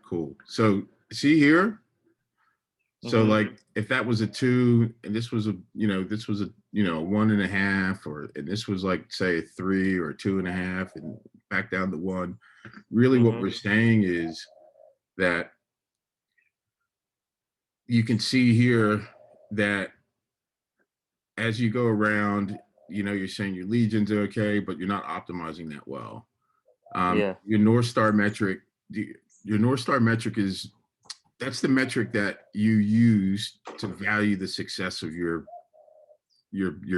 cool. So see here. So Mhm. like if that was a 2 and this was a, this was a, 1.5, and this was like say a 3 or a 2.5 and back down to 1. Really what Mhm. we're saying is that you can see here that as you go around, you're saying your legions are okay, but you're not optimizing that well. Yeah. Your North Star metric, your North Star metric that's the metric that you use to value the success of your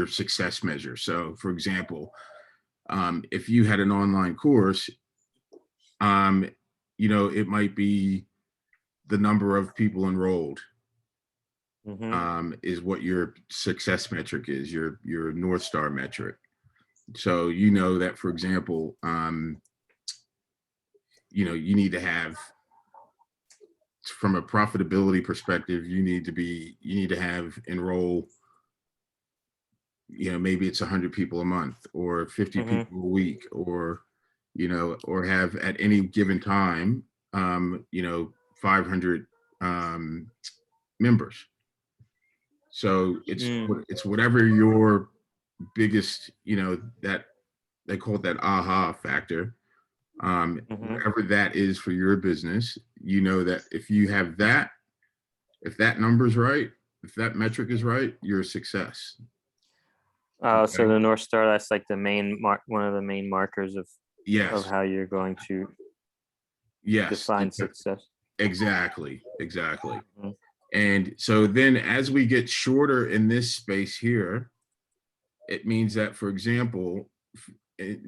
success measure. So for example, if you had an online course, it might be the number of people enrolled, Mhm. is what your success metric is, your North Star metric. So that, for example, you need to have, from a profitability perspective, you need to have enroll, maybe it's 100 people a month or 50 Mhm. people a week, or or have at any given time 500 members. So Mm. it's whatever your biggest, that they call it that aha factor. Mhm. Whatever that is for your business, that if you have that, if that number's right, if that metric is right, you're a success. Oh, so Okay. the North Star, that's like the main one of the main markers of Yes. how you're going to Yes. define success. Exactly. Exactly. Mhm. And so then as we get shorter in this space here, it means that, for example,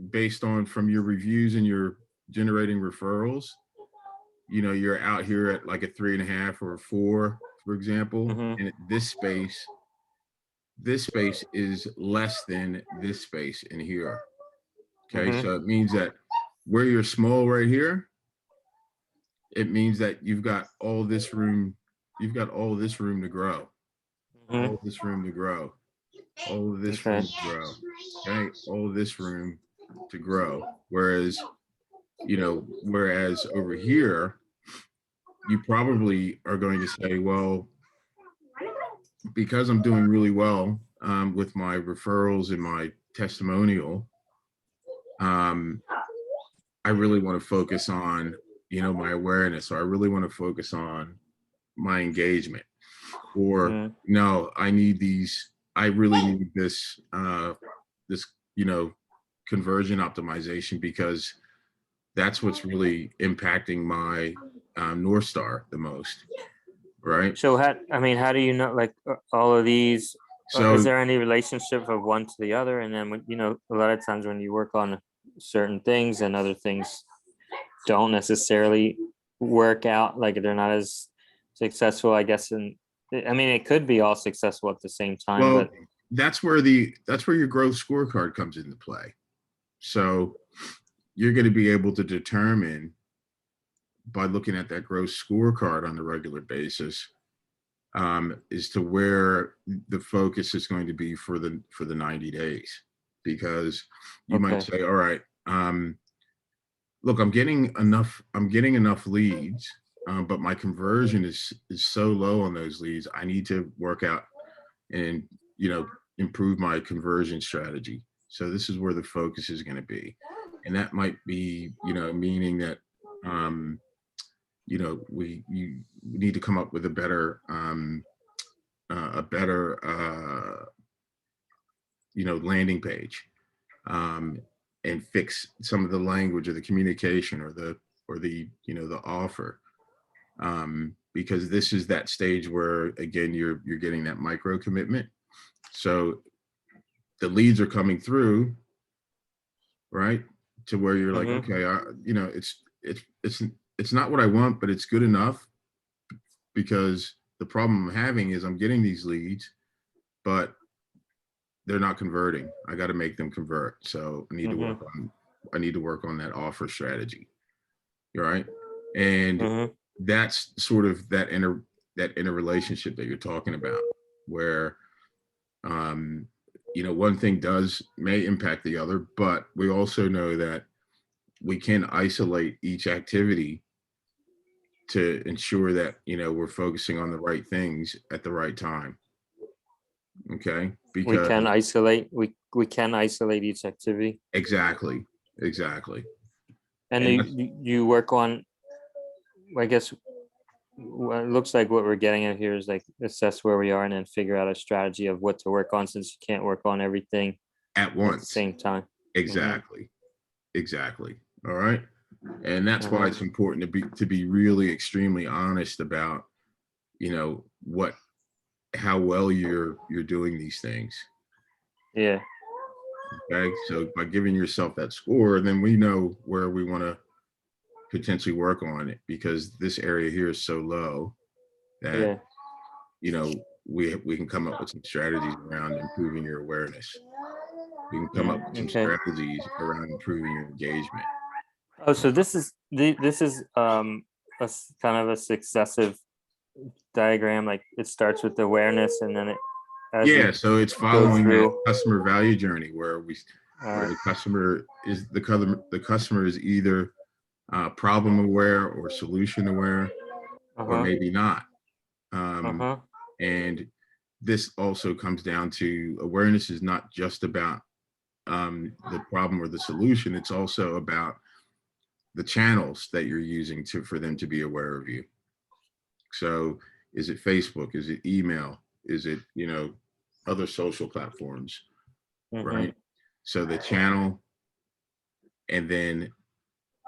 based on from your reviews and your generating referrals, you're out here at like a 3.5 or a 4, for example, Mhm. and this space is less than this space in here. Okay, Mhm. so it means that where you're small right here, it means that you've got all this room, to grow, Mhm. all this room to grow, all of this Okay. room to grow. Okay, all of this room to grow. Whereas over here, you probably are going to say, well, because I'm doing really well with my referrals and my testimonial, um, I really want to focus on, my awareness, or I really want to focus on my engagement, or Mhm. no, I really need this, conversion optimization, because that's what's really impacting my North Star the most, right? So how do you know, like, all of these? Is So, there any relationship of one to the other? And then a lot of times when you work on certain things and other things don't necessarily work out, like they're not as successful, I guess. And I mean, it could be all successful at the same time, well, but that's where your growth scorecard comes into play. So you're going to be able to determine, by looking at that growth scorecard on a regular basis, as to where the focus is going to be for the 90 days. Because you might okay. say, all right, look, I'm getting enough leads, but my conversion is so low on those leads. I need to work out and, improve my conversion strategy. So this is where the focus is going to be. And that might be, meaning that, we need to come up with a better, landing page, um, and fix some of the language or the communication or the offer, because this is that stage where, again, you're getting that micro commitment. So the leads are coming through, right, to where you're like, Mm-hmm. okay, it's not what I want, but it's good enough, because the problem I'm having is I'm getting these leads, but they're not converting. I got to make them convert. So Mm-hmm. I need to work on that offer strategy. All right. And Mm-hmm. that's sort of that inner relationship that you're talking about, where, um, one thing may impact the other, but we also know that we can isolate each activity to ensure that, we're focusing on the right things at the right time. Okay. We Because can isolate, we can isolate each activity. exactly. And And that's- you work on, I guess, what it looks like what we're getting at here is like assess where we are and then figure out a strategy of what to work on, since you can't work on everything at at the once. same time. Exactly. All right. And that's why Uh-huh. it's important to be really extremely honest about, how well you're doing these things. Yeah. Okay. So by giving yourself that score, then we know where we want to potentially work on it, because this area here is so low that, Yeah. we can come up with some strategies around improving your awareness. We can come up with some Okay. strategies around improving your engagement. Oh, so this is kind of a successive diagram. Like it starts with awareness, and then it as Yeah, we so it's go following that through. customer value journey where Uh, the customer is either problem aware or solution aware, or uh-huh. maybe not. Um, Uh-huh. and this also comes down to awareness is not just about the problem or the solution. It's also about the channels that you're using for them to be aware of you. So is it Facebook? Is it email? Is it, other social platforms, Mm-hmm. right? So the channel, and then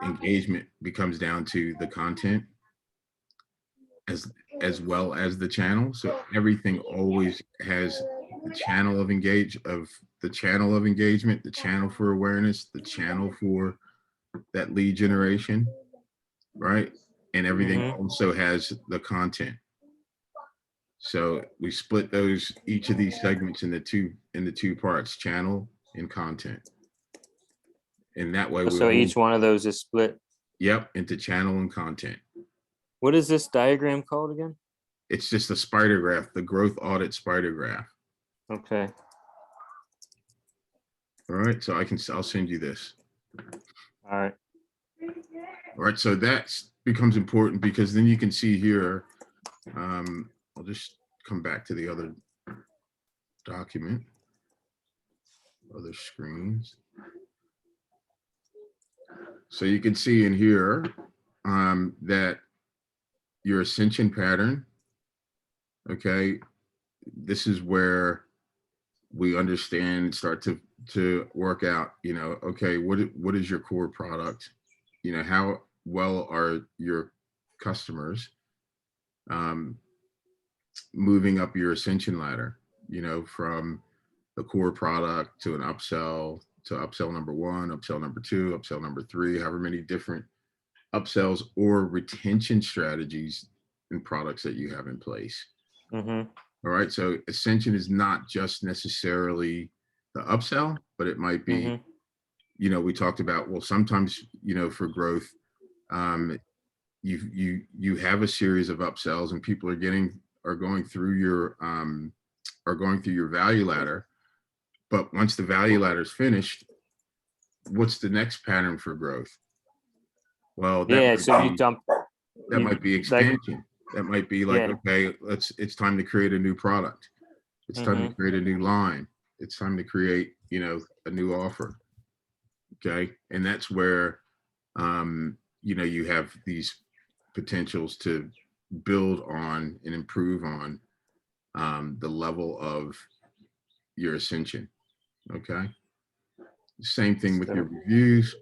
engagement becomes down to the content as as well as the channel. So everything always has the channel of the channel of engagement, the channel for awareness, the channel for that lead generation, right? And everything Mm-hmm. also has the content. So we split each of these segments into two parts, channel and content. And that way we So all, each one of those is split. yep, into channel and content. What is this diagram called again? It's just a spider graph, the growth audit spider graph. Okay. All right. So I'll send you this. All right. All right. So that becomes important, because then you can see here, I'll just come back to the other document, other screens. So you can see in here that your ascension pattern, okay, this is where we understand and start to work out, okay, what is your core product? How well are your customers moving up your ascension ladder, from the core product to an upsell, to upsell number one, upsell number two, upsell number three, however many different upsells or retention strategies and products that you have in place. Mm-hmm. All right. So ascension is not just necessarily the upsell, but it might be, Mm-hmm. we talked about, well, sometimes, for growth, you have a series of upsells, and people are going through your value ladder. But once the value ladder is finished, what's the next pattern for growth? Well, Yeah. So you dump. that You might be like. expansion. That might be like, Yeah. okay, it's time to create a new product. It's time to Mm-hmm. create a new line. It's time to create, a new offer. Okay. And that's where, you have these potentials to build on and improve on the level of your ascension. Okay. Same thing with your So, reviews.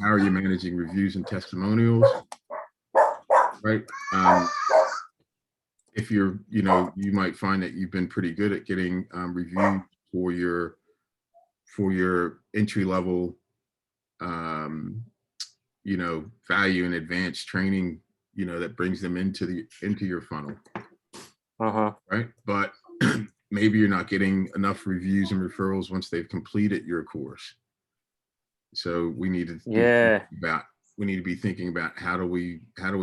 How are you managing reviews and testimonials? Right. If you might find that you've been pretty good at getting reviews for your entry level, value and advanced training, that brings them into your funnel, uh-huh. right? But maybe you're not getting enough reviews and referrals once they've completed your course. So we need to Yeah. be thinking about how do we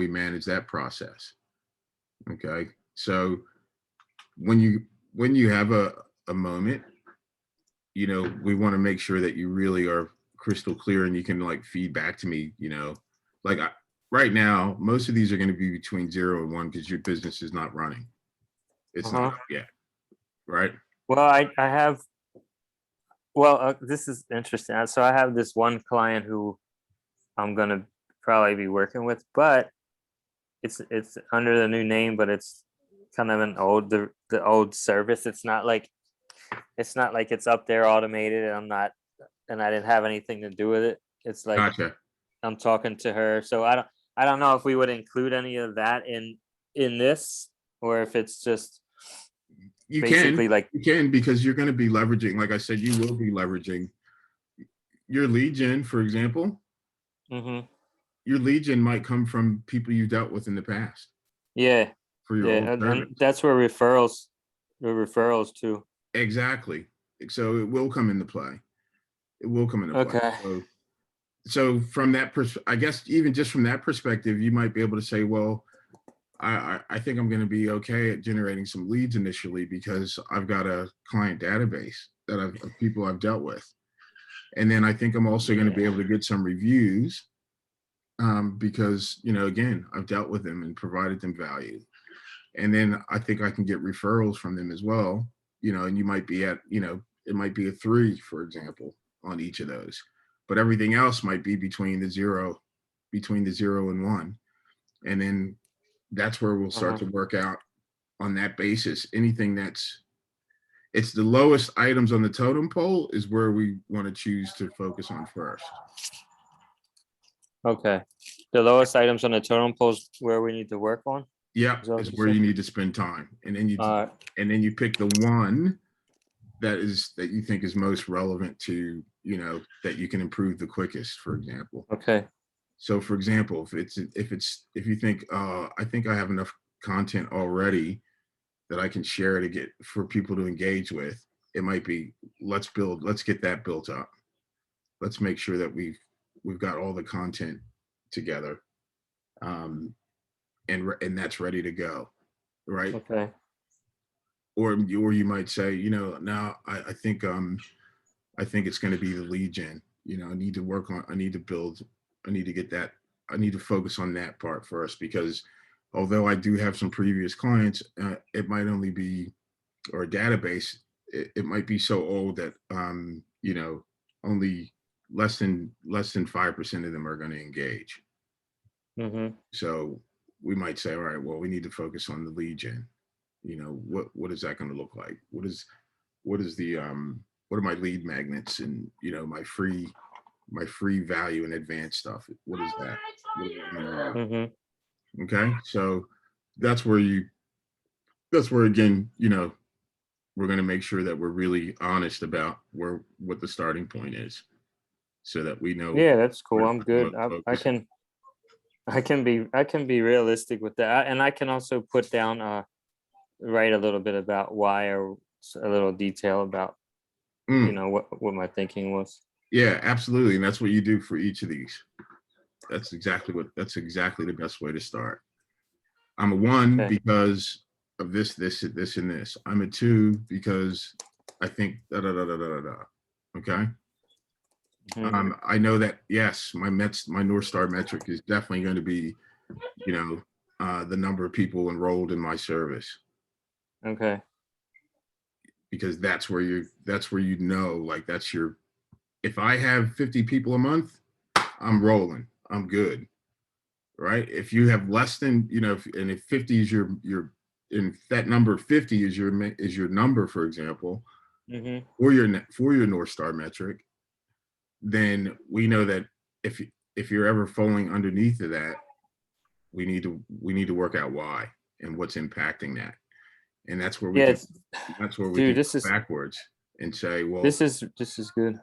manage that process. Okay. So when you have a moment, we want to make sure that you really are crystal clear, and you can like feed back to me, like right now, most of these are going to be between 0 and 1 because your business is not running. It's not Uh-huh. up yet, right? Well, I have, well, this is interesting. So I have this one client who I'm gonna probably be working with, but it's under the new name, but it's kind of an old the old service. It's not like it's up there automated, and I didn't have anything to do with it. It's like Gotcha. I'm talking to her, so I don't know if we would include any of that in this, or if it's just You can, basically like. you can, because you're going to be leveraging, like I said, you will be leveraging your lead gen, for example. Hmm. Your lead gen might come from people you dealt with in the past Yeah, for your old yeah, and service. that's where referrals too. Exactly. So it will come into play. It will come into play. Okay. So from that I guess even just from that perspective, you might be able to say, well, I think I'm going to be okay at generating some leads initially because I've got a client database of people I've dealt with. And then I think I'm also going to be Yeah. able to get some reviews because, again, I've dealt with them and provided them value. And then I think I can get referrals from them as well, and you might be at, it might be a 3, for example, on each of those, but everything else might be between the 0 and 1. And then that's where we'll start Uh-huh. to work out on that basis. Anything it's the lowest items on the totem pole is where we want to choose to focus on first. Okay. The lowest items on the totem poles where we need to work on. Yep, Is that what is you where you said? need to spend time. And then All right. you pick the one that you think is most relevant to, that you can improve the quickest, for example. Okay. So for example, if you think, I think I have enough content already that I can share to get for people to engage with, it might be, let's get that built up. Let's make sure that we've got all the content together. And that's ready to go. Right. Okay. Or you might say, now I think it's going to be the lead gen. I need to work on, I need to build, I need to get that, I need to focus on that part first, because although I do have some previous clients, it might only be, or a database, it might be so old that, only less than 5% of them are going to engage. Mm-hmm. So we might say, all right, well, we need to focus on the lead gen. What is that going to look like? What is the what are my lead magnets and my free value and advanced stuff? What is that? What do I know? Mm-hmm. Okay, so that's where again, we're going to make sure that we're really honest about what the starting point is, so that we know Yeah, that's where cool. to I'm put the good. most I focus. can I can be realistic with that, and I can also put down write a little bit about why, or a little detail about Mm, what my thinking was. yeah, absolutely, and that's what you do for each of these. That's exactly the best way to start. I'm a 1 Okay. because of this, and this. I'm a 2 because I think da da da da da da. Okay. Mhm. I know that, yes, my North Star metric is definitely going to be, the number of people enrolled in my service, Okay. because that's where like that's your, if I have 50 people a month, I'm rolling. I'm good. Right? If you have less than, and if 50 is and that number 50 is your number, for example, Mm-hmm. or for your North Star metric, then we know that if you're ever falling underneath of that, we need to work out why and what's impacting that. And that's where we Yeah, can dude, go backwards and say, well, this is good.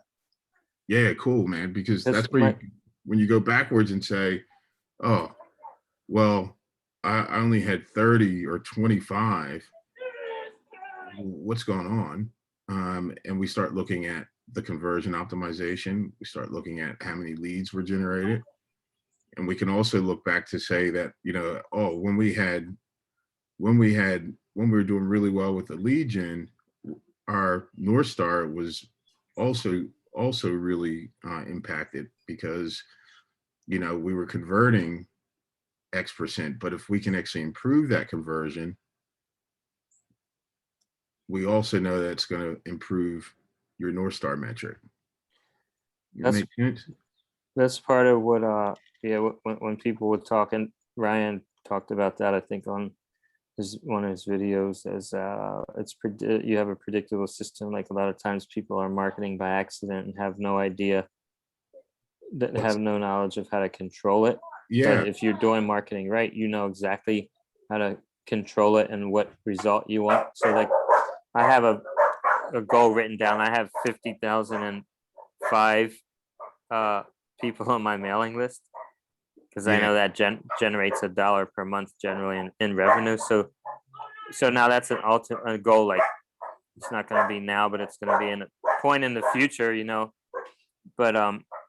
yeah, cool, man, because That's that's where my when you go backwards and say, oh, well, I only had 30 or 25. What's going on? And we start looking at the conversion optimization. We start looking at how many leads were generated. And we can also look back to say that, oh, when we were doing really well with the lead gen, our North Star was also really impacted, because, we were converting X percent, but if we can actually improve that conversion, we also know that it's going to improve your North Star metric. That's Make sense? that's part of what yeah, when people were talking, Ryan talked about that, I think, on one of his videos, as you have a predictable system. Like a lot of times people are marketing by accident and have no idea, that have no knowledge of how to control it. Yeah, But if you're doing marketing right, you know exactly how to control it and what result you want. So like I have a goal written down. I have 50,005 people on my mailing list, because I yeah, know that generates $1 per month generally in revenue. So now that's an ultimate goal. Like it's not going to be now, but it's going to be in a point in the future, you know. But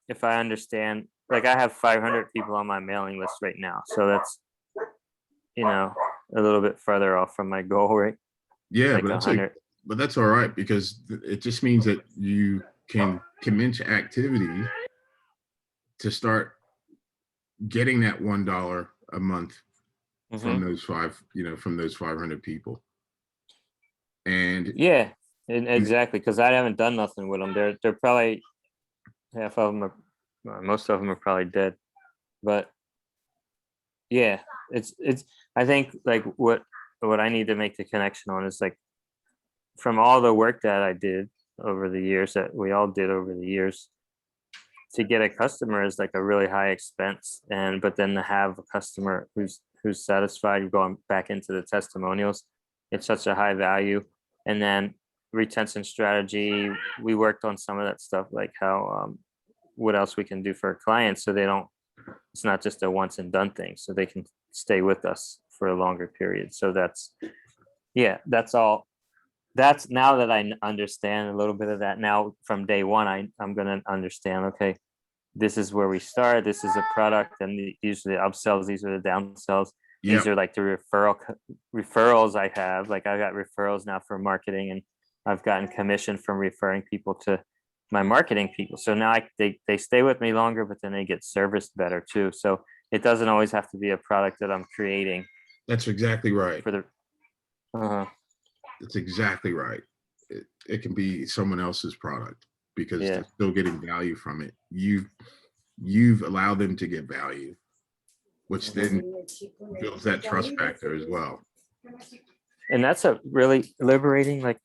if I understand, like I have 500 people on my mailing list right now, so that's, you know, a little bit further off from my goal, right? yeah, Like but that's like, 100. but that's all right, because it just means that you can commence activity to start getting that $1 a month from Hmm. those from those 500 people. And Yeah, and exactly, because I haven't done nothing with them. They're probably half of them are, most of them are probably dead. But yeah, it's. I think like what I need to make the connection on is like, from all the work that I did over the years, that we all did over the years, to get a customer is like a really high expense, and but then to have a customer who's satisfied, going back into the testimonials, it's such a high value. And then retention strategy, we worked on some of that stuff, like how what else we can do for clients, so they don't, it's not just a once and done thing, so they can stay with us for a longer period. So that's, yeah, that's all. That's, now that I understand a little bit of that now from day one, I'm going to understand, okay, this is where we start. This is a product, and usually upsells, these are the downsells. yeah, These are like the referrals I have. Like I got referrals now for marketing, and I've gotten commission from referring people to my marketing people. So now they stay with me longer, but then they get serviced better too. So it doesn't always have to be a product that I'm creating that's exactly right. for the. Uh, That's exactly right. It can be someone else's product, because yeah. they're still getting value from it. You've allowed them to get value, which then builds that trust factor as well. And that's a really liberating, like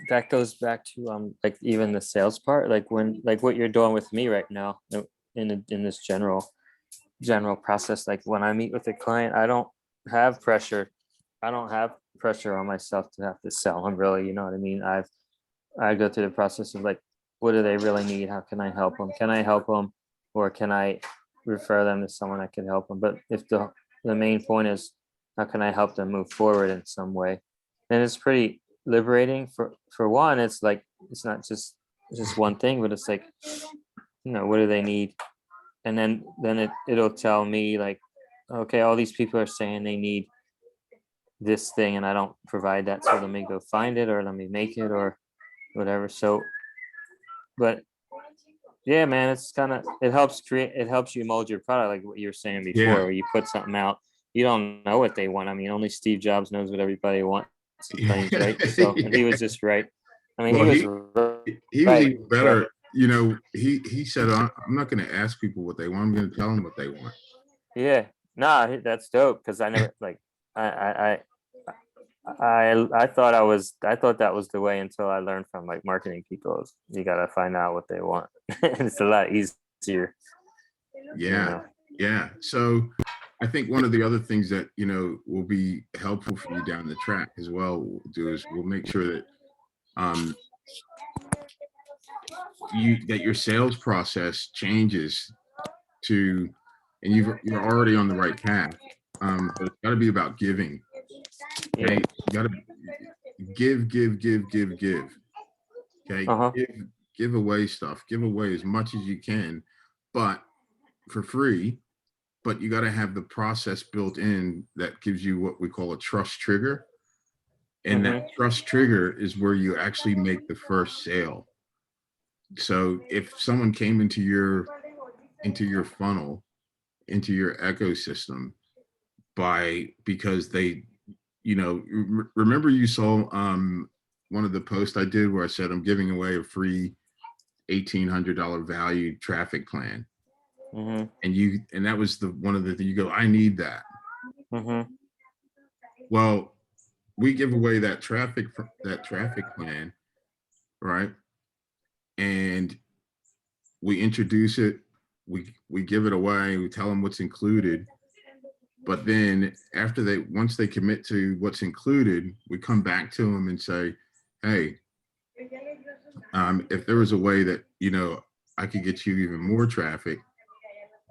that goes back to like even the sales part, like when, like what you're doing with me right now, in this general process. Like when I meet with a client, I don't have pressure. I don't have pressure on myself to have to sell them, really, you know what I mean? I go through the process of like, what do they really need? How can I help them? Can I help them, or can I refer them to someone that can help them? But if the main point is, how can I help them move forward in some way, then it's pretty liberating. For one, it's like, it's not just one thing, but it's like, you know, what do they need? And then it'll tell me like, okay, all these people are saying they need this thing, and I don't provide that, so let me go find it, or let me make it, or whatever. So, but yeah, man, it's kind of, it helps you mold your product, like what you were saying before, Yeah. where you put something out, you don't know what they want. I mean, only Steve Jobs knows what everybody wants and claims, right? So, and he was just right. I mean, Well, he was he was right, even but better. You know, he said, I'm not going to ask people what they want. I'm going to tell them what they want. yeah, nah, that's dope, because I never like, I I thought I thought that was the way, until I learned from like marketing people. You got to find out what they want. It's a lot easier, you Yeah. know. Yeah. So I think one of the other things that, will be helpful for you down the track as well, we'll make sure that um, your sales process changes to, and you're already on the right path. But it's got to be about giving. Yeah. Okay. You got to give, give, give, give, give. Okay. Uh-huh. Give away stuff, give away as much as you can, but for free. But you got to have the process built in that gives you what we call a trust trigger. And that Mm-hmm. trust trigger is where you actually make the first sale. So if someone came into your funnel into your ecosystem because they, remember you saw one of the posts I did where I said I'm giving away a free $1,800 value traffic plan. Mm-hmm. And that was one of the things you go, I need that. Mm-hmm. Well, we give away that traffic plan, right? And we introduce it, we give it away, we tell them what's included. But then once they commit to what's included, we come back to them and say, hey, if there was a way that, I could get you even more traffic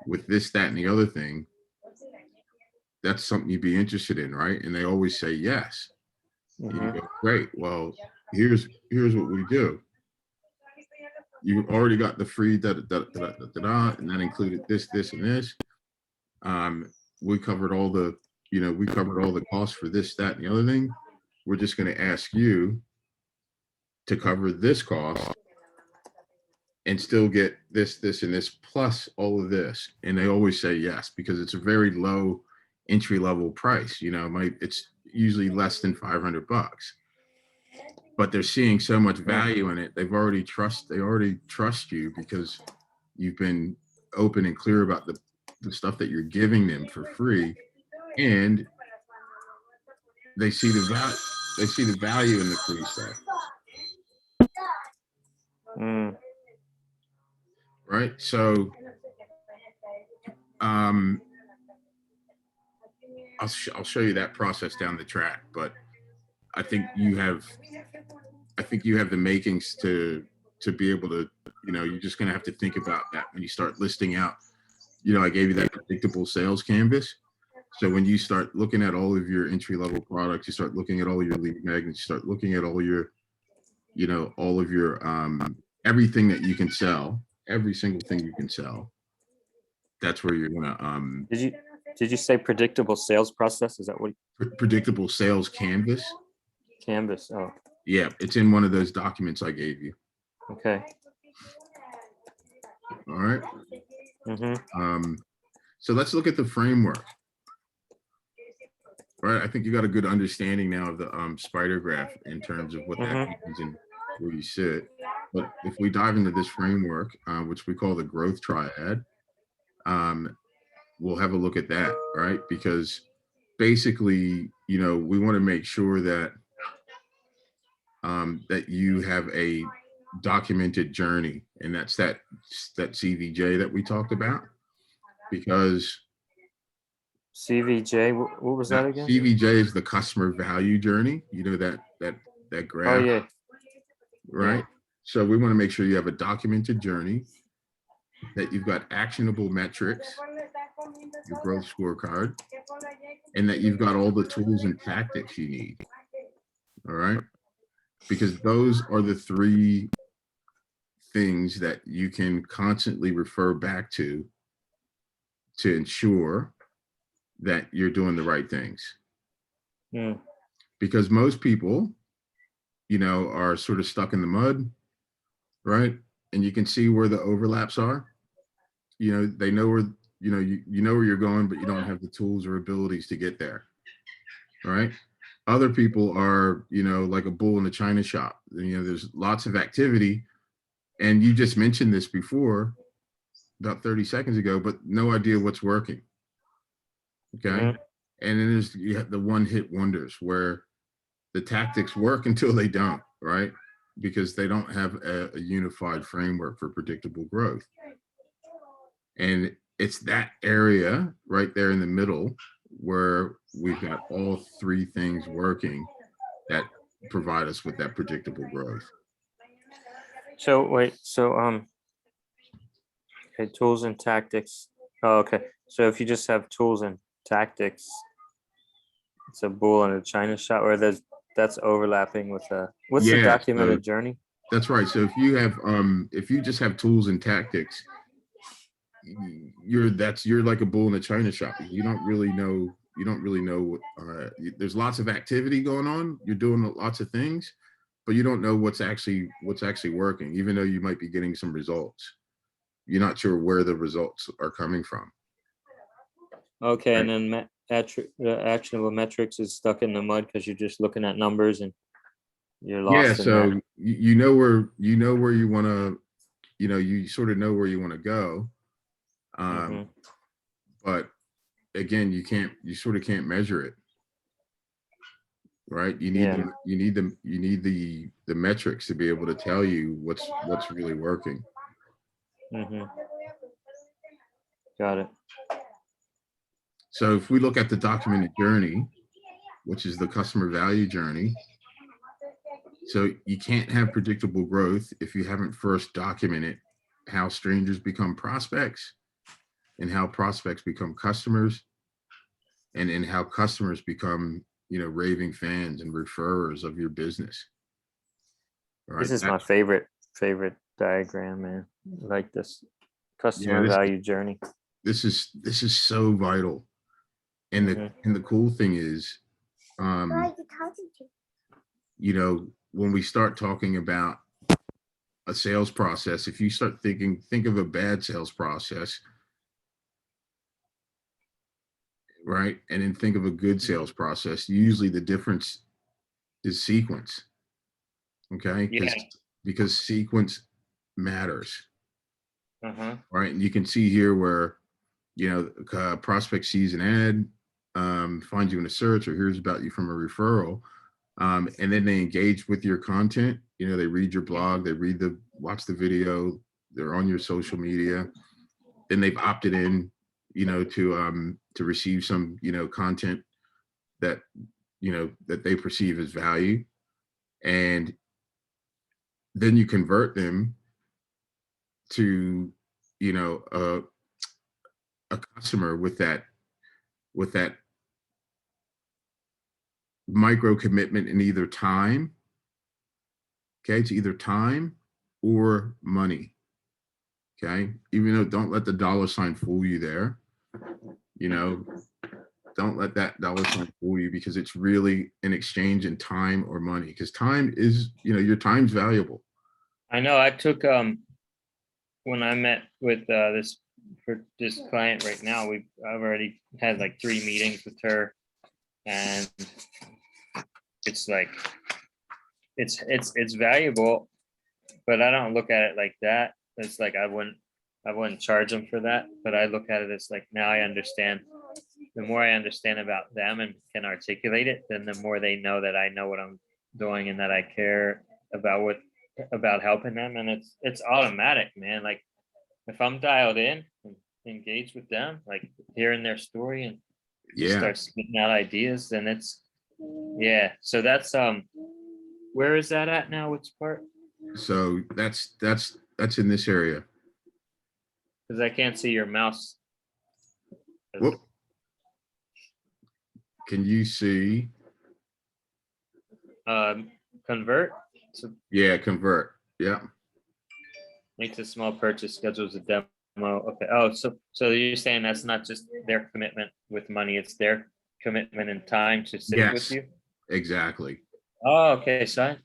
with this, that, and the other thing, that's something you'd be interested in, right? And they always say yes. And you go, great. Well, here's what we do. You already got the free and that included this, and this. We covered all the, costs for this, that, and the other thing. We're just going to ask you to cover this cost and still get this, and this, plus all of this. And they always say yes, because it's a very low entry level price. It's usually less than $500, but they're seeing so much value in it. They already trust you because you've been open and clear about the stuff that you're giving them for free. And they see the value in the free stuff. Right. So, I'll show you that process down the track, but I think you have the makings to be able to, you're just going to have to think about that when you start listing out. I gave you that predictable sales canvas. So when you start looking at all of your entry level products, you start looking at all your lead magnets, you start looking at all your, all of your, everything that you can sell, every single thing you can sell. That's where you're gonna. Did you say predictable sales process? Is that what? Predictable sales canvas. Canvas. Oh. Yeah, it's in one of those documents I gave you. Okay. All right. Mm-hmm. So let's look at the framework. Right. I think you got a good understanding now of the spider graph in terms of what that means and where you sit. But if we dive into this framework, which we call the growth triad, we'll have a look at that, right? Because basically, we want to make sure that that you have a documented journey, and that's that CVJ that we talked about. Because CVJ, what was that again? CVJ is the customer value journey. That graph. Oh yeah. Right. Yeah. So we want to make sure you have a documented journey, that you've got actionable metrics, your growth scorecard, and that you've got all the tools and tactics you need. All right. Because those are the three things that you can constantly refer back to ensure that you're doing the right things. Because most people, are sort of stuck in the mud, right? And you can see where the overlaps are. They know where, you know where you're going, but you don't have the tools or abilities to get there. Right? Other people are, like a bull in a china shop. There's lots of activity. And you just mentioned this before, about 30 seconds ago, but no idea what's working. Okay. And then you have the one-hit wonders where the tactics work until they don't, right? Because they don't have a unified framework for predictable growth. And it's that area right there in the middle where we've got all three things working that provide us with that predictable growth. So wait, okay, tools and tactics. Oh, okay. So if you just have tools and tactics, it's a bull in a china shop, or that's overlapping with what's the documented journey? That's right. So if you just have tools and tactics, you're like a bull in a china shop. You don't really know there's lots of activity going on. You're doing lots of things, but you don't know what's actually working, even though you might be getting some results. You're not sure where the results are coming from. Okay, Right. and then actionable metrics is stuck in the mud because you're just looking at numbers and you're Yeah, lost in so that. you know where you want to, you sort of know where you want to go. Hmm. But again, you sort of can't measure it, right? Yeah. You need the metrics to be able to tell you what's really working. Hmm. Got it. So if we look at the documented journey, which is the customer value journey, so you can't have predictable growth if you haven't first documented how strangers become prospects and how prospects become customers and how customers become, raving fans and referrers of your business. All This right. is my favorite diagram, man. I like this Yeah, customer value journey. this is so vital. And Hmm. the cool thing is, when we start talking about a sales process, if you start think of a bad sales process, right? And then think of a good sales process. Usually the difference is sequence. Okay. Yeah. Because sequence matters. Uh-huh. Right. And you can see here where, prospect sees an ad, finds you in a search or hears about you from a referral. And then they engage with your content. They read your blog, they watch the video, they're on your social media. Then they've opted in, to receive some, content that, that they perceive as value. And then you convert them to, you know, a, a customer with that micro commitment in either time. Okay. It's either time or money. Okay. Even though don't let the dollar sign fool you there, you know, don't let that dollar sign fool you because it's really an exchange in time or money because time is, your time's valuable. I know I took when I met with this for this client right now, I've already had like 3 meetings with her, and it's like it's valuable, but I don't look at it like that. It's like I wouldn't charge them for that, but I look at it as like now I understand. The more I understand about them and can articulate it, then the more they know that I know what I'm doing and that I care about helping them, and it's automatic, man. Like if I'm dialed in and engaged with them, like hearing their story and just Yeah. start spitting out ideas, then it's yeah. So that's where is that at now? Which part? So that's in this area. Because I can't see your mouse. Whoop. Can you see? Convert. So Yeah, convert. Yeah. makes a small purchase, schedules a demo. Okay. Oh, so you're saying that's not just their commitment with money; it's their commitment and time to sit with Yes, you. exactly. Oh, okay. So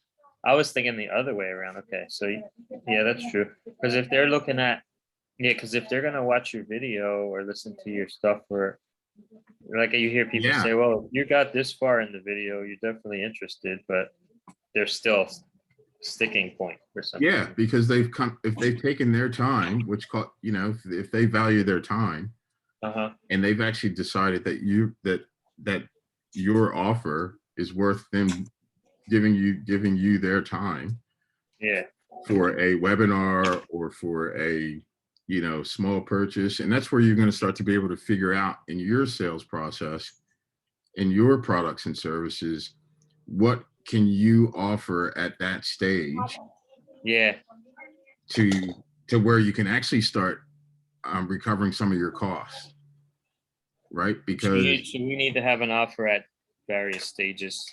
I was thinking the other way around. Okay, so yeah, that's true. Because if they're looking at because if they're gonna watch your video or listen to your stuff, or like you hear people Yeah. say, "Well, you got this far in the video, you're definitely interested," but there's still sticking point for some Yeah, reason. because if they've taken their time, if they value their time Uh huh. and they've actually decided that your offer is worth them giving you their time Yeah. for a webinar or for a, small purchase. And that's where you're going to start to be able to figure out in your sales process, in your products and services, what can you offer at that stage Yeah. to where you can actually start recovering some of your costs, right? Because So we need to have an offer at various stages.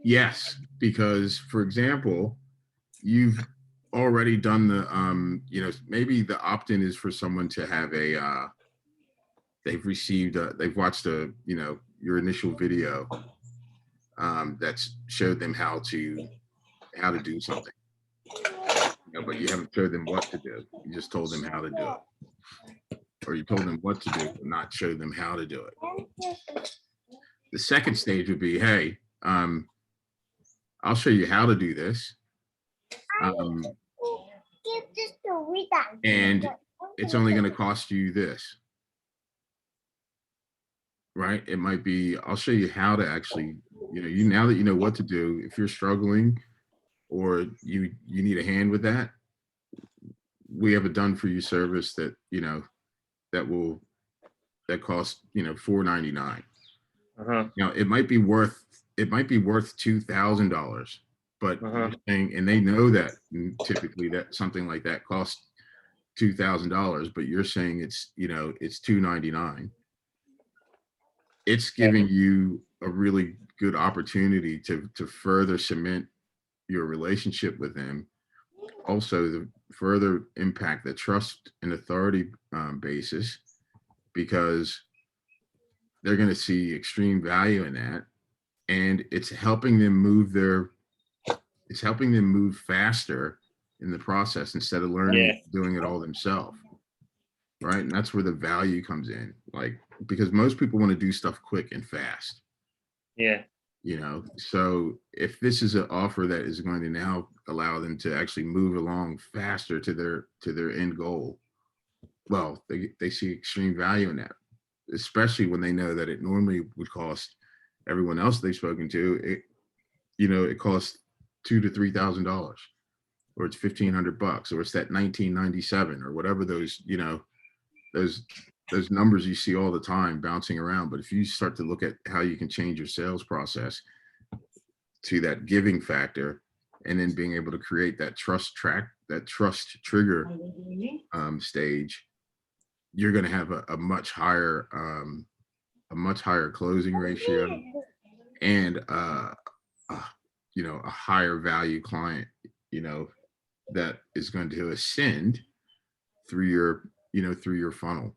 yes, because for example, you've already done the maybe the opt-in is for someone to have they've watched your initial video that's showed them how to do something, but you haven't showed them what to do. You just told them how to do it. or you told them what to do, but not show them how to do it. The second stage would be, hey, I'll show you how to do this. And it's only going to cost you this. Right? It might be, I'll show you how to actually, now that you know what to do, if you're struggling or you need a hand with that, we have a done for you service that, that costs, $4.99. Now it might be worth $2,000, but and they know that typically that something like that costs $2,000, but you're saying it's $2.99. It's giving you a really good opportunity to further cement your relationship with them. Also, to further impact the trust and authority basis, because they're going to see extreme value in that, and it's helping them move faster in the process instead of doing it all themselves. Right. And that's where the value comes in, like, because most people want to do stuff quick and fast. Yeah. So if this is an offer that is going to now allow them to actually move along faster to their end goal, well, they see extreme value in that, especially when they know that it normally would cost everyone else they've spoken to, it costs $2,000 to $3,000, or it's $1,500, or it's that 1997 or whatever those, those numbers you see all the time bouncing around. But if you start to look at how you can change your sales process to that giving factor, and then being able to create that trust trigger stage, you're going to have a much higher closing ratio, and a higher value client, that is going to ascend through your funnel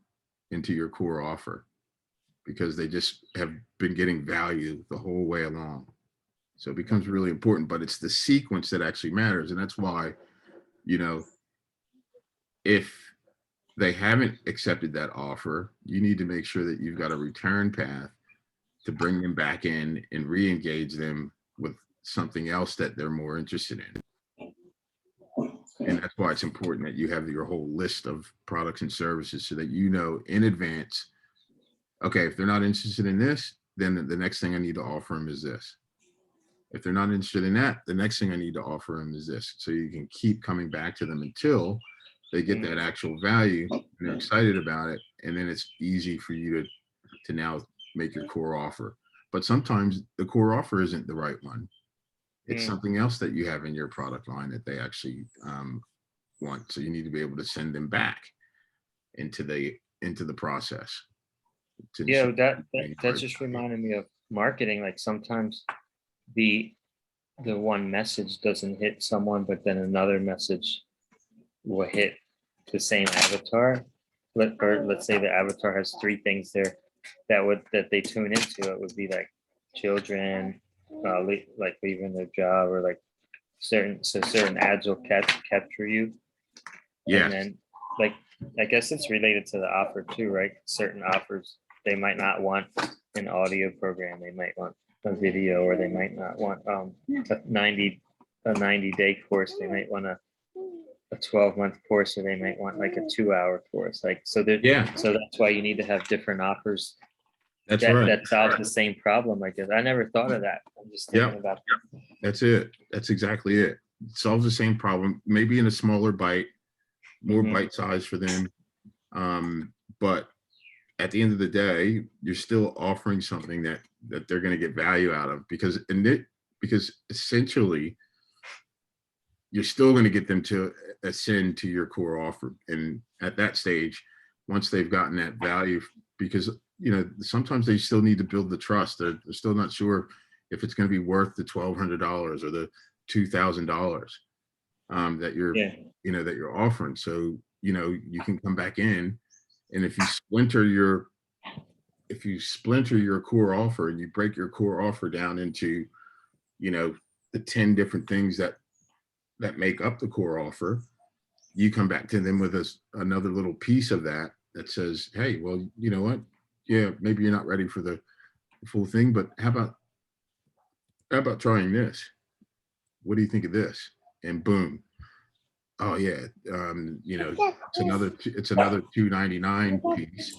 into your core offer, because they just have been getting value the whole way along. So it becomes really important, but it's the sequence that actually matters. And that's why, if they haven't accepted that offer, you need to make sure that you've got a return path to bring them back in and re-engage them with something else that they're more interested in. And that's why it's important that you have your whole list of products and services, so that in advance, okay, if they're not interested in this, then the next thing I need to offer them is this. If they're not interested in that, the next thing I need to offer them is this. So you can keep coming back to them until they get that actual value and they're excited about it. And then it's easy for you to now make your core offer. But sometimes the core offer isn't the right one. It's something else that you have in your product line that they actually want. So you need to be able to send them back into the process. Yeah, that just reminded me of marketing. Like sometimes the one message doesn't hit someone, but then another message will hit the same avatar. Let's say the avatar has 3 things there that they tune into. It would be like children, like leaving their job, or like certain ads will capture you. Yeah. And then, like, I guess it's related to the offer too, right? Certain offers, they might not want an audio program. They might want a video, or they might not want a 90-day course. They might want a 12-month course, or they might want like a 2-hour course. Like, so that's why you need to have different offers. That's right. That solves the same problem. I guess I never thought of that. I'm just thinking about that. That's it. That's exactly it. It solves the same problem, maybe in a smaller bite, more bite size for them. But at the end of the day, you're still offering something that they're going to get value out of, because essentially you're still going to get them to ascend to your core offer. And at that stage, once they've gotten that value, because sometimes they still need to build the trust. They're still not sure if it's going to be worth the $1,200 or the $2,000 that you're offering. So you can come back in, and if you splinter your core offer, and you break your core offer down into the 10 different things that make up the core offer, you come back to them with another little piece of that that says, hey, well, you know what? Yeah, maybe you're not ready for the full thing, but how about trying this? What do you think of this? And boom. Oh yeah. It's another $2.99 piece,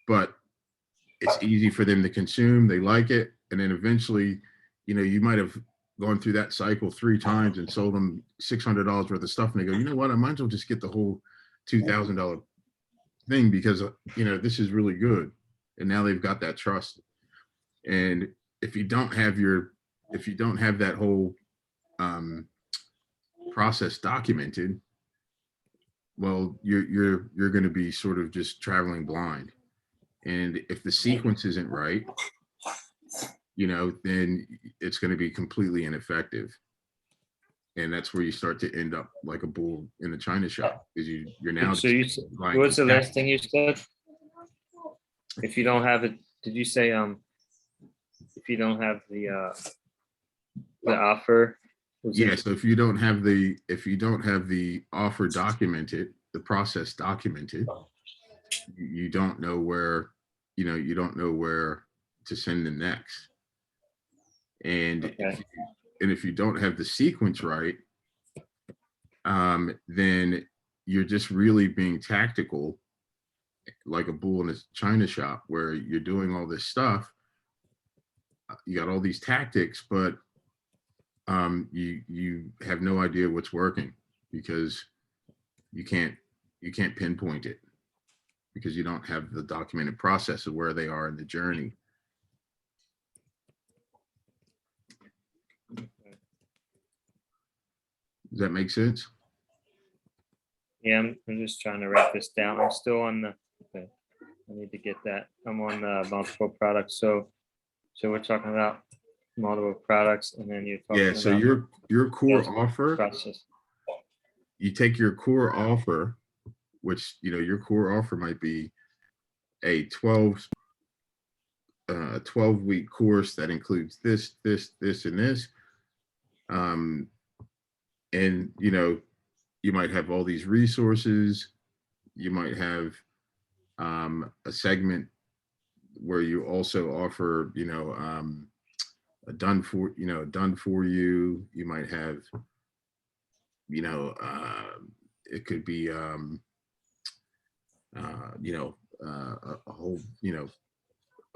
but it's easy for them to consume. They like it. And then eventually, you might have gone through that cycle 3 times and sold them $600 worth of stuff. And they go, you know what? I might as well just get the whole $2,000 thing because, this is really good. And now they've got that trust. And if you don't have that whole process documented, well, you're going to be sort of just traveling blind. And if the sequence isn't right, then it's going to be completely ineffective. And that's where you start to end up like a bull in a china shop, because you're now. So what's the last thing you said? If you don't have it, did you say if you don't have the offer? Yeah, so if you don't have the offer documented, the process documented, you don't know where to send them next. And okay. if you don't have the sequence right, then you're just really being tactical, like a bull in a china shop, where you're doing all this stuff. You got all these tactics, but you have no idea what's working, because you can't pinpoint it, because you don't have the documented process of where they are in the journey. Does that make sense? Yeah, I'm just trying to write this down. I'm still on the, okay, I need to get that. I'm on multiple products. So we're talking about multiple products, and then you're talking Yeah, so your core offer process. You take your core offer, which your core offer might be a 12-week course that includes this, and this. And you might have all these resources. You might have a segment where you also offer, a done for you. You might have, it could be, a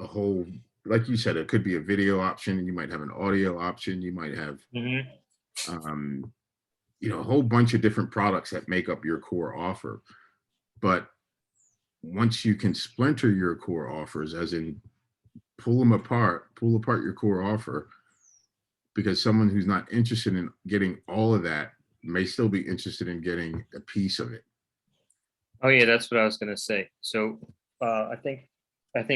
whole, like you said, it could be a video option, and you might have an audio option. You might have, a whole bunch of different products that make up your core offer. But once you can splinter your core offers, as in pull apart your core offer, because someone who's not interested in getting all of that may still be interested in getting a piece of it. Oh yeah, that's what I was gonna say. So I think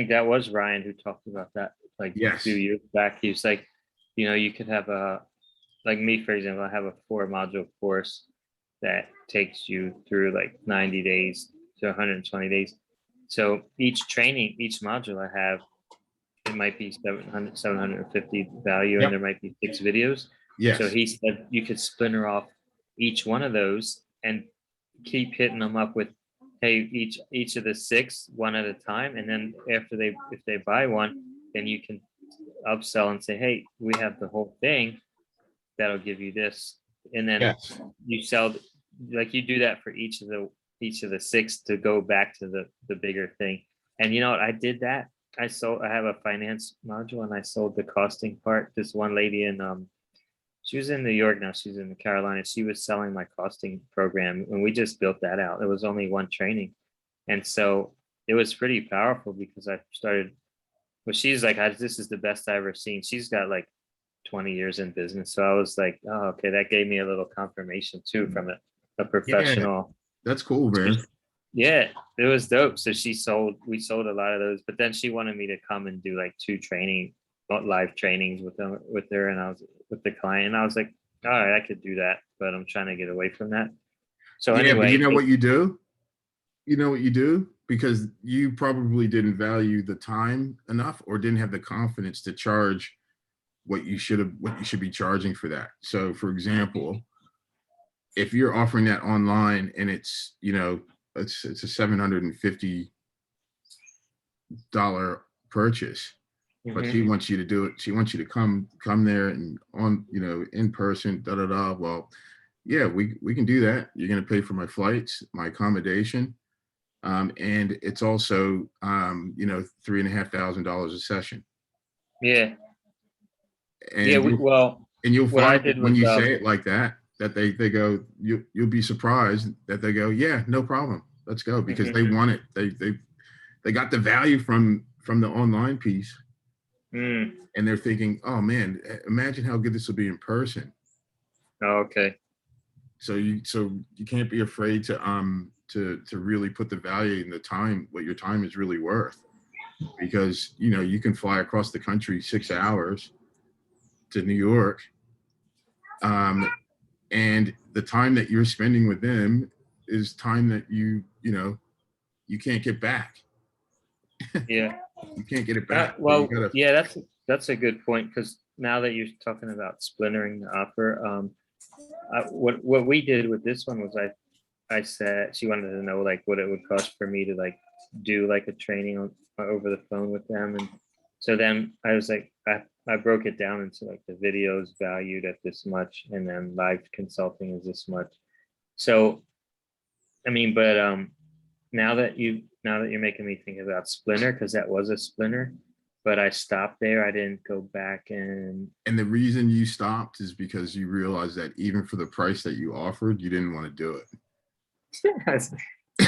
that was Ryan who talked about that like Yes. a few years back. He was like, you could have like me, for example, I have a 4-module course that takes you through like 90 days to 120 days. So each module I have, it might be 750 value, Yep. and there might be 6 videos. Yes. So he said you could splinter off each one of those and keep hitting them up with, hey, each of the 6 one at a time. And then if they buy one, then you can upsell and say, hey, we have the whole thing that'll give you this. And then Yes. you sell, like you do that for each of the 6 to go back to the bigger thing. And you know what? I did that. I have a finance module, and I sold the costing part. This one lady she was in New York, now she's in the Carolinas. She was selling my costing program, and we just built that out. It was only one training. And so it was pretty powerful, because I started, well, she's like, this is the best I've ever seen. She's got like 20 years in business. So I was like, oh, okay, that gave me a little confirmation too from a professional. Yeah, that's cool, man. Yeah, it was dope. So we sold a lot of those, but then she wanted me to come and do like 2 live trainings with her, and I was with the client, and I was like, all right, I could do that, but I'm trying to get away from that. So yeah, anyway, but you know what you do? Because you probably didn't value the time enough, or didn't have the confidence to charge what you should be charging for that. So for example, if you're offering that online, and it's it's a $750 purchase, but Mhm. she wants you to do it. She wants you to come there and on, in person, da, da, da. Well, yeah, we can do that. You're going to pay for my flights, my accommodation. And it's also, $3,500 a session. Yeah. Yeah. And you'll What I find did when was, you say it like that, that they go, you'll be surprised that they go, yeah, no problem. Let's go, because mhm. they want it. They got the value from the online piece, Mm. and they're thinking, oh man, imagine how good this will be in person. Oh, okay. So you can't be afraid to really put the value in the time, what your time is really worth, because you can fly across the country 6 hours to New York, and the time that you're spending with them is time that you can't get back. Yeah. You can't get it back. So you Well, gotta, yeah, that's a good point, because now that you're talking about splintering the offer, what we did with this one was I said she wanted to know like what it would cost for me to like do like a training over the phone with them, and so then I was like I broke it down into like the videos valued at this much, and then live consulting is this much. So I mean, but now that you're making me think about Splinter, because that was a Splinter, but I stopped there. I didn't go back and and the reason you stopped is because you realized that even for the price that you offered, you didn't want to do it.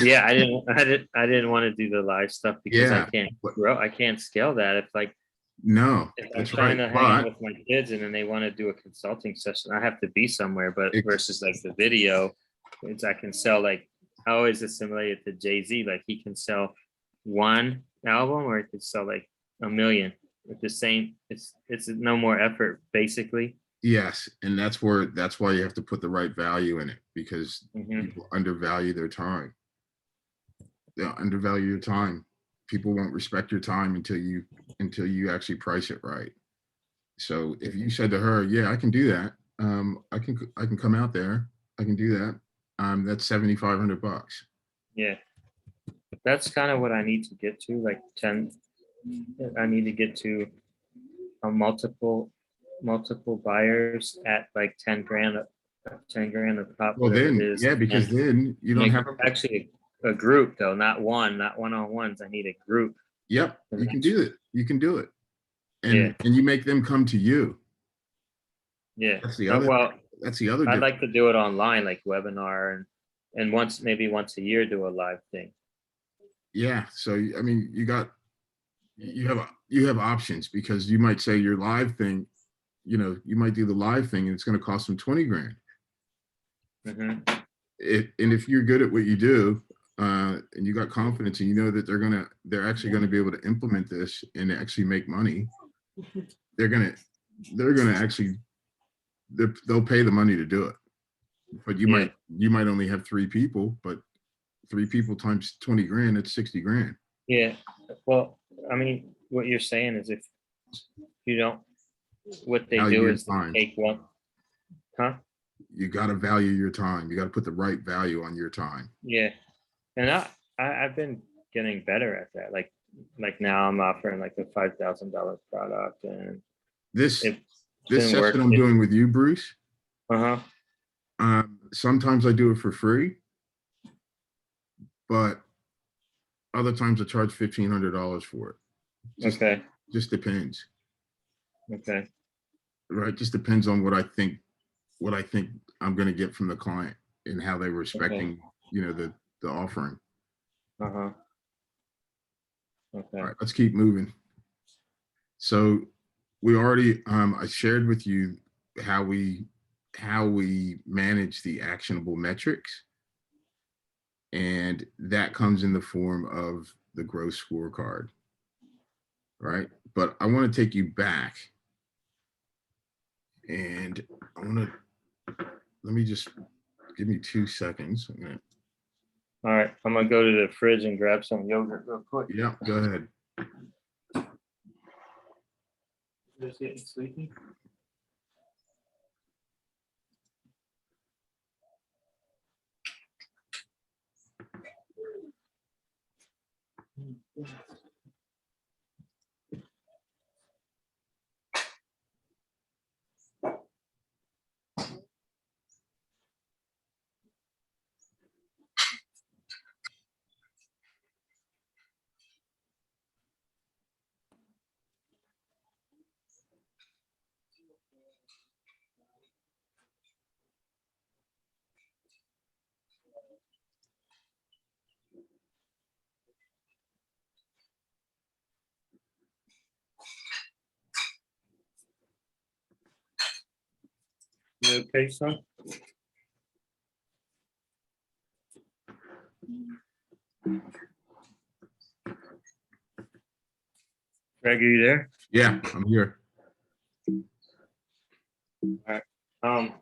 yeah, I didn't want to do the live stuff because I Yeah, can't but grow. I can't scale that. If like no, if I'm that's trying right. to hang out But with my kids and then they want to do a consulting session, I have to be somewhere. But it, versus like the video, it's I can sell like I always assimilate it to Jay-Z. Like he can sell one album or he could sell like a million with the same. It's no more effort basically. yes, and that's why you have to put the right value in it, because Hmm. people undervalue their time. They'll undervalue your time. People won't respect your time until you actually price it right. So if you said to her, "Yeah, I can do that. I can come out there. I can do that. That's $7,500." Yeah, that's kind of what I need to get to. Like 10, I need to get to a multiple buyers at like 10 grand, 10 grand a pop, Well, whatever it then, is. yeah, because And then you don't make have a. actually a group though, not one-on-ones. I need a group. Yep, And you can do it. You can do it, yeah, and you make them come to you. yeah. That's the other. Well, That's the other I'd difference. like to do it online, like webinar, and maybe once a year do a live thing. Yeah. So I mean, you have options, because you might say your live thing. You might do the live thing, and it's going to cost them 20 grand. Hmm. And if you're good at what you do, and you got confidence, and you know that they're actually going to be able to implement this and actually make money, they're gonna actually they'll pay the money to do it. But Yeah, you might only have 3 people, but 3 people times 20 grand, it's 60 grand. yeah. Well, I mean, what you're saying is if you don't, what they Value do your is they time. take one, huh? You got to value your time. You got to put the right value on your time. Yeah. And I've been getting better at that. Like now I'm offering like a $5,000 product, and This it's this been session work. I'm doing with you, Bruce. Uh-huh. Sometimes I do it for free, but other times I charge $1,500 for it. Okay. Just depends, Okay. right? Just depends on what I think I'm going to get from the client, and how they're Okay. respecting, the offering. Uh-huh. All Okay. right, let's keep moving. So we already, I shared with you how we manage the actionable metrics, and that comes in the form of the growth scorecard, right? But I want to take you back, and I want to let me just give me 2 seconds. All right. I'm gonna go to the fridge and grab some yogurt real quick. Yeah, go ahead. Just getting sleepy. You okay, son? Greg, are you there? Yeah, I'm here. Um,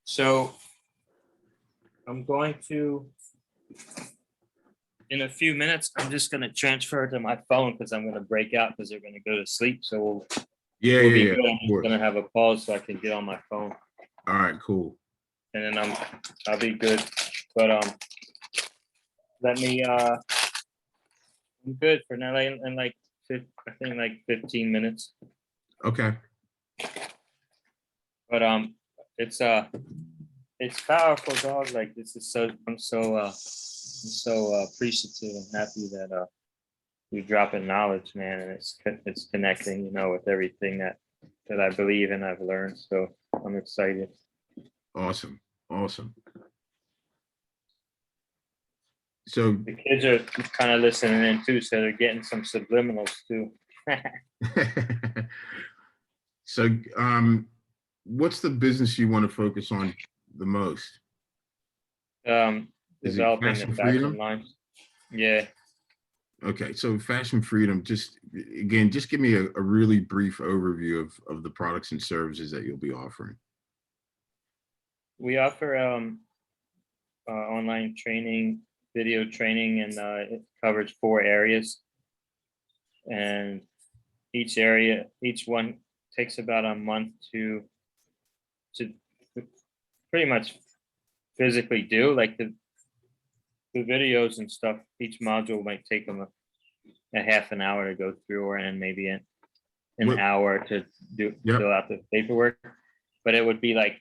so I'm going to, in a few minutes, I'm just going to transfer to my phone because I'm going to break out because they're going to go to sleep. So Yeah, we'll be yeah, good. I'm of just course. going to have a pause so I can get on my phone, All right, cool. and then I'll be good. But let me I'm good for now. In like I think like 15 minutes. Okay. But it's powerful, dog. Like this is so I'm so appreciative and happy that you're dropping knowledge, man, and it's connecting, with everything that I believe and I've learned. So I'm excited. Awesome. Awesome. So The kids are kind of listening in too, so they're getting some subliminals too. so what's the business you want to focus on the most? Is it Developing the fashion fashion freedom? lines. Yeah. Okay, so fashion freedom, just give me a really brief overview of the products and services that you'll be offering. We offer online training, video training, and it covers 4 areas. And each one takes about a month to pretty much physically do. Like the videos and stuff, each module might take them a half an hour to go through, or and maybe an What? hour to Yep. fill out the paperwork. But it would be like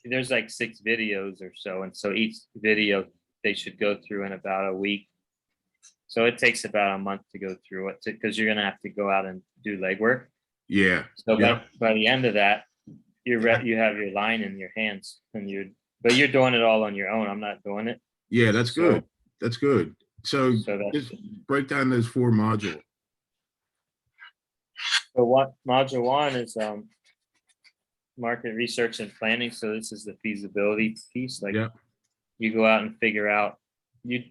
there's like 6 videos or so, and so each video they should go through in about a week. So it takes about a month to go through it because you're gonna have to go out and do legwork. Yeah. So Yep. by the end of that, you have your line in your hands, and but you're doing it all on your own. I'm not doing it. Yeah, that's So good. That's good. So that's just break down those 4 modules. so what module 1 is market research and planning. So this is the feasibility piece. Like Yep. you go out and figure out you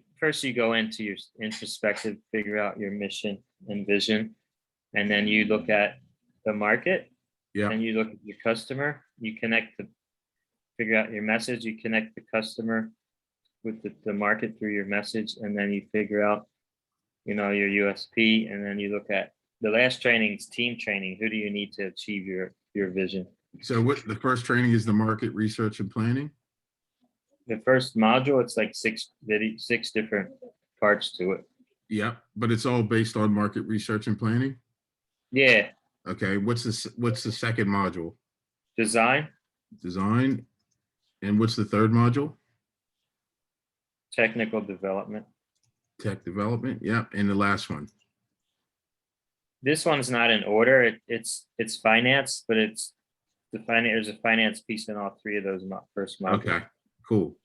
go into your introspective, figure out your mission and vision, and then you look at the market, Yep. and you look at your customer, you figure out your message, you connect the customer with the market through your message, and then you figure out your USP, and then you look at the last training is team training. Who do you need to achieve your vision? So what the first training is the market research and planning? The first module, it's like 6 different parts to it. Yep. But it's all based on market research and planning? Yeah. Okay. What's the second module? Design. Design. And what's the third module? Technical development. Tech development. Yep. And the last one? This one's not in order. It's finance, but there's a finance piece in all 3 of those first modules. Okay, cool.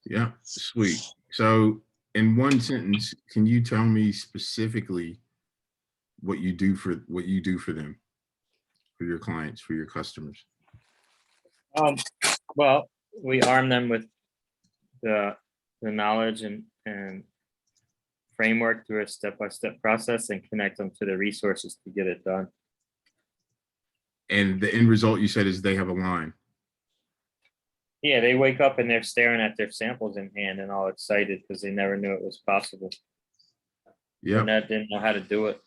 Yeah, sweet. So in one sentence, can you tell me specifically what you do for them, for your clients, for your customers? Well, we arm them with the knowledge and framework through a step-by-step process, and connect them to the resources to get it done. And the end result, you said, is they have a line. Yeah, they wake up and they're staring at their samples in hand and all excited because they never knew it was possible. Yeah. And that didn't know how to do it.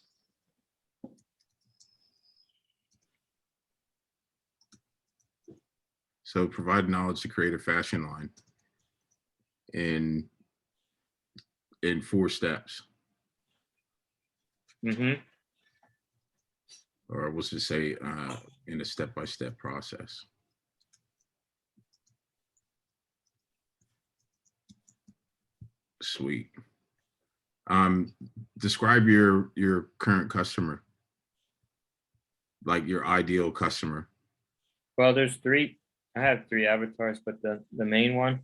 So provide knowledge to create a fashion line. And in 4 steps, Mm-hmm. or let's just say in a step-by-step process. Sweet. Describe your current customer, like your ideal customer. Well, there's 3. I have 3 avatars, but the main one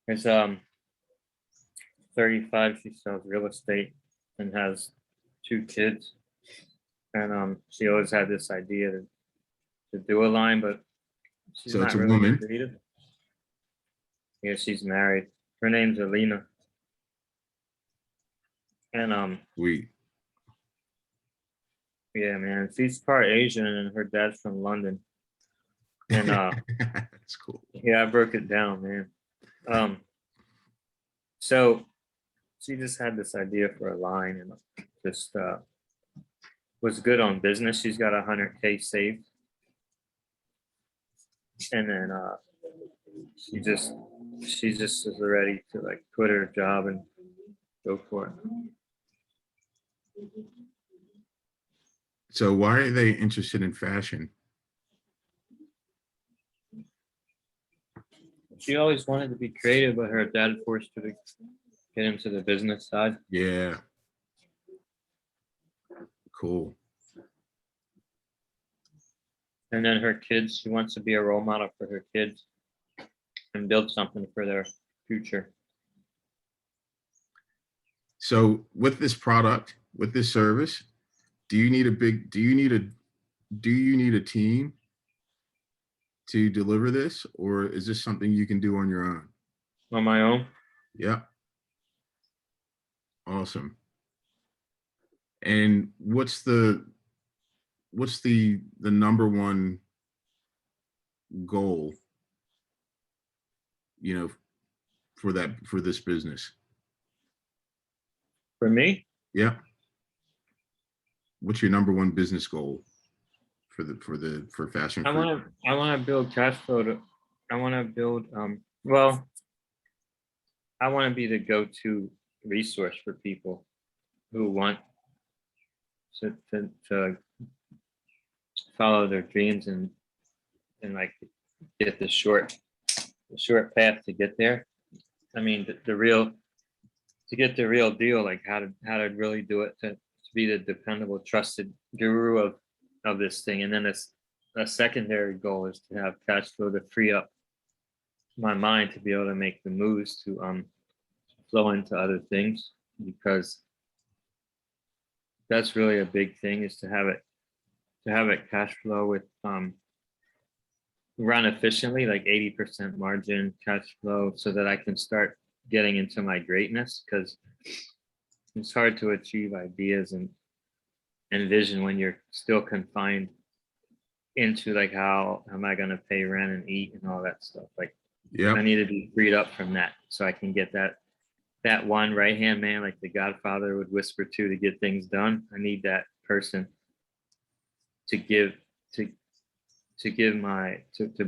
is 35. She sells real estate and has 2 kids. And she always had this idea to do a line, but she's So it's not a really woman. creative. Yeah, she's married. Her name's Alina. And Sweet. yeah, man, she's part Asian and her dad's from London. And That's cool. yeah, I broke it down, man. So she just had this idea for a line and just was good on business. She's got 100K saved. And then she just is ready to like quit her job and go for it. So why are they interested in fashion? She always wanted to be creative, but her dad forced her to get into the business side. Yeah. Cool. And then her kids, she wants to be a role model for her kids and build something for their future. So with this product, with this service, do you need a team to deliver this, or is this something you can do on your own? On my own? Yeah. Awesome. And what's the number one goal, for this business? For me? Yeah. What's your number one business goal for fashion? I want to build cash flow. I want to build, well, I want to be the go-to resource for people who want to follow their dreams and like get the short path to get there. I mean, to get the real deal, like how to really do it, to be the dependable, trusted guru of this thing. And then a secondary goal is to have cash flow to free up my mind to be able to make the moves to flow into other things, because that's really a big thing, is to have it cash flow with run efficiently, like 80% margin cash flow, so that I can start getting into my greatness, because it's hard to achieve ideas and vision when you're still confined into like, how am I going to pay rent and eat and all that stuff. Like, Yeah. I need to be freed up from that so I can get that one right hand man, like the Godfather would whisper to get things done. I need that person to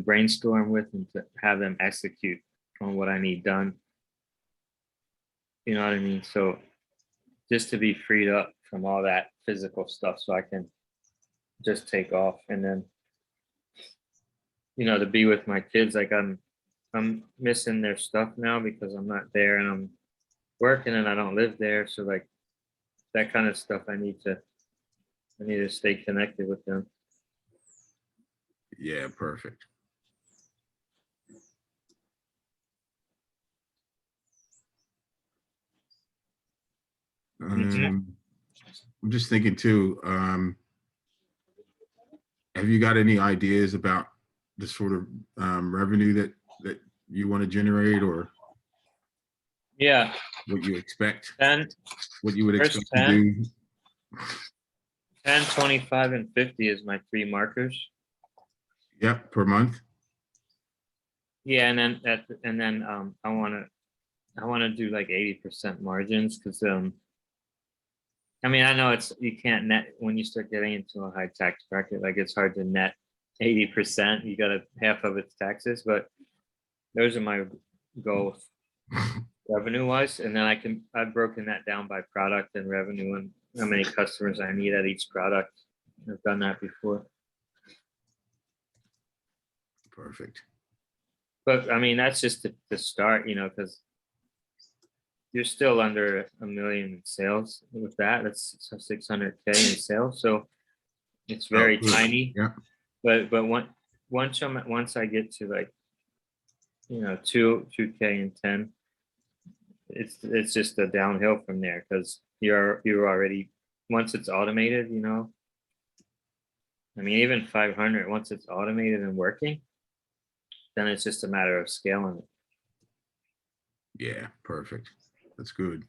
brainstorm with and to have them execute on what I need done. You know what I mean? So just to be freed up from all that physical stuff so I can just take off. And then, to be with my kids, like I'm missing their stuff now because I'm not there and I'm working and I don't live there. So like that kind of stuff, I need to stay connected with them. Yeah, perfect. I'm just thinking too, have you got any ideas about the sort of revenue that you want to generate, or Yeah. what you expect? What you would expect to do? 10, 25, and 50 is my 3 markers. Yep, per month. Yeah, and then I want to do like 80% margins, because I mean, I know you can't net when you start getting into a high tax bracket, like it's hard to net 80%. You got half of it's taxes, but those are my goals. revenue wise, and then I've broken that down by product and revenue and how many customers I need at each product. I've done that before. Perfect. But I mean, that's just the start, because you're still under $1 million in sales with that. That's 600K in sales. So it's very good. tiny. Yeah. But once I get to like, 2K and 10, it's just a downhill from there, because you're already, once it's automated, I mean, even 500, once it's automated and working, then it's just a matter of scaling it. Yeah, perfect. That's good.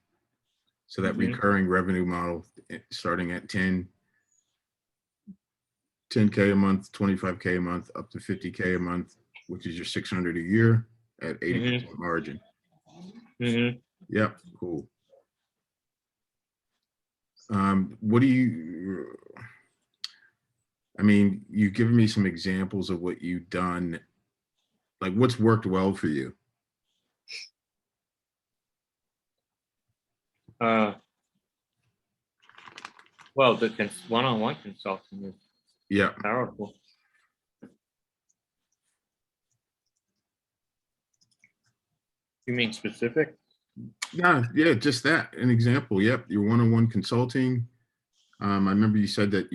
So that Mhm. recurring revenue model, starting at 10K a month, 25K a month, up to 50K a month, which is your 600 a year at 80% margin. Mhm. Yep, cool. What do you, I mean, you've given me some examples of what you've done. Like, what's worked well for you? Well, the one-on-one consulting is Yeah. powerful. You mean specific? Yeah, just that. An example. Yep. Your one-on-one consulting. I remember you said that,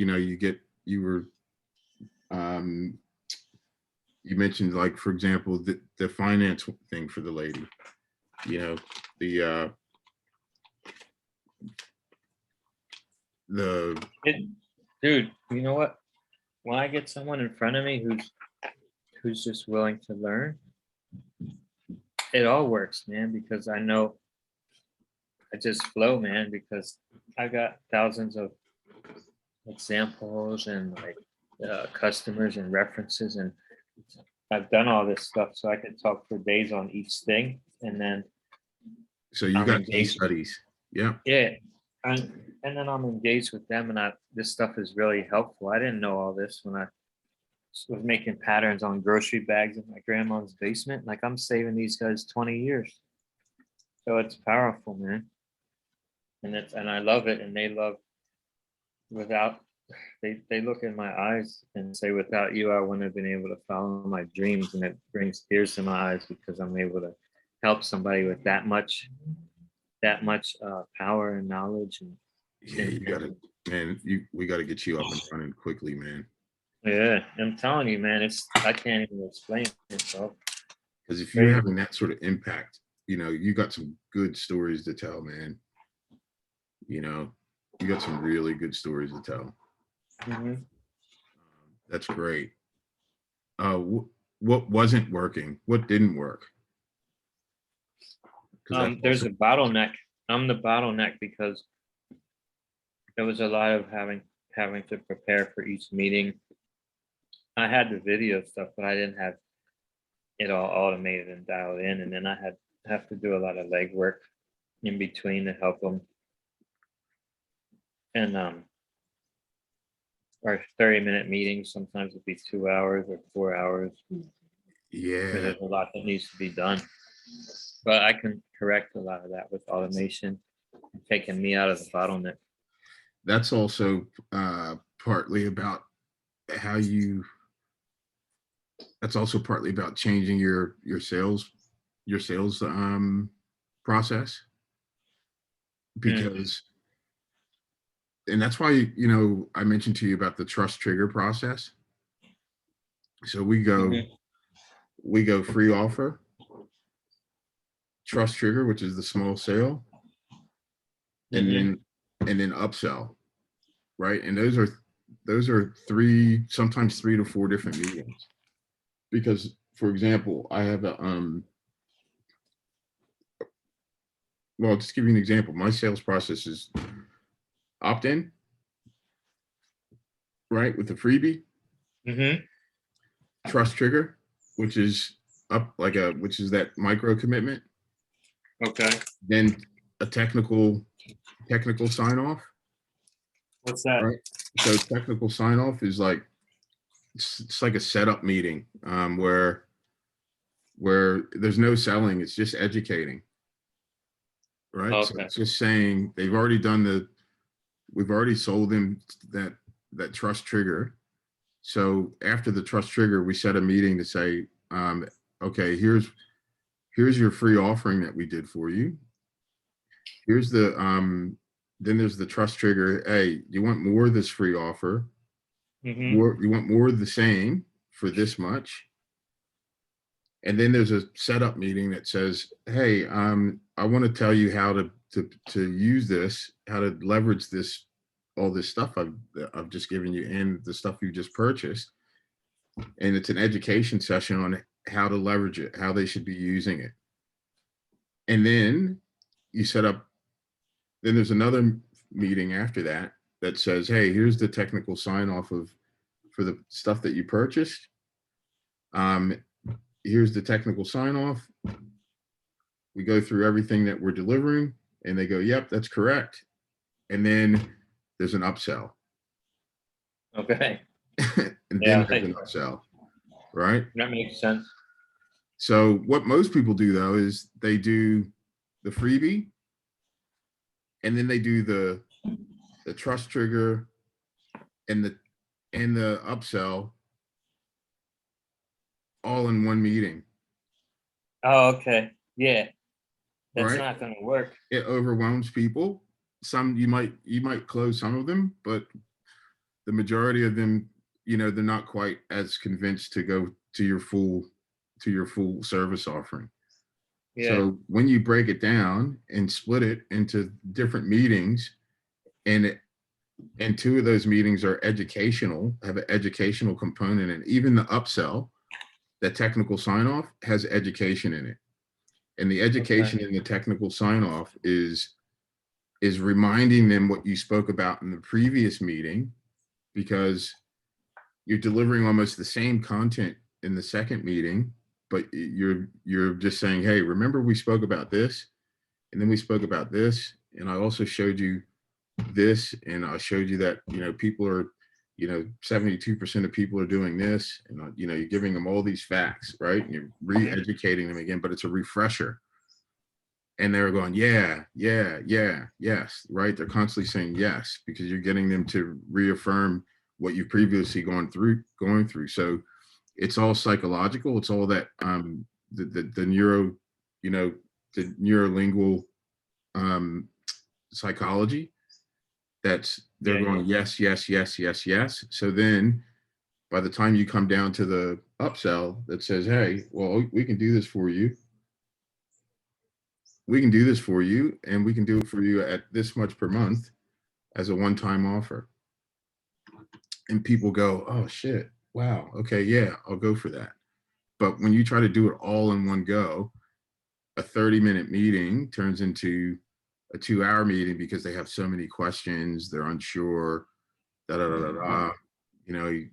you mentioned, like, for example, the finance thing for the lady, the Dude, you know what? When I get someone in front of me who's just willing to learn, it all works, man, because I know I just flow, man, because I got thousands of examples and like customers and references, and I've done all this stuff, so I could talk for days on each thing, and then so you I'm got case engaged. studies. Yeah. Yeah, and then I'm engaged with them, and this stuff is really helpful. I didn't know all this when I was making patterns on grocery bags in my grandma's basement. Like, I'm saving these guys 20 years. So it's powerful, man. And I love it, and they love, without they look in my eyes and say, without you, I wouldn't have been able to follow my dreams. And it brings tears to my eyes, because I'm able to help somebody with that much power and knowledge. And Yeah, you gotta, man, we gotta get you up and running quickly, man. yeah, I'm telling you, man, I can't even explain it, bro. Because if you're having that sort of impact, you got some good stories to tell, man. You got some really good stories to tell. Mhm. That's great. What wasn't working? What didn't work? There's a bottleneck. I'm the bottleneck, because there was a lot of having to prepare for each meeting. I had the video stuff, but I didn't have it all automated and dialed in, and then I have to do a lot of legwork in between to help them. And our 30-minute meetings sometimes would be 2 hours or 4 hours. Yeah, There's a lot that needs to be done, but I can correct a lot of that with automation, taking me out of the bottleneck. that's also partly about how you. That's also partly about changing your sales process, because, and that's why I mentioned to you about the trust trigger process. So we go free offer, trust trigger, which is the small sale, and then upsell, right? And those are sometimes 3 to 4 different meetings. Because, for example, I have well, just give you an example. My sales process is opt-in, right, with the freebie, trust trigger, which is which is that micro commitment. Okay. Then a technical sign off. What's that? Right. So technical sign off is like, it's like a setup meeting, where there's no selling, it's just educating. right? So Okay. it's just saying they've already done we've already sold them that trust trigger. So after the trust trigger, we set a meeting to say, okay, here's your free offering that we did for you. Here's then there's the trust trigger. Hey, you want more of this free offer? Mm-hmm. You want more of the same for this much? And then there's a setup meeting that says, hey, I want to tell you how to use this, how to leverage this, all this stuff I've just given you and the stuff you just purchased. And it's an education session on how to leverage it, how they should be using it. And then you set up, then there's another meeting after that that says, hey, here's the technical sign off for the stuff that you purchased. Here's the technical sign off. We go through everything that we're delivering and they go, yep, that's correct. And then there's an upsell. Okay. And Yeah, then there's an upsell, right? that makes sense. So what most people do though is they do the freebie and then they do the trust trigger and the upsell all in one meeting, Oh, okay. Yeah, that's right? not gonna work. It overwhelms people. Some you might close some of them, but the majority of them, they're not quite as convinced to go to your full service offering. Yeah. So when you break it down and split it into different meetings, and two of those meetings are educational, have an educational component, and even the upsell, the technical sign off has education in it. And the education in the technical sign off is reminding them what you spoke about in the previous meeting, because you're delivering almost the same content in the second meeting, but you're just saying, hey, remember we spoke about this, and then we spoke about this, and I also showed you this, and I showed you that people are 72% of people are doing this, and you're giving them all these facts, right? And you're re-educating them again, but it's a refresher. And they're going, yeah, yeah, yeah, yes, right? They're constantly saying yes, because you're getting them to reaffirm what you've previously going through. So it's all psychological. It's all that the neuro, the neurolingual psychology. They're going yes, yes, yes, yes, yes. So then by the time you come down to the upsell that says, hey, well, we can do this for you. We can do this for you, and we can do it for you at this much per month as a one-time offer. And people go, oh shit, wow, okay, yeah, I'll go for that. But when you try to do it all in one go, a 30-minute meeting turns into a 2-hour meeting because they have so many questions, they're unsure, da da da da da.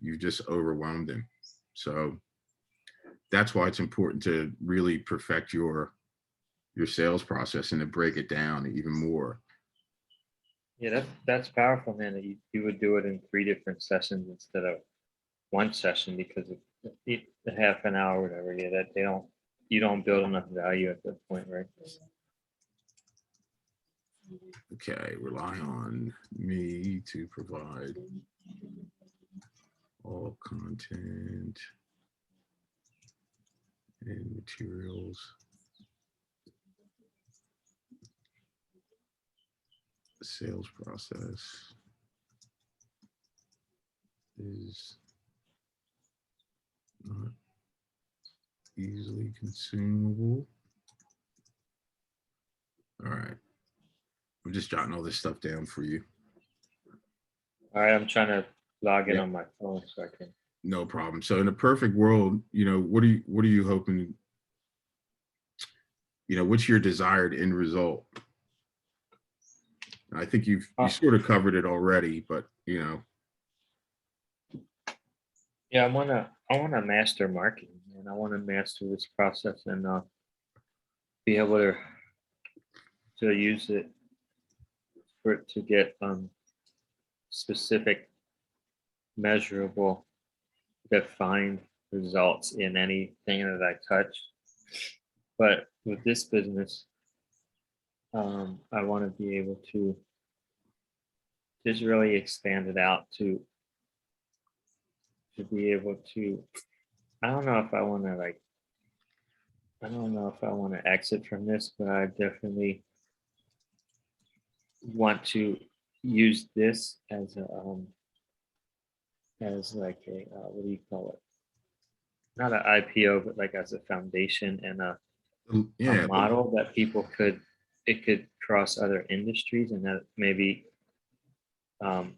You've just overwhelmed them. So that's why it's important to really perfect your sales process and to break it down even more. Yeah, that's powerful, man. That you would do it in 3 different sessions instead of one session, because of the half an hour, or whatever. Yeah, that you don't build enough value at that point, right? Okay, rely on me to provide all content and materials. The sales process is not easily consumable. All right. I'm just jotting all this stuff down for you. All right, I'm trying to log in Yeah. on my phone so I can. No problem. So in a perfect world, what are you hoping, what's your desired end result? I think you sort of covered it already, but Yeah, I wanna master marketing, and I wanna master this process and be able to use it to get specific, measurable, defined results in anything that I touch. But with this business, I want to be able to just really expand it out to be able to. I don't know if I want to like. I don't know if I want to exit from this, but I definitely want to use this as like a what do you call it? Not an IPO, but like as a foundation and a Yeah, model that people could it could cross other industries and that maybe um,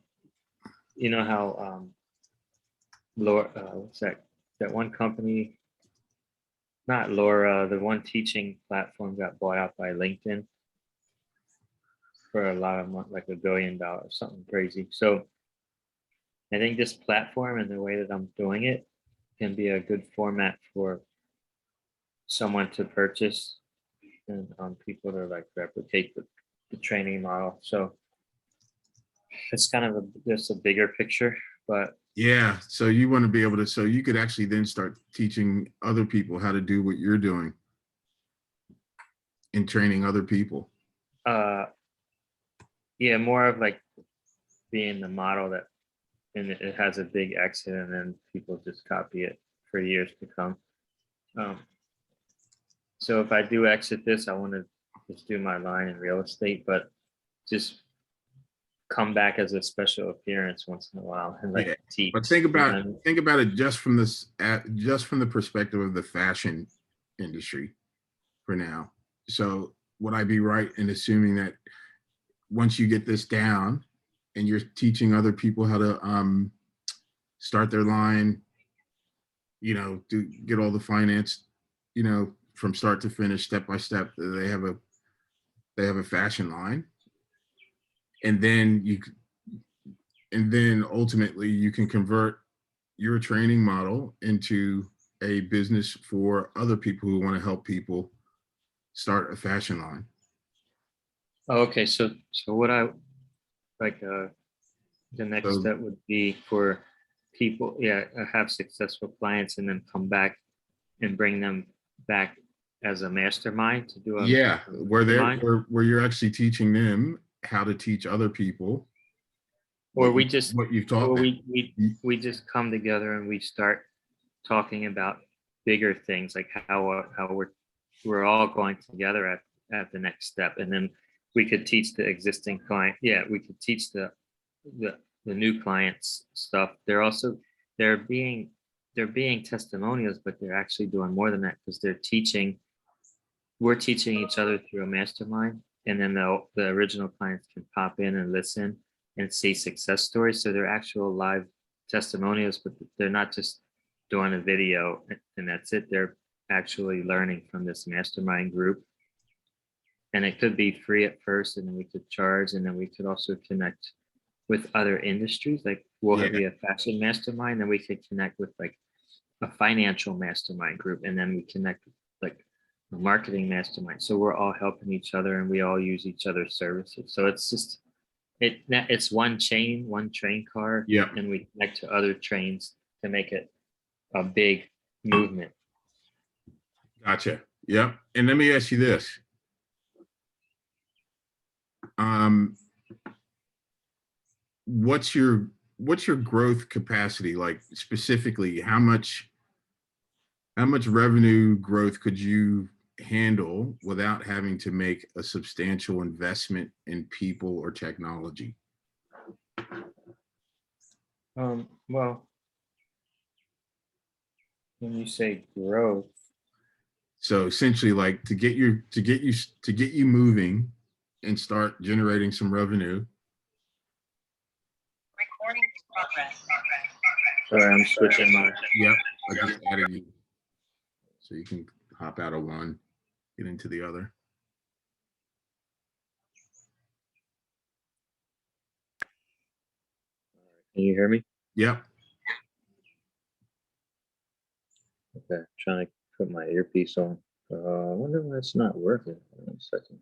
you know how Laura what's that one company, not Laura, the one teaching platform got bought out by LinkedIn for a lot of money, like $1 billion, something crazy. So I think this platform and the way that I'm doing it can be a good format for someone to purchase and people to like replicate the training model. So it's kind of just a bigger picture, but yeah. So you want to be able to, so you could actually then start teaching other people how to do what you're doing and training other people. uh, yeah, more of like being the model that, and it has a big exit, and then people just copy it for years to come. Um, so if I do exit this, I want to just do my line in real estate, but just come back as a special appearance once in a while and like Yeah. But teach. think And about then, think about it just from this just from the perspective of the fashion industry for now. So would I be right in assuming that once you get this down and you're teaching other people how to start their line, to get all the finance, from start to finish, step by step, they have a fashion line, and then ultimately you can convert your training model into a business for other people who want to help people start a fashion line. okay, so what I like the next So step would be for people, yeah, have successful clients and then come back and bring them back as a mastermind to do a yeah, where they're mastermind, where you're actually teaching them how to teach other people or what we you just what you've taught or them. we just come together and we start talking about bigger things like how we're all going together at the next step, and then we could teach the existing client, yeah, we could teach the the new clients stuff. They're being they're being testimonials, but they're actually doing more than that because we're teaching each other through a mastermind, and then the original clients can pop in and listen and see success stories. So they're actual live testimonials, but they're not just doing a video and that's it. They're actually learning from this mastermind group. And it could be free at first, and then we could charge, and then we could also connect with other industries. Like we'll Yeah, be a fashion mastermind, then we could connect with like a financial mastermind group, and then we connect with like a marketing mastermind. So we're all helping each other and we all use each other's services. So it's just it's one train car, yeah, and we connect to other trains to make it a big movement. gotcha. Yeah, and let me ask you this: um, what's your growth capacity like? Specifically, how much revenue growth could you handle without having to make a substantial investment in people or technology? Well, when you say growth, So essentially, like to get you moving and start generating some revenue. Recording in progress. sorry, I'm switching my. Yep, I just added you, so you can hop out of one, get into the other. Can you hear me? Yep. Okay, trying to put my earpiece on. I wonder why it's not working. One second.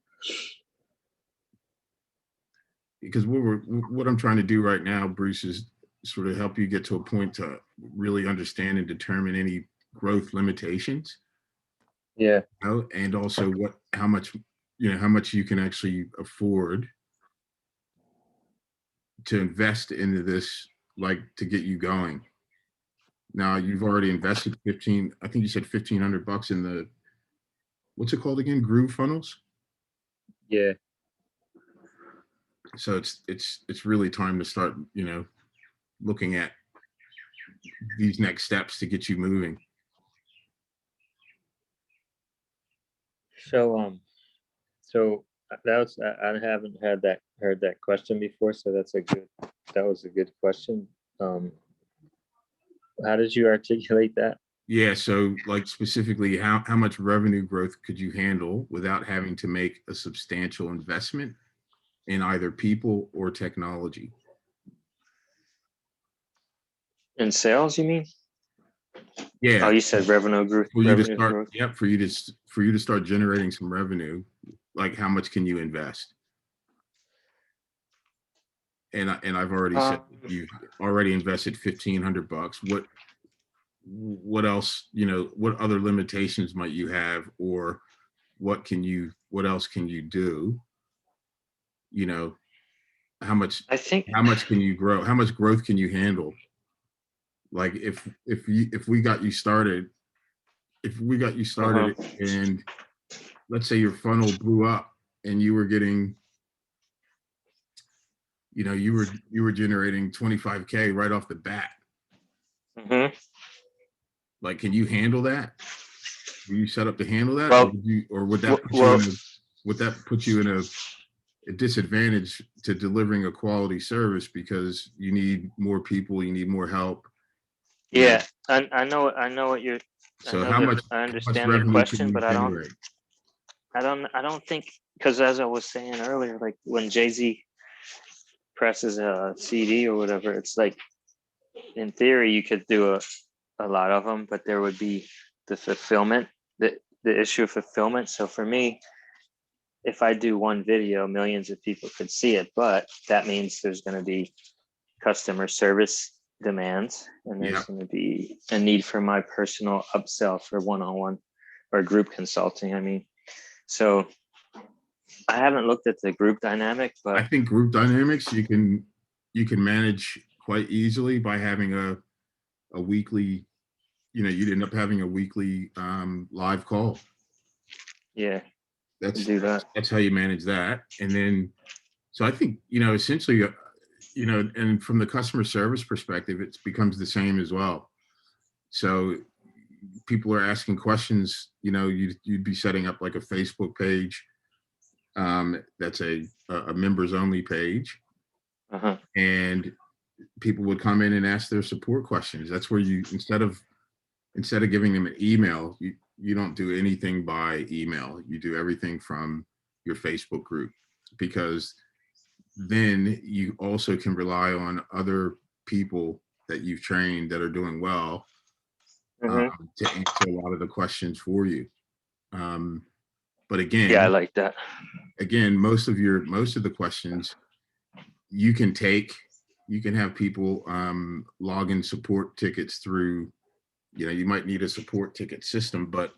Because what I'm trying to do right now, Bruce, is sort of help you get to a point to really understand and determine any growth limitations, Yeah. and also how much how much you can actually afford to invest into this, like to get you going. Now you've already invested 15, I think you said $1,500 in the, what's it called again? Groove funnels. Yeah. So it's really time to start, looking at these next steps to get you moving. So I haven't heard that question before, so that was a good question. How did you articulate that? Yeah, so like specifically, how much revenue growth could you handle without having to make a substantial investment in either people or technology? In sales, you mean? Yeah, Oh, you said revenue growth. for you to Revenue start, growth. yeah, for you to start generating some revenue, like how much can you invest? And I've already said you've already invested $1,500. What else, what other limitations might you have, or what else can you do? How much I think. can you grow? How much growth can you handle? Like if we got you started, and let's say your funnel blew up and you were getting, you were generating 25K right off the bat. Mhm. Like, can you handle that? Were you set up to handle that, Well, or would that put you in a disadvantage to delivering a quality service because you need more people, you need more help? yeah, I know what you're. So how much understand the revenue can question, you but generate? I don't think, because as I was saying earlier, like when Jay-Z presses a CD or whatever, it's like in theory you could do a lot of them, but there would be the fulfillment, the issue of fulfillment. So for me, if I do one video, millions of people could see it, but that means there's going to be customer service demands, and Yeah, there's going to be a need for my personal upsell for one-on-one or group consulting. I mean, so I haven't looked at the group dynamic, I but think group dynamics you can manage quite easily by having a weekly. You'd end up having a weekly live call. yeah, That's do that. that's how you manage that. And then, so I think, essentially, and from the customer service perspective, it becomes the same as well. So people are asking questions, you'd be setting up like a Facebook page, that's a members only page, Uh-huh. and people would come in and ask their support questions. That's where you, instead of giving them an email, you don't do anything by email. You do everything from your Facebook group, because then you also can rely on other people that you've trained that are doing well, Hmm. to answer a lot of the questions for you. But Yeah, I again, like that. most of the questions you can take. You can have people log in support tickets through. You might need a support ticket system, but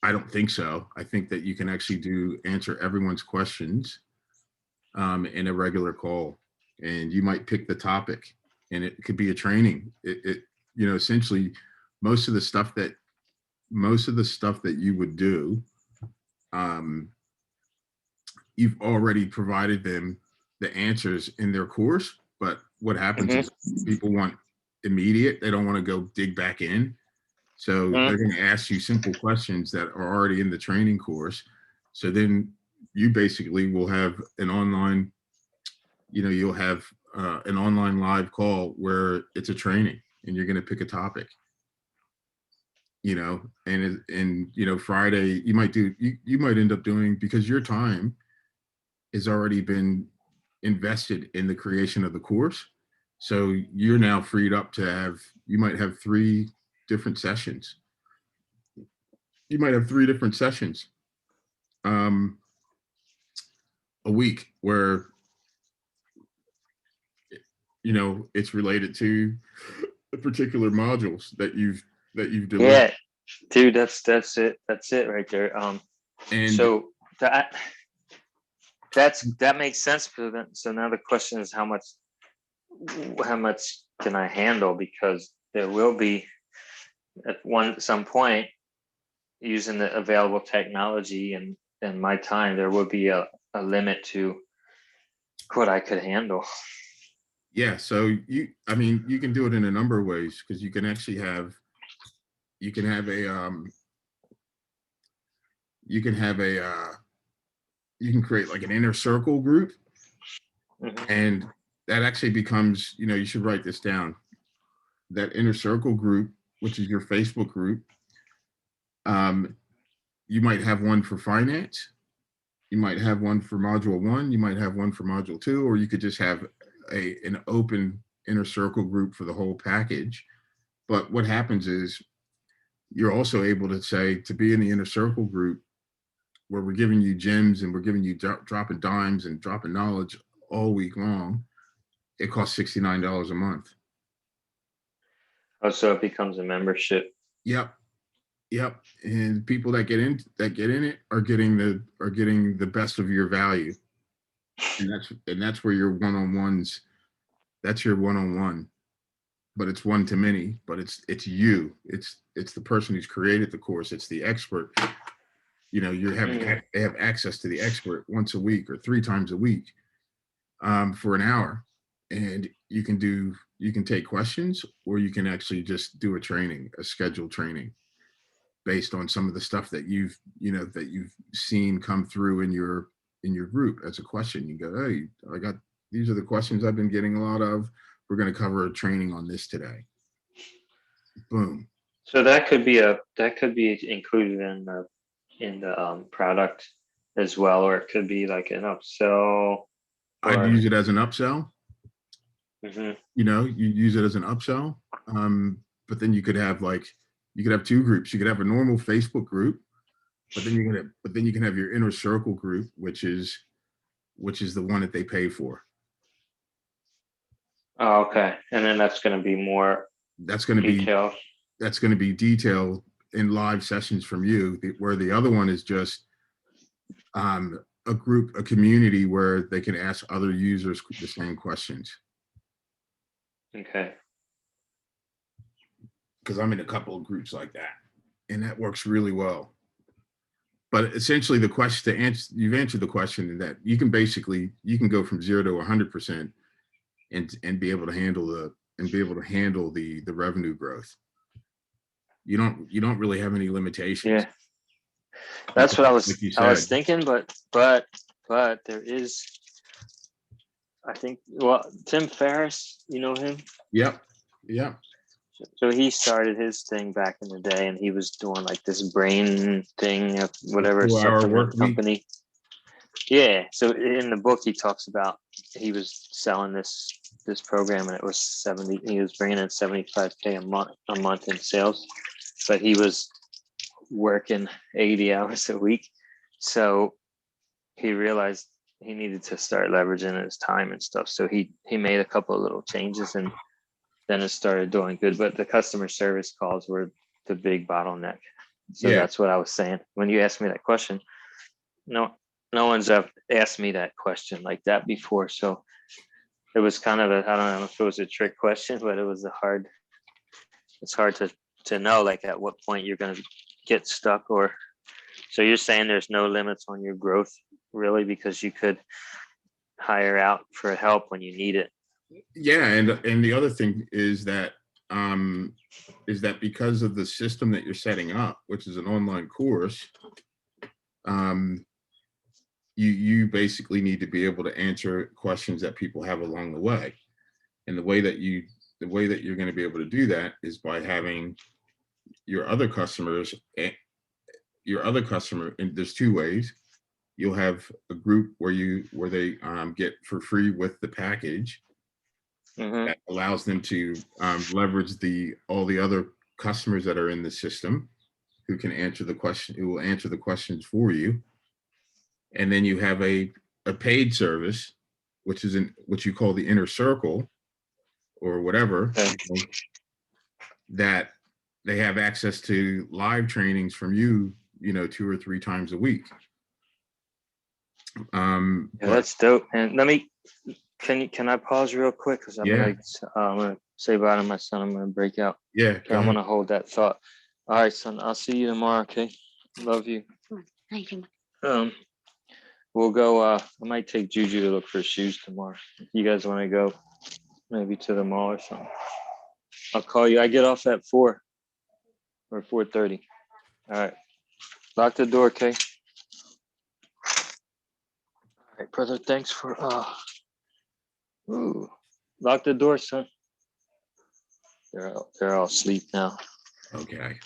I don't think so. I think that you can actually answer everyone's questions in a regular call, and you might pick the topic, and it could be a training. Essentially, most of the stuff that you would do, um, you've already provided them the answers in their course. But what happens Hmm. is people want immediate. They don't want to go dig back in. So Hmm. they're going to ask you simple questions that are already in the training course. So then you basically will have an online, you'll have an online live call where it's a training, and you're going to pick a topic, and Friday you might end up doing, because your time has already been invested in the creation of the course. So you're now freed up you might have three different sessions. Um, a week where, it's related to the particular modules that you've delivered. Yeah, dude, that's it. That's it right there. And So that makes sense. So now the question is how much can I handle? Because there will be at some point, using the available technology and my time, there will be a limit to what I could handle. yeah, so I mean, you can do it in a number of ways, because you can actually have, you can have a, you can have a, you can create like an inner circle group, Mhm. and that actually becomes, you should write this down. That inner circle group, which is your Facebook group, you might have one for finance, you might have one for module 1, you might have one for module 2, or you could just have an open inner circle group for the whole package. But what happens is you're also able to say, to be in the inner circle group, where we're giving you gems and we're giving you dropping dimes and dropping knowledge all week long, it costs $69 a month. Oh, so it becomes a membership. Yep. Yep. And people that get in it are getting the best of your value. And that's where your one-on-ones, that's your one-on-one. But it's one to many, but it's you. It's the person who's created the course. It's the expert. They have access to the expert once a week or 3 times a week, for an hour. And you can take questions, or you can actually just do a scheduled training based on some of the stuff that you've seen come through in your group as a question. You go, hey, these are the questions I've been getting a lot of. We're going to cover a training on this today. Boom. So that could be included in the product as well, or it could be like an upsell. I'd use it as an upsell. Mhm. You use it as an upsell. But then you could have 2 groups. You could have a normal Facebook group, but then you can have your inner circle group, which is the one that they pay for. Oh, okay. And then that's going to be more That's going to be detailed. That's going to be detailed in live sessions from you, where the other one is just a group, a community where they can ask other users the same questions. Okay. Because I'm in a couple of groups like that, and that works really well. But essentially, the question you've answered the question, that you can go from 0 to 100% and be able to handle the revenue growth. You don't really have any limitations. Yeah. That's what I was said. thinking, but there is, I think, well, Tim Ferriss, you know him? Yep. So he started his thing back in the day, and he was doing like this brain thing of whatever 4-hour supplement work week. company. Yeah. So in the book, he talks about he was selling this program, and it was 70. He was bringing in $75K a month in sales, but he was working 80 hours a week. So he realized he needed to start leveraging his time and stuff. So he made a couple of little changes, and then it started doing good. But the customer service calls were the big bottleneck. So Yeah. that's what I was saying. When you asked me that question, no one's ever asked me that question like that before. So it was kind of I don't know if it was a trick question, but it's hard to know, like, at what point you're going to get stuck. Or so you're saying there's no limits on your growth, really, because you could hire out for help when you need it. Yeah, and the other thing is that because of the system that you're setting up, which is an online course, you basically need to be able to answer questions that people have along the way. And the way that you're going to be able to do that is by having your other customer, and there's 2 ways. You'll have a group where they get for free with the package. Mm-hmm. That allows them to leverage all the other customers that are in the system who will answer the questions for you. And then you have a paid service, which is what you call the inner circle or whatever, that they have access to live trainings from you 2 or 3 times a week. Yeah, But that's dope. And can I pause real quick? Because I'm gonna say bye to my son. I'm gonna break out. yeah, Okay, go I'm ahead. gonna hold that thought. All right, son. I'll see you tomorrow. Okay. Love you. We'll go. I might take Juju to look for shoes tomorrow. If you guys want to go, maybe to the mall or something. I'll call you. I get off at 4 or 4:30. All right. Lock the door, okay? All right, brother. Thanks for ooh. Lock the door, son. They're all asleep now. Okay.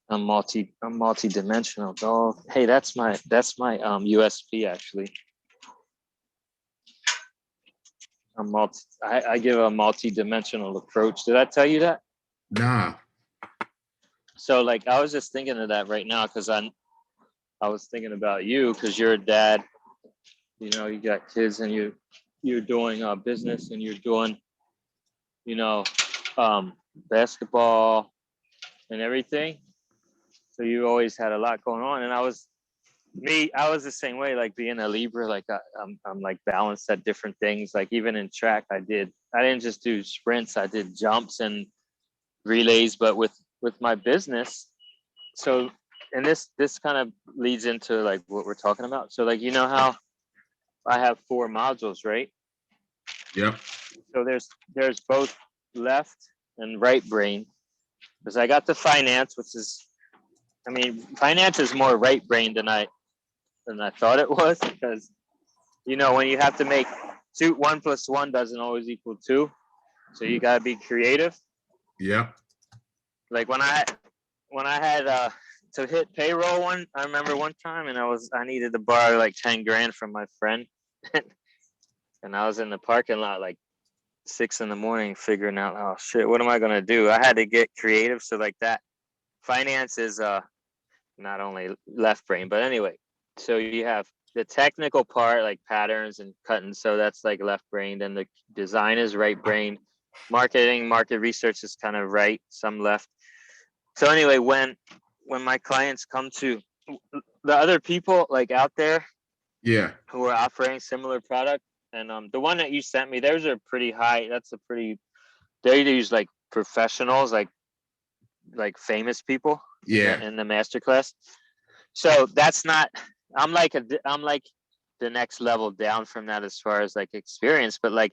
I'm multi-dimensional, dog. Hey, that's my USP actually. I give a multi-dimensional approach. Did I tell you that? Nah. So like I was just thinking of that right now because I was thinking about you because you're a dad. You know, you got kids and you're doing business and you're doing, basketball and everything. So you always had a lot going on. And I was the same way, like being a Libra, like I'm like balanced at different things. Like even in track, I didn't just do sprints, I did jumps and relays, but with my business. So, and this kind of leads into like what we're talking about. So like, how I have 4 modules, right? Yep. So there's both left and right brain because I got the finance, which is, finance is more right brain than I thought it was because, when you have to make 1 + 1 doesn't always equal 2. So you got to be creative. Yep. Like when I had to hit payroll I remember one time and I needed to borrow like 10 grand from my friend. And I was in the parking lot like 6 a.m. figuring out, oh shit, what am I going to do? I had to get creative. So like that finance is not only left brain, but anyway, so you have the technical part like patterns and cutting. So that's like left brain. Then the design is right brain. Market research is kind of right, some left. So anyway, when my clients come to the other people like out there Yeah. who are offering similar product, and the one that you sent me, those are pretty high. They use like professionals, like famous people Yeah. in the masterclass. So that's not. I'm like the next level down from that as far as like experience, but like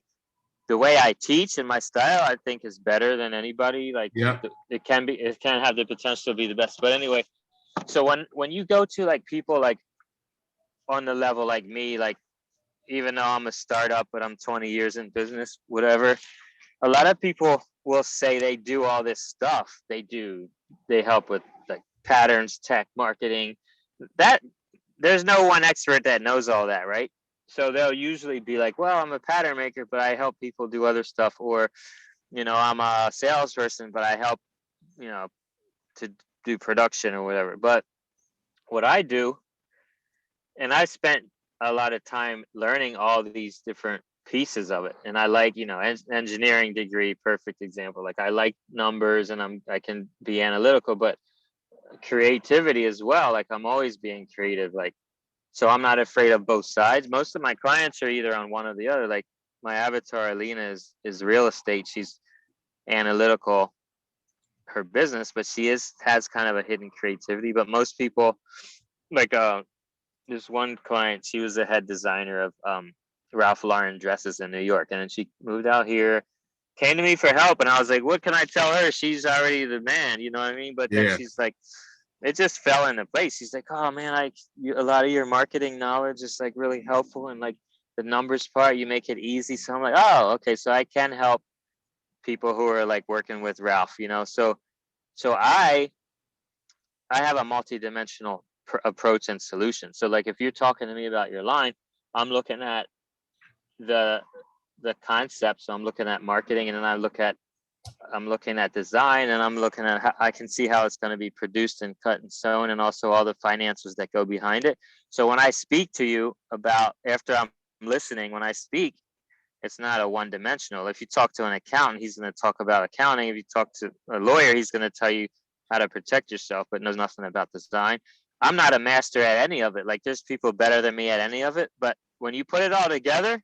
the way I teach and my style, I think is better than anybody. Like Yep. it can have the potential to be the best. But anyway, so when you go to like people like on the level like me, like even though I'm a startup, but I'm 20 years in business, whatever, a lot of people will say they do all this stuff. They help with like patterns, tech, marketing. That there's no one expert that knows all that, right? So they'll usually be like, well, I'm a pattern maker, but I help people do other stuff. Or, I'm a salesperson, but I help, to do production or whatever. But what I do, and I spent a lot of time learning all these different pieces of it. And I like, engineering degree, perfect example. Like I like numbers and I can be analytical, but creativity as well. Like I'm always being creative. Like, so I'm not afraid of both sides. Most of my clients are either on one or the other. Like my avatar, Alina, is real estate. She's analytical, her business, but she has kind of a hidden creativity. But most people, like this one client, she was the head designer of Ralph Lauren dresses in New York, and then she moved out here, came to me for help, and I was like, what can I tell her? She's already the man, you know what I mean? But then Yeah. she's like, it just fell into place. She's like, oh man, a lot of your marketing knowledge is like really helpful, and like the numbers part, you make it easy. So I'm like, oh, okay, so I can help people who are like working with Ralph, So I have a multi-dimensional approach and solution. So like if you're talking to me about your line, I'm looking at the concept. So I'm looking at marketing, and then I'm looking at design, and I'm looking at how I can see how it's going to be produced and cut and sewn, and also all the finances that go behind it. So when I speak to you after I'm listening, when I speak, it's not a one-dimensional. If you talk to an accountant, he's going to talk about accounting. If you talk to a lawyer, he's going to tell you how to protect yourself, but knows nothing about design. I'm not a master at any of it. Like there's people better than me at any of it, but when you put it all together,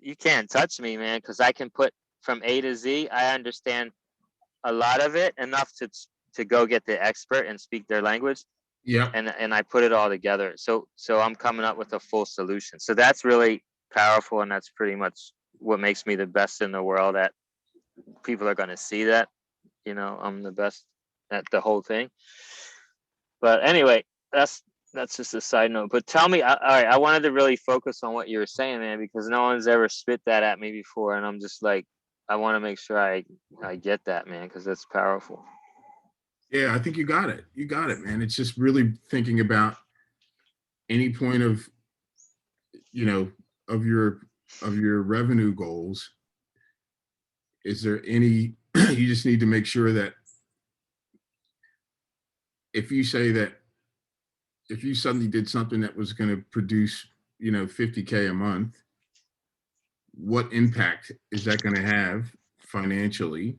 you can't touch me, man, because I can put from A to Z. I understand a lot of it enough to go get the expert and speak their language, Yep. and I put it all together. So I'm coming up with a full solution. So that's really powerful, and that's pretty much what makes me the best in the world. At people are going to see that, I'm the best at the whole thing. But anyway, that's just a side note. But tell me, all right, I wanted to really focus on what you were saying, man, because no one's ever spit that at me before, and I'm just like, I want to make sure I get that, man, because that's powerful. Yeah, I think you got it. You got it, man. It's just really thinking about any point of, you know, of your revenue goals. Is there any, you just need to make sure that if you say that if you suddenly did something that was going to produce, 50K a month, what impact is that going to have financially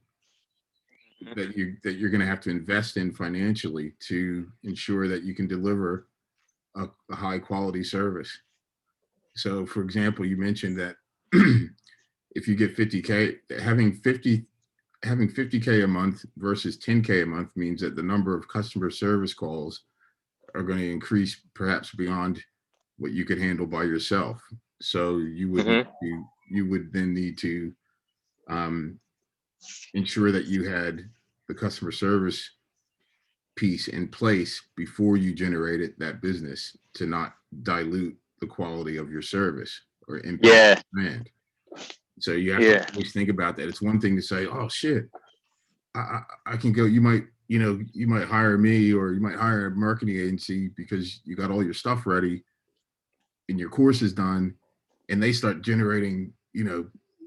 that you're going to have to invest in financially to ensure that you can deliver a high quality service? So for example, you mentioned that if you get 50K, having 50K a month versus 10K a month means that the number of customer service calls are going to increase perhaps beyond what you could handle by yourself. So you would then need to ensure that you had the customer service piece in place before you generated that business to not dilute the quality of your service or impact demand. So you have to always think about that. It's one thing to say, "Oh shit, I can go." You might hire me, or you might hire a marketing agency because you got all your stuff ready and your course is done, and they start generating,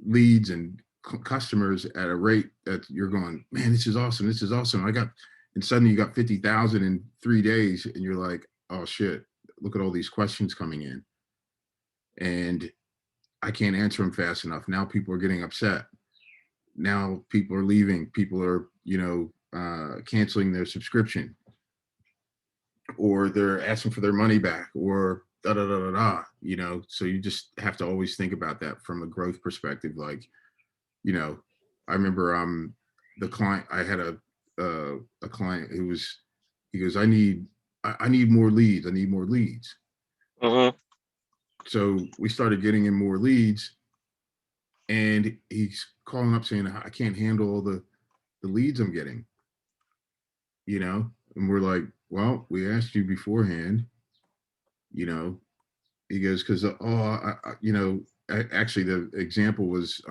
leads and customers at a rate that you're going, man, this is awesome. This is awesome. And suddenly you got 50,000 in 3 days, and you're like, oh shit, look at all these questions coming in, and I can't answer them fast enough. Now people are getting upset. Now people are leaving. People are, canceling their subscription, or they're asking for their money back, or da da da da da. So you just have to always think about that from a growth perspective. Like, I remember the client, I had a client he goes, I need more leads. I need more leads. So we started getting in more leads, and he's calling up saying, I can't handle all the leads I'm getting, and we're like, well, we asked you beforehand, he goes, because actually the example was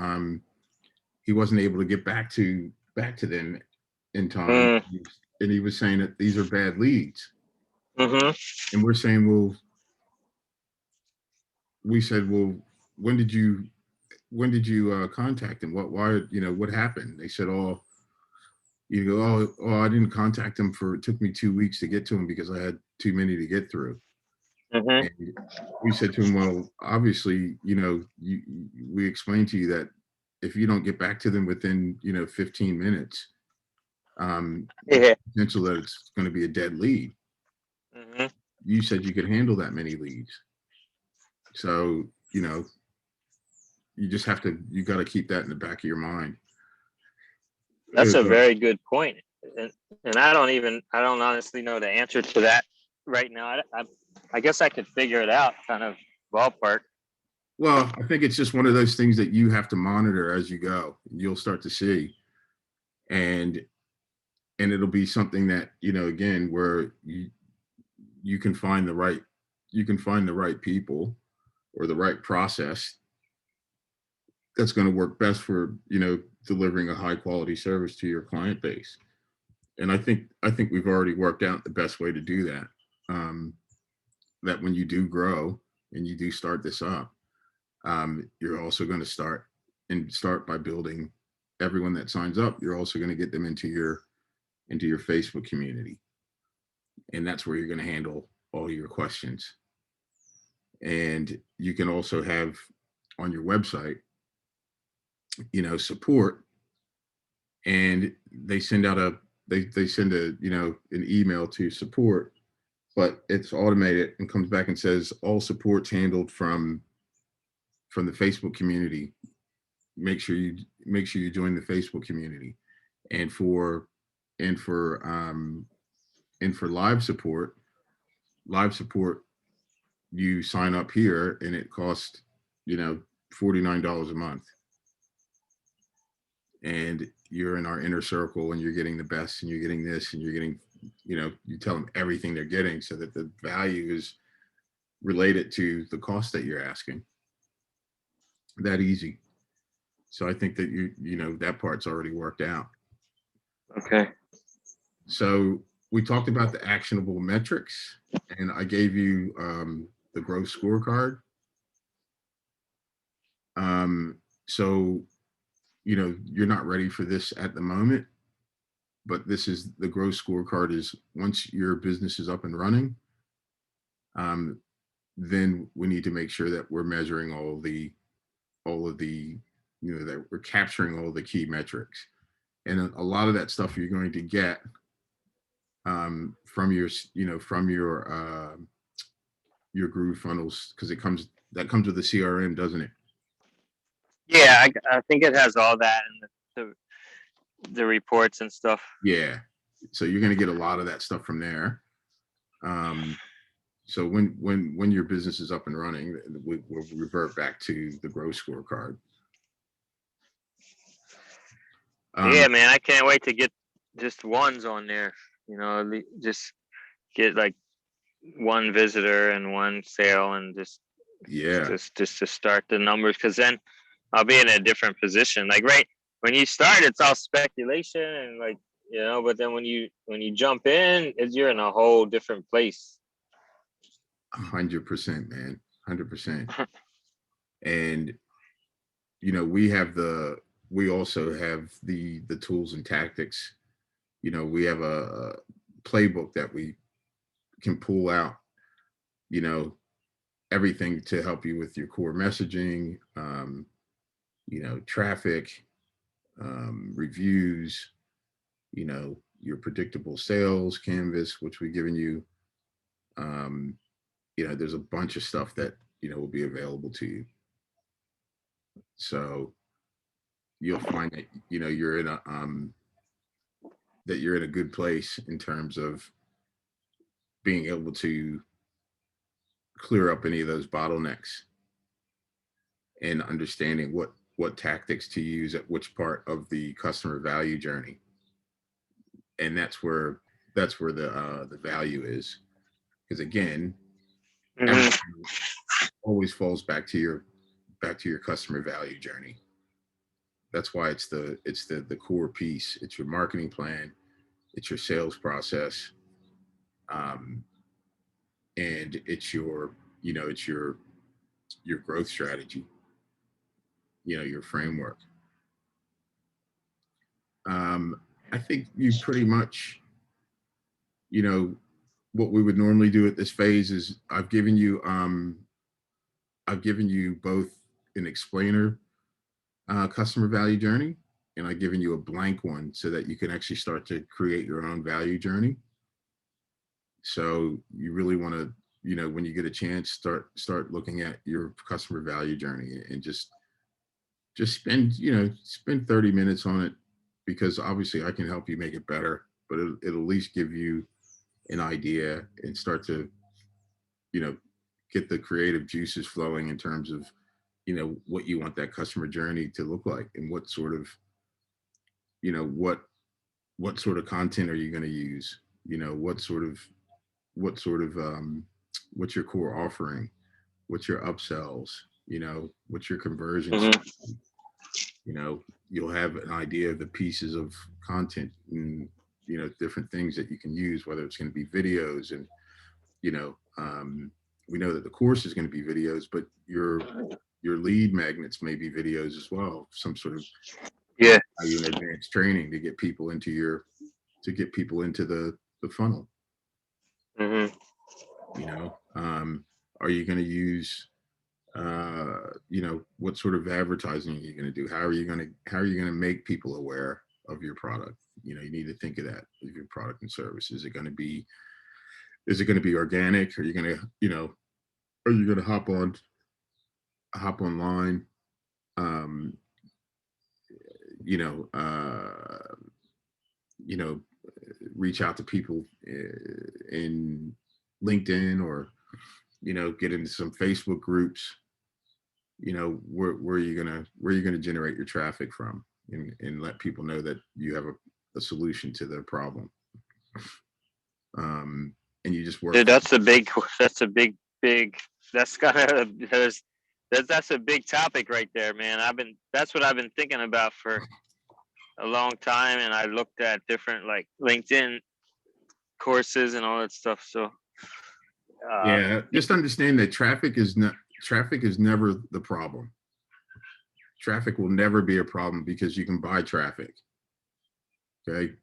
he wasn't able to get back to them in time, and he was saying that these are bad leads. And we're saying, well, we said, well, when did you contact them? What happened? They said, oh, I didn't contact them it took me 2 weeks to get to them because I had too many to get through. And we said to him, well, obviously, we explained to you that if you don't get back to them within, 15 minutes, potential that it's going to be a dead lead. You said you could handle that many leads. So, you just you got to keep that in the back of your mind. That's a very good point. And I don't honestly know the answer to that right now. I guess I could figure it out, kind of ballpark. Well, I think it's just one of those things that you have to monitor as you go. You'll start to see, and it'll be something that, again, where you can find the right people or the right process that's going to work best for, delivering a high quality service to your client base. And I think we've already worked out the best way to do that. That when you do grow and you do start this up, you're also going to start by building everyone that signs up. You're also going to get them into your Facebook community, and that's where you're going to handle all your questions. And you can also have on your website, support, and they send an email to support but it's automated and comes back and says all support's handled from the Facebook community. Make sure you join the Facebook community. And for and for live support, you sign up here and it costs, $49 a month. And you're in our inner circle and you're getting the best and you're getting this and you're getting, you tell them everything they're getting so that the value is related to the cost that you're asking. That easy. So I think that that part's already worked out. Okay. So we talked about the actionable metrics and I gave you the growth scorecard. So, you're not ready for this at the moment, but this is the growth scorecard is once your business is up and running, then we need to make sure that we're measuring all of the, that we're capturing all the key metrics. And a lot of that stuff you're going to get from your Groove funnels, because that comes with the CRM, doesn't it? Yeah, I think it has all that and the reports and stuff. Yeah. So you're going to get a lot of that stuff from there. So when your business is up and running, we'll revert back to the growth scorecard. Yeah, man, I can't wait to get just ones on there. Just get like one visitor and one sale, and just to start the numbers, because then I'll be in a different position. Like right when you start, it's all speculation and like but then when you jump in, you're in a whole different place. 100%, man, 100%. And we also have the tools and tactics. We have a playbook that we can pull out, everything to help you with your core messaging, traffic, reviews, your predictable sales canvas, which we've given you. There's a bunch of stuff that, will be available to you. So you'll find that, you're in a good place in terms of being able to clear up any of those bottlenecks and understanding what tactics to use at which part of the customer value journey. And that's where the value is. Because again, everything always falls back to your customer value journey. That's why it's the core piece. It's your marketing plan, it's your sales process, and it's your growth strategy, your framework. I think you pretty much, what we would normally do at this phase is I've given you both an explainer customer value journey, and I've given you a blank one so that you can actually start to create your own value journey. So you really want to, when you get a chance, start looking at your customer value journey and just spend 30 minutes on it, because obviously I can help you make it better, but it'll at least give you an idea and start to, get the creative juices flowing in terms of, what you want that customer journey to look like and what sort of, what sort of content are you going to use? What's your core offering? What's your upsells? What's your conversions? You'll have an idea of the pieces of content and, different things that you can use, whether it's going to be videos and, we know that the course is going to be videos, but your lead magnets may be videos as well. Some sort of value and advanced training to get people into the funnel. Are you going to use what sort of advertising are you going to do? How are you going to make people aware of your product? You need to think of that, of your product and service. Is it going to be Is it going to be organic? Are you going to, are you going to hop online? Um, you know, you know, reach out to people in LinkedIn, or, get into some Facebook groups. Where are you gonna generate your traffic from, and let people know that you have a solution to their problem. Um, and you just work. Dude, that's a big, that's kind of, that's a big topic right there, man. That's what I've been thinking about for a long time. And I looked at different like LinkedIn courses and all that stuff. So, Yeah, just understand that traffic is never the problem. Traffic will never be a problem because you can buy traffic. Okay,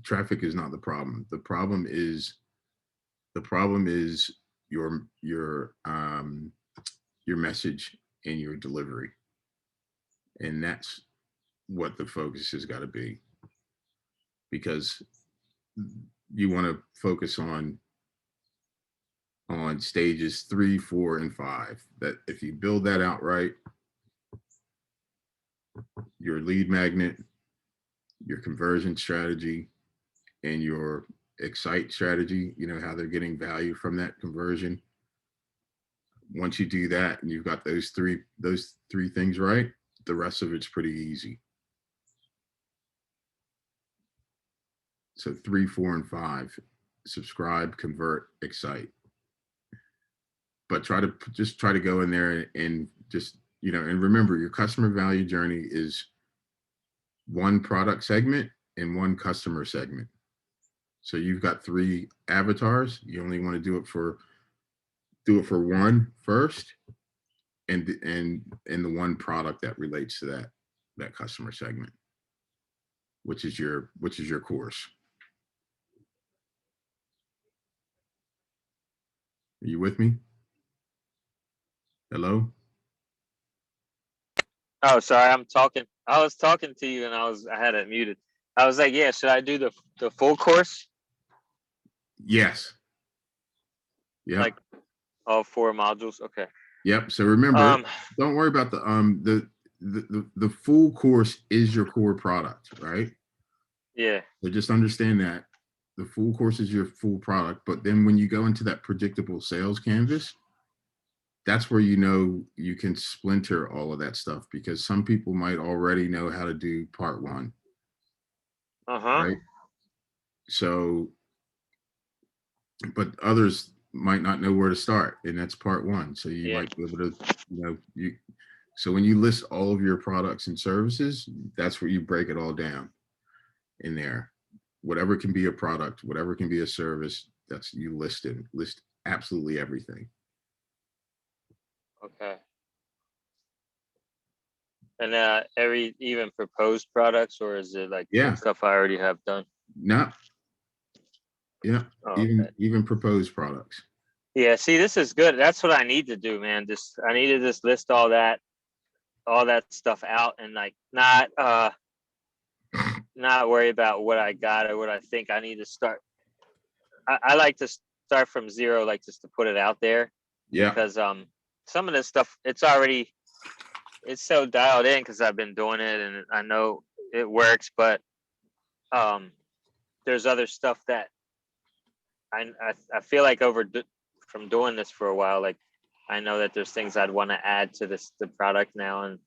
traffic is not the problem. The problem is your message and your delivery, and that's what the focus has got to be, because you want to focus on stages 3, 4, and 5. That if you build that out right, your lead magnet, your conversion strategy, and your excite strategy, how they're getting value from that conversion. Once you do that and you've got those three things right, the rest of it's pretty easy. So 3, 4, and 5: subscribe, convert, excite. But try to go in there and just, and remember, your customer value journey is one product segment and one customer segment. So you've got 3 avatars. You only want to do it for one first, and the one product that relates to that customer segment, which is your course. Are you with me? Hello? oh, sorry, I'm talking. I was talking to you and I had it muted. I was like, yeah, should I do the full course? Yes. Yeah. Like all 4 modules? Okay. Yep. So remember, don't worry about the full course is your core product, right? Yeah. So just understand that the full course is your full product. But then when you go into that predictable sales canvas, that's where you can splinter all of that stuff, because some people might already know how to do part 1. Right? So, but others might not know where to start, and that's part 1. So you might be able to, so when you list all of your products and services, that's where you break it all down in there. Whatever can be a product, whatever can be a service, that's you list absolutely everything. Okay. And even proposed products, or is it like stuff I already have done? No. Yeah. Oh, even proposed products. Yeah. See, this is good. That's what I need to do, man. I need to just list all that stuff out, and like not worry about what I got or what I think I need to start. I like to start from zero, like just to put it out there. Yeah. Because some of this stuff, it's so dialed in because I've been doing it and I know it works, but there's other stuff that I feel like from doing this for a while, like I know that there's things I'd want to add to the product now, and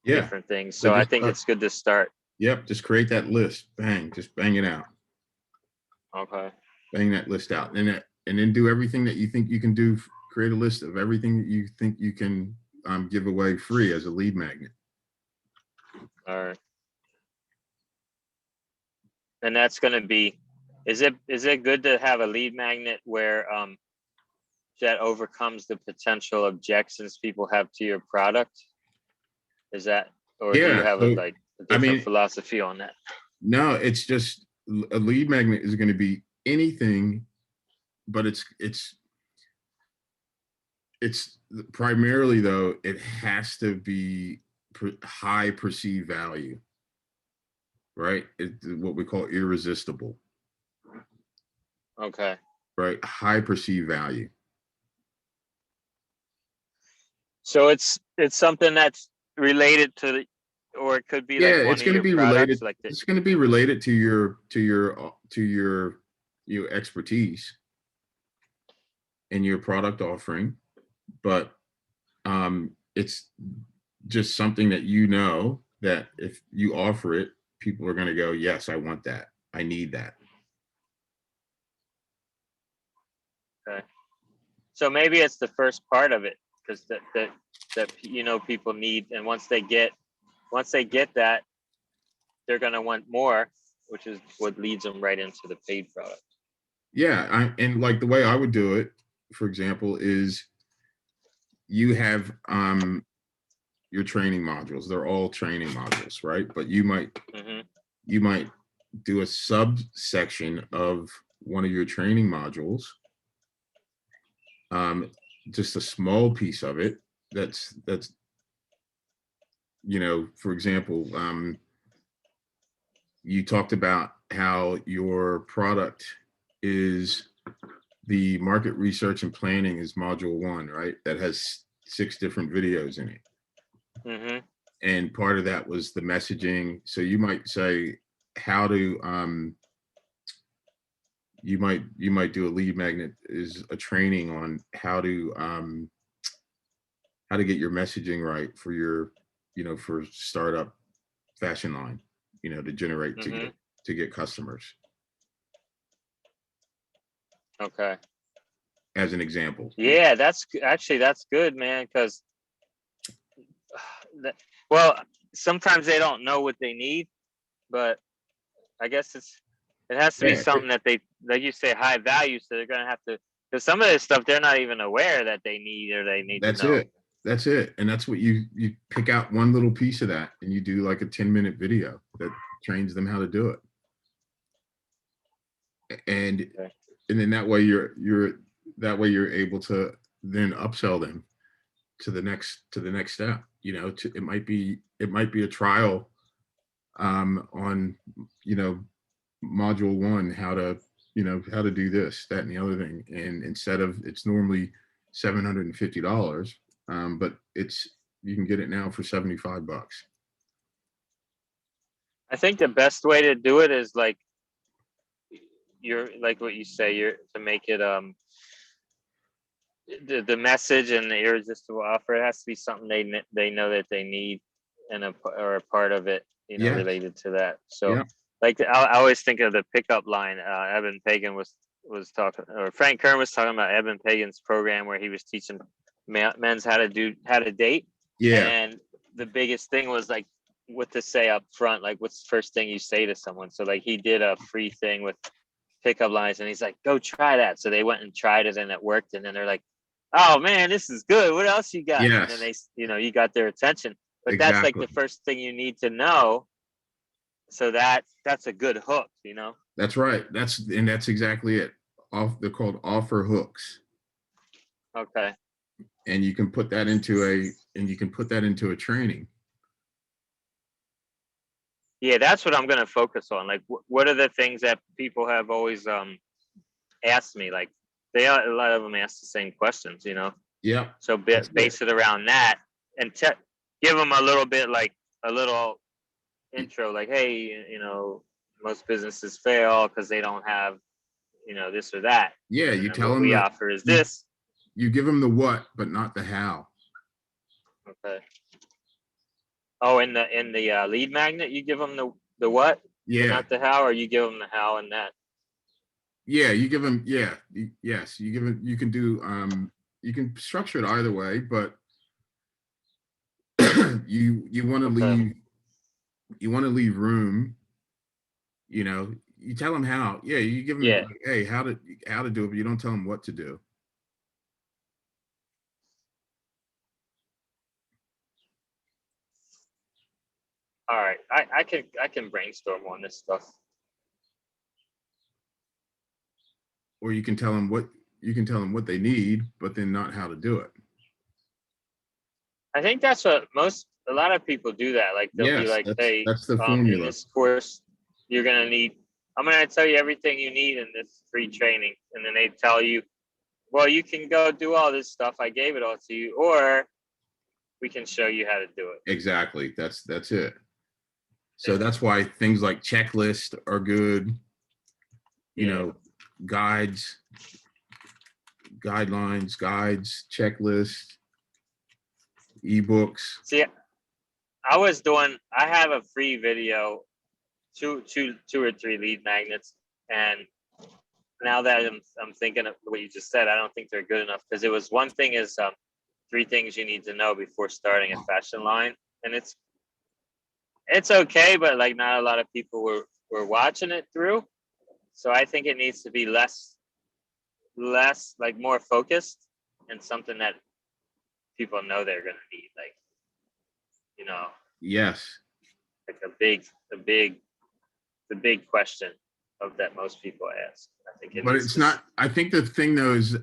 different things. So I think it's good to start. Yep. Just create that list. Just bang it out. Okay. Bang that list out, and then do everything that you think you can do. Create a list of everything that you think you can give away free as a lead magnet. All right. And that's going to be, is it good to have a lead magnet where that overcomes the potential objections people have to your product? Is that, or do you have a different philosophy on that? No, it's just a lead magnet is going to be anything, but it's primarily, though, it has to be high perceived value, right? It's what we call irresistible. Okay. right? High perceived value. So it's something that's related to the, or it could be Yeah, like one it's of going to your be products, related. like the. It's going to be related to your expertise and your product offering, but it's just something that you know that if you offer it, people are going to go, yes, I want that. I need that. Okay. So maybe it's the first part of it, because that you know people need, and once they get that, they're gonna want more, which is what leads them right into the paid product. Yeah, and like the way I would do it, for example, is you have your training modules. They're all training modules, right? But you might do a subsection of one of your training modules, just a small piece of it. That's for example, you talked about how your product is the market research and planning is module 1, right? That has 6 different videos in it. And part of that was the messaging. So you might say how to you might do a lead magnet is a training on how to get your messaging right for your for startup fashion line, to generate to get customers. Okay. As an example. Yeah, that's good, man, because well, sometimes they don't know what they need, but I guess it has to be something that they, like you say, high value, so they're gonna have to, because some of this stuff they're not even aware that they need, or they need to know. That's it. And that's what you pick out one little piece of that, and you do like a 10-minute video that trains them how to do it. And then that way you're able to then upsell them to the next step. It might be a trial on module 1, how to do this, that, and the other thing. And instead of, it's normally $750, but you can get it now for $75. I think the best way to do it is like you're like what you say, you're to make it the message and the irresistible offer, it has to be something they know that they need, and or a part of it, related to that. So like I always think of the pickup line. Evan Pagan was talking, or Frank Kern was talking about Evan Pagan's program where he was teaching men's how to date. Yeah. And the biggest thing was like what to say up front, like what's the first thing you say to someone. So like he did a free thing with pickup lines, and he's like, go try that. So they went and tried it, and it worked. And then they're like, oh man, this is good. What else you got? Yes. And then they, you got their attention. But exactly. That's like the first thing you need to know. So that's a good hook, That's right. That's exactly it. They're called offer hooks. Okay. And you can put that into a training. Yeah, that's what I'm going to focus on. Like, what are the things that people have always asked me? Like, a lot of them ask the same questions, Yeah. So base it around that, and give them a little bit, like a little intro, like, hey, most businesses fail because they don't have, this or that. Yeah, you tell them what we offer is this. You give them the what, but not the how. Okay. Oh, in the lead magnet, you give them the what, yeah, not the how, or you give them the how and that. Yeah, you give them. Yeah, yes, you give them. You can do. You can structure it either way, but you want to leave. You want to leave room. You tell them how. Yeah, you give them. Like, hey, how to do it, but you don't tell them what to do. All right, I can brainstorm on this stuff. Or you can tell them what they need, but then not how to do it. I think that's what a lot of people do that. Like they'll be like, hey, that's the formula. in this course, you're gonna need I'm going to tell you everything you need in this free training. And then they tell you, well, you can go do all this stuff. I gave it all to you, or we can show you how to do it. Exactly. That's it. So Yeah. that's why things like checklists are good, you Yeah. know, guides, guidelines, guides, checklists, ebooks. See, I have a free video, two or three lead magnets. And now that I'm thinking of what you just said, I don't think they're good enough, because it was one thing is 3 things you need to know before starting a fashion line. And it's okay, but like not a lot of people were watching it through. So I think it needs to be less like more focused, and something that people know they're gonna need, like, you know, Yes. like the big question of that most people ask. I think it But needs it's to not, I think the thing though is,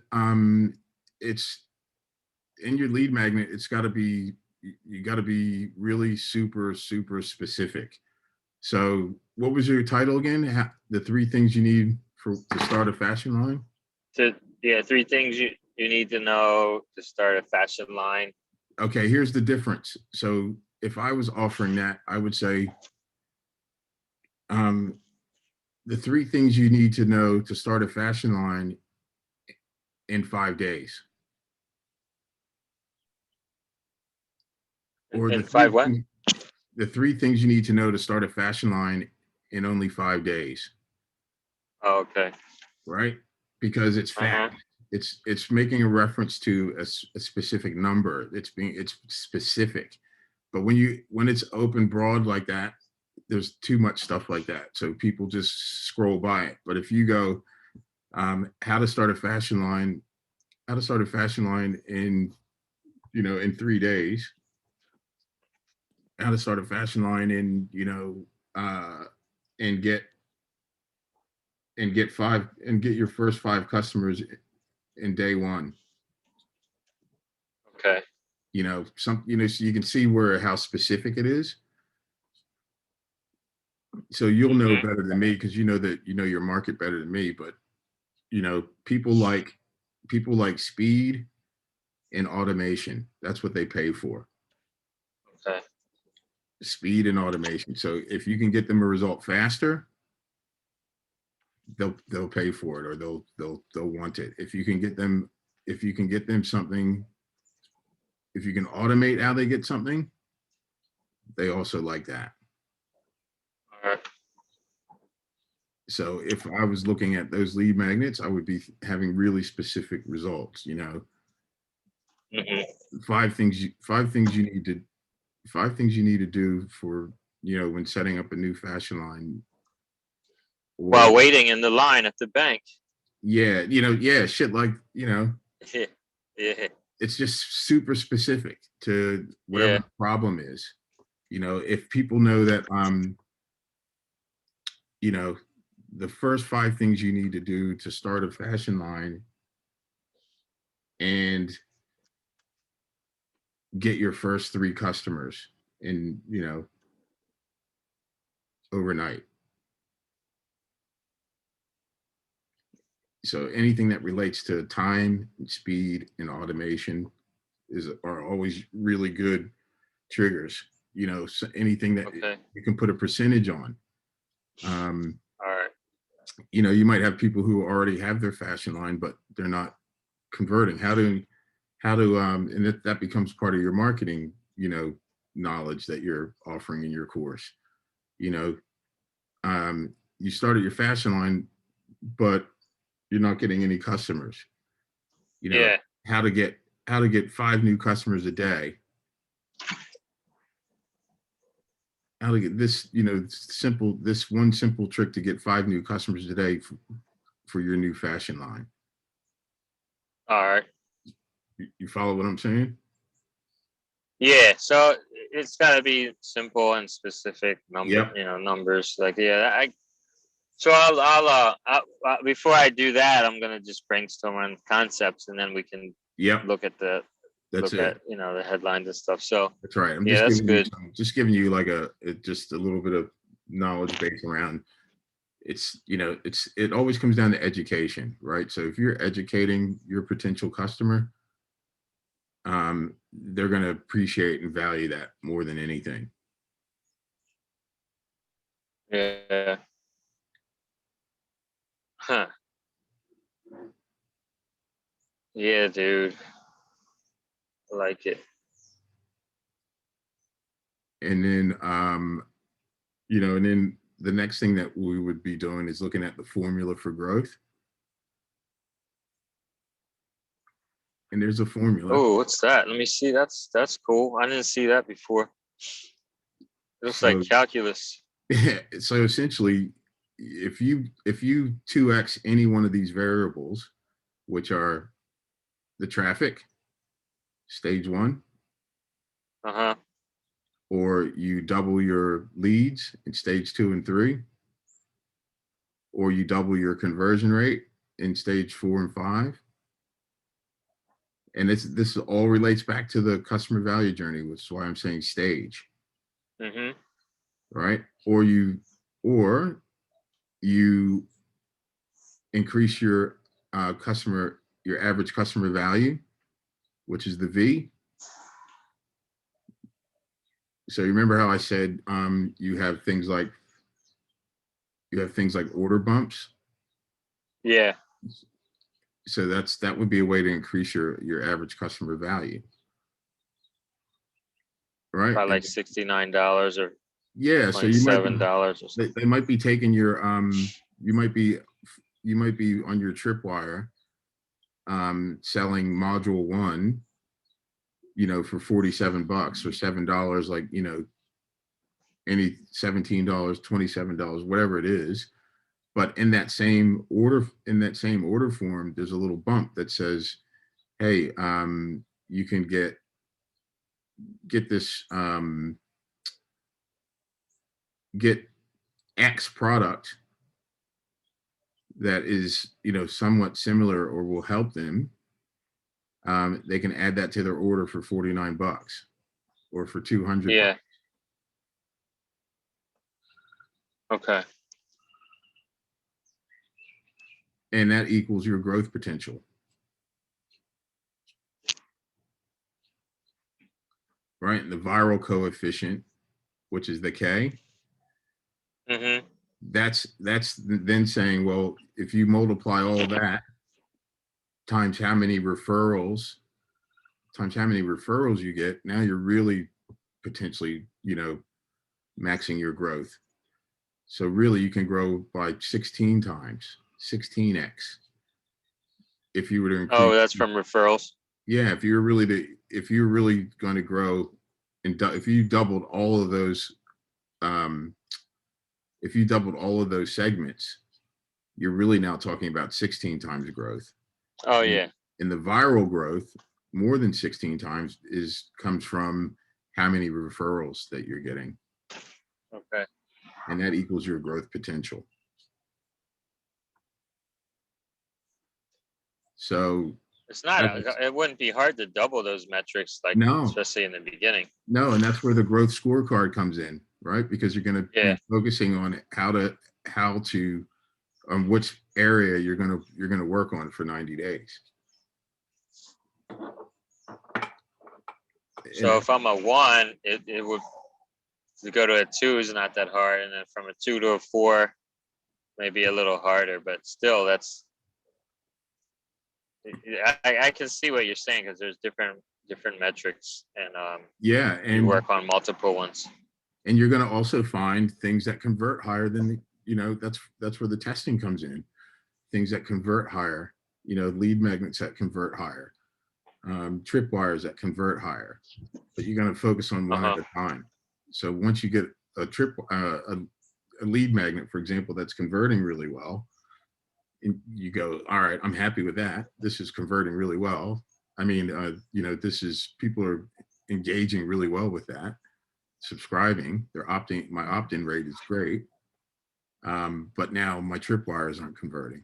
it's in your lead magnet, it's got to be, you got to be really super specific. So what was your title again? The 3 things you need to start a fashion line? yeah, 3 things you need to know to start a fashion line. Okay, here's the difference. So if I was offering that, I would say, the 3 things you need to know to start a fashion line in 5 days. Or In 5 what? the 3 things you need to know to start a fashion line in only 5 days. Oh, okay. Right? Because it's fast. It's making a reference to a specific number. It's specific. But when it's open broad like that, there's too much stuff like that. So people just scroll by it. But if you go, how to start a fashion line in, in 3 days, how to start a fashion line in, and get your first 5 customers in day 1. Okay. So you can see how specific it is. So you'll know better than me, because you know your market better than me. But people like speed and automation. That's what they pay for. Okay. Speed and automation. So if you can get them a result faster, they'll pay for it, or they'll want it. If you can get them something, if you can automate how they get something, they also like that. All right. So if I was looking at those lead magnets, I would be having really specific results. 5 things you need to do for, when setting up a new fashion line. While waiting in the line at the bank. Yeah, shit, like, Yeah. it's just super specific to whatever the problem is. If people know that, the first 5 things you need to do to start a fashion line and get your first 3 customers in, overnight. So anything that relates to time, and speed, and automation are always really good triggers. So anything that you can put a percentage on. All right. You might have people who already have their fashion line, but they're not converting. How to and that becomes part of your marketing, knowledge that you're offering in your course. You started your fashion line, but you're not getting any customers. How to get 5 new customers a day. How to get this, this one simple trick to get 5 new customers a day for your new fashion line. All right. You follow what I'm saying? Yeah. So it's got to be simple and specific numbers. Like, so I'll before I do that, I'm gonna just brainstorm on concepts, and then we can look at the the headlines and stuff. So that's right. I'm just giving you like just a little bit of knowledge base around it always comes down to education, right? So if you're educating your potential customer, they're going to appreciate and value that more than anything. Yeah. Huh. Yeah, dude. I like it. And then, and then the next thing that we would be doing is looking at the formula for growth. And there's a formula. Oh, what's that? Let me see. That's cool. I didn't see that before. It looks like calculus. So essentially, if you 2x any one of these variables, which are the traffic, stage 1, Uh-huh. or you double your leads in stage 2 and 3, or you double your conversion rate in stage 4 and 5. And this all relates back to the customer value journey, which is why I'm saying stage. Mm-hmm. Right? Or you increase your your average customer value, which is the V. So you remember how I said you have things like order bumps. Yeah. So that would be a way to increase your average customer value. Right? By like $69 or yeah, so you might $27 or something. they might be taking your you might be on your tripwire selling module 1, for $47 or $7, like, any $17, $27, whatever it is. But in that same order form, there's a little bump that says, hey, you can get this get X product that is, somewhat similar or will help them. They can add that to their order for $49 or for $200. Yeah. Okay. And that equals your growth potential. Right? And the viral coefficient, which is the K, Mm-hmm. that's then saying, well, if you multiply all that times how many referrals you get, now you're really potentially, maxing your growth. So really you can grow by 16 times, 16x. If you were to increase. Oh, that's from referrals. Yeah, if you're really going to grow, and if you doubled all of those, segments, you're really now talking about 16 times growth. Oh yeah. And the viral growth, more than 16 times, comes from how many referrals that you're getting. Okay. And that equals your growth potential. So it's not, it wouldn't be hard to double those metrics, like, no, especially in the beginning. No, and that's where the growth scorecard comes in, right? Because you're going to be focusing on how to which area you're going to work on for 90 days. So if I'm a 1, it would, to go to a 2 is not that hard, and then from a 2 to a 4, maybe a little harder, but still, that's, I can see what you're saying, because there's different metrics, and and you work on multiple ones. And you're going to also find things that convert higher than that's where the testing comes in. Things that convert higher, lead magnets that convert higher, tripwires that convert higher. But you're going to focus on one at a time. So once you get a lead magnet, for example, that's converting really well, and you go, all right, I'm happy with that. This is converting really well. I mean, people are engaging really well with that, subscribing. My opt-in rate is great. But now my tripwires aren't converting.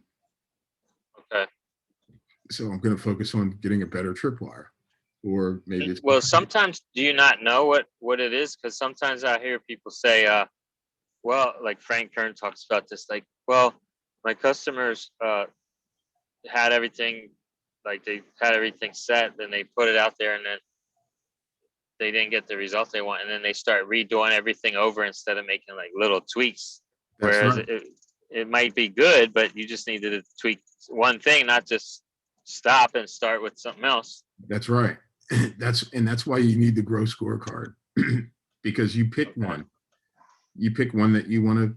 Okay. So I'm going to focus on getting a better tripwire, or maybe it's. Sometimes, do you not know what it is? Because sometimes I hear people say, well, like Frank Kern talks about this, like, well, my customers had everything, like they had everything set, then they put it out there, and then they didn't get the result they want, and then they start redoing everything over instead of making like little tweaks. That's Whereas right. it might be good, but you just needed to tweak one thing, not just stop and start with something else. That's right. That's why you need the growth scorecard because you pick Okay. one. You pick one that you want to,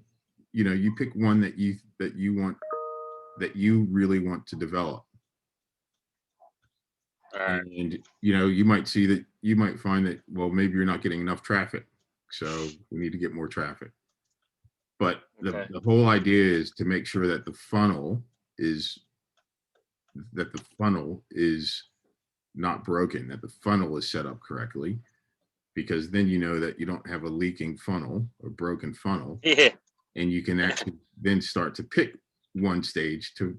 you pick one that you want, that you really want to develop. All right. And you might see that, you might find that, well, maybe you're not getting enough traffic, so we need to get more traffic. But Okay. the whole idea is to make sure that the funnel is not broken, that the funnel is set up correctly, because then you know that you don't have a leaking funnel or broken funnel, Yeah. and you can actually then start to pick one stage to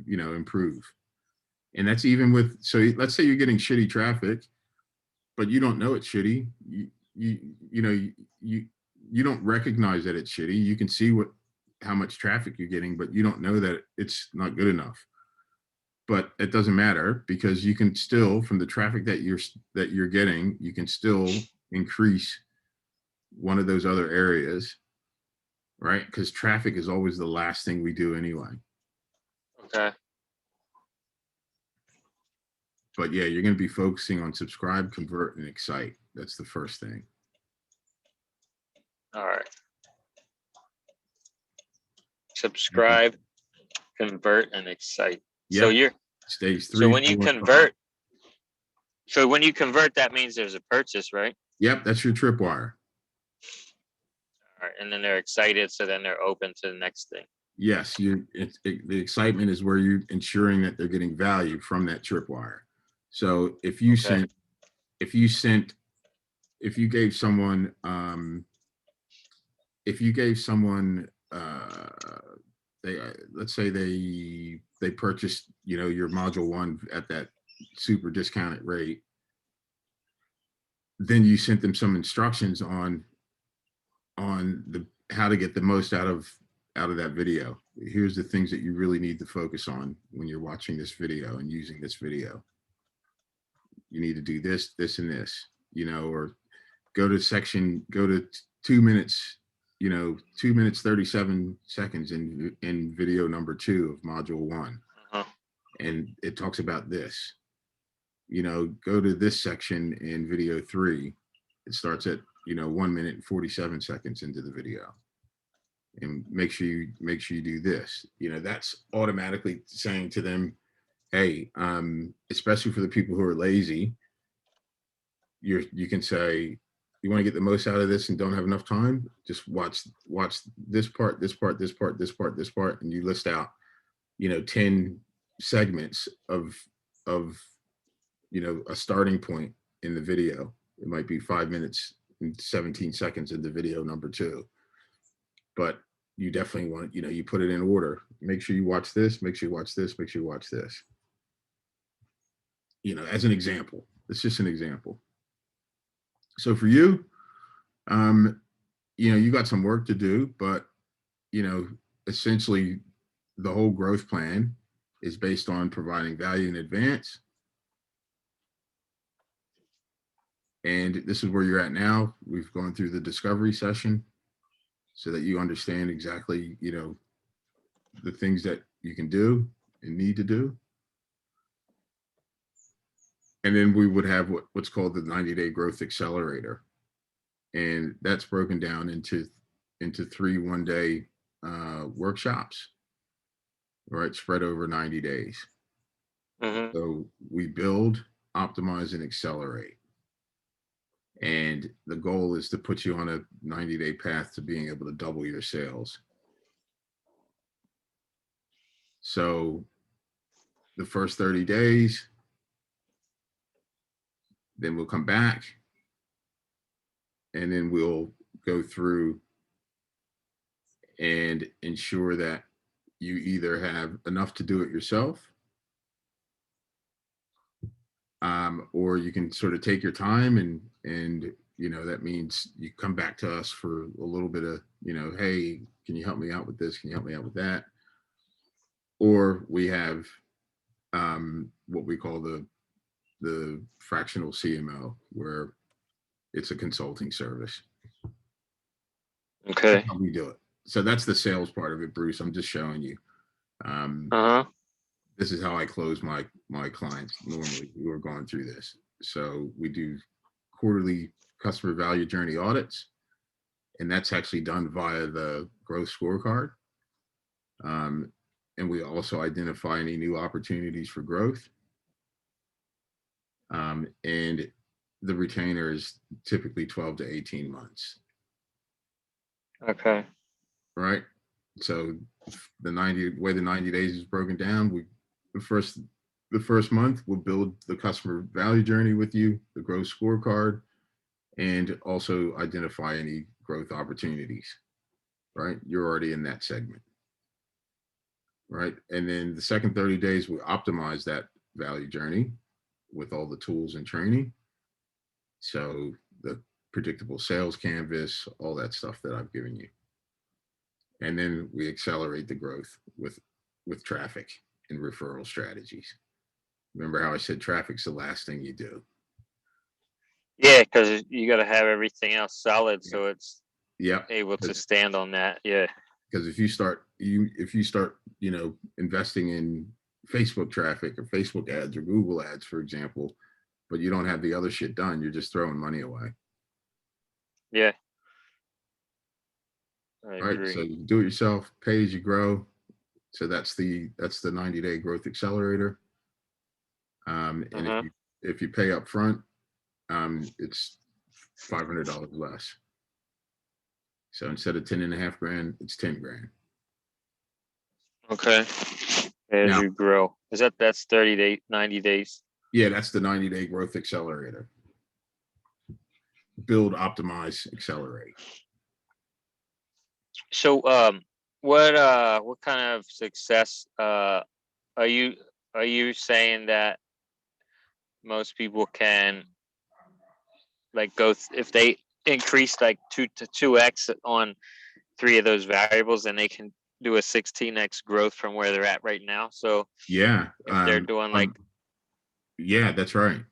improve. And that's even with, so let's say you're getting shitty traffic, but you don't know it's shitty. You don't recognize that it's shitty. You can see how much traffic you're getting, but you don't know that it's not good enough. But it doesn't matter, because you can still, from the traffic that you're getting, you can still increase one of those other areas, right? Because traffic is always the last thing we do anyway. Okay. But yeah, you're going to be focusing on subscribe, convert, and excite. That's the first thing. All right. Subscribe, convert, and excite. Yep. So you're Stage 3. so when you 4, 5. convert, so when you convert, that means there's a purchase, right? Yep, that's your tripwire. All right, and then they're excited, so then they're open to the next thing. Yes, the excitement is where you're ensuring that they're getting value from that tripwire. So if you Okay. if you gave someone let's say they purchased your module 1 at that super discounted rate, then you sent them some instructions on how to get the most out of that video. Here's the things that you really need to focus on when you're watching this video and using this video. You need to do this, this, and this, or go to 2 minutes, 2 minutes, 37 seconds in video number 2 of module 1. Uh-huh. And it talks about this, go to this section in video 3. It starts at, 1 minute and 47 seconds into the video. And make sure you do this. That's automatically saying to them, hey, especially for the people who are lazy, you can say, you want to get the most out of this and don't have enough time, just watch this part, this part, this part, this part, this part, and you list out 10 segments of a starting point in the video. It might be 5 minutes and 17 seconds in the video number 2, but you definitely want, you put it in order. Make sure you watch this, make sure you watch this, make sure you watch this. As an example, it's just an example. So for you, you got some work to do, but essentially the whole growth plan is based on providing value in advance. And this is where you're at now. We've gone through the discovery session so that you understand exactly, the things that you can do and need to do. And then we would have what's called the 90-day growth accelerator. And that's broken down into 3 one-day workshops, right? Spread over 90 days. Mm-hmm. So we build, optimize, and accelerate. And the goal is to put you on a 90-day path to being able to double your sales. So the first 30 days, then we'll come back, and then we'll go through and ensure that you either have enough to do it yourself, or you can sort of take your time and that means you come back to us for a little bit of, hey, can you help me out with this? Can you help me out with that? Or we have what we call the fractional CMO, where it's a consulting service. Okay. That's how we do it. So that's the sales part of it, Bruce. I'm just showing you. Uh-huh. This is how I close my clients normally who are going through this. So we do quarterly customer value journey audits, and that's actually done via the growth scorecard. And we also identify any new opportunities for growth. And the retainer is typically 12 to 18 months. Okay. Right. So the 90 days is broken down. The first month we'll build the customer value journey with you, the growth scorecard, and also identify any growth opportunities. Right. You're already in that segment. Right. And then the second 30 days, we optimize that value journey with all the tools and training. So the predictable sales canvas, all that stuff that I've given you. And then we accelerate the growth with traffic and referral strategies. Remember how I said traffic's the last thing you do? Yeah, because you got to have everything else solid, so it's Yep. able to stand on that. Yeah. Because if you start investing in Facebook traffic or Facebook ads or Google ads, for example, but you don't have the other shit done, you're just throwing money away. Yeah. I All right. agree. So you do it yourself, pay as you grow. So that's the 90-day growth accelerator. And if you pay up front, it's $500 less. So instead of 10.5 grand, it's 10 grand. Okay. As Now, you grow. That's 90 days. Yeah, that's the 90-day growth accelerator. Build, optimize, accelerate. So what kind of success are you saying that most people can like go if they increase like 2x on 3 of those variables, and they can do a 16x growth from where they're at right now? So yeah, if they're doing like yeah, that's right.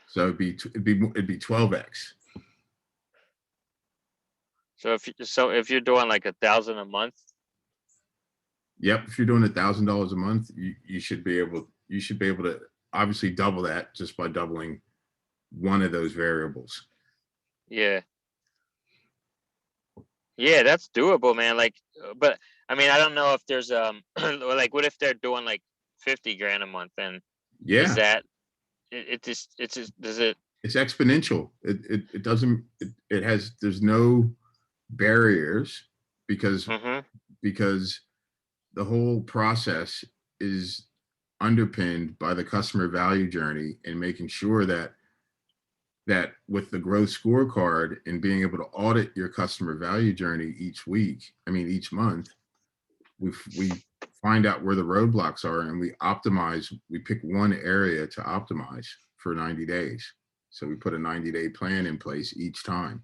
So it'd be 12x. So if you're doing like 1,000 a month. Yep, if you're doing $1,000 a month, you should be able to obviously double that just by doubling one of those variables. Yeah. Yeah, that's doable, man. Like, but I mean, I don't know if there's like, what if they're doing like 50 grand a month, and is that it's just does it? It's exponential. It doesn't. There's no barriers because the whole process is underpinned by the customer value journey and making sure that with the growth scorecard and being able to audit your customer value journey each month, we find out where the roadblocks are and we pick one area to optimize for 90 days. So we put a 90-day plan in place each time.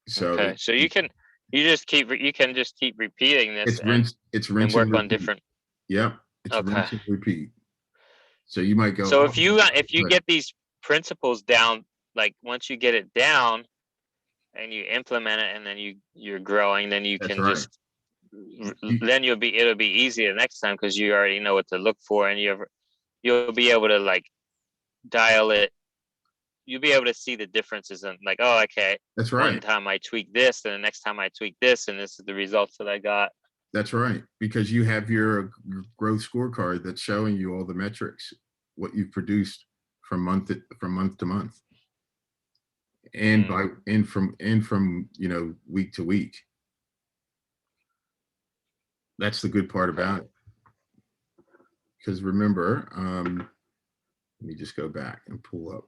So okay, so you can just keep repeating this. It's rinse and work and on different. Yep. It's rinse and repeat. So you might go. So if you get these principles down, like once you get it down and you implement it, and then you're growing, then you can just then it'll be easy the next time because you already know what to look for, and you'll be able to like dial it. You'll be able to see the differences, and like, oh, okay, that's right. One time I tweak this, and the next time I tweak this, and this is the results that I got. That's right, because you have your growth scorecard that's showing you all the metrics, what you've produced from month to month, and from week to week. That's the good part about it. Because remember, let me just go back and pull up.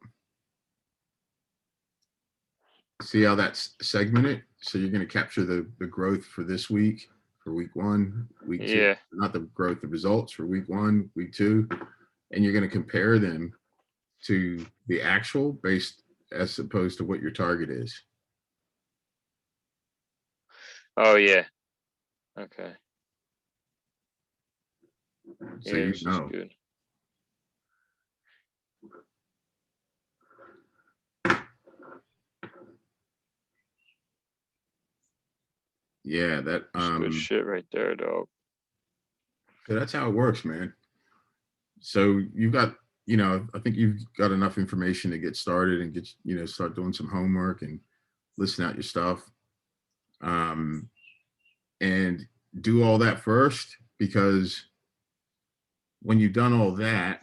See how that's segmented? So you're going to capture the growth for this week, for week 1, week 2, not the growth, the results for week 1, week 2, and you're going to compare them to the actual based as opposed to what your target is. Oh yeah. Okay. So Yeah, you this is know. good. Yeah, that It's good shit right there, dog. so that's how it works, man. So you've got, you know, I think you've got enough information to get started and get, you know, start doing some homework and listen out your stuff. And do all that first, because when you've done all that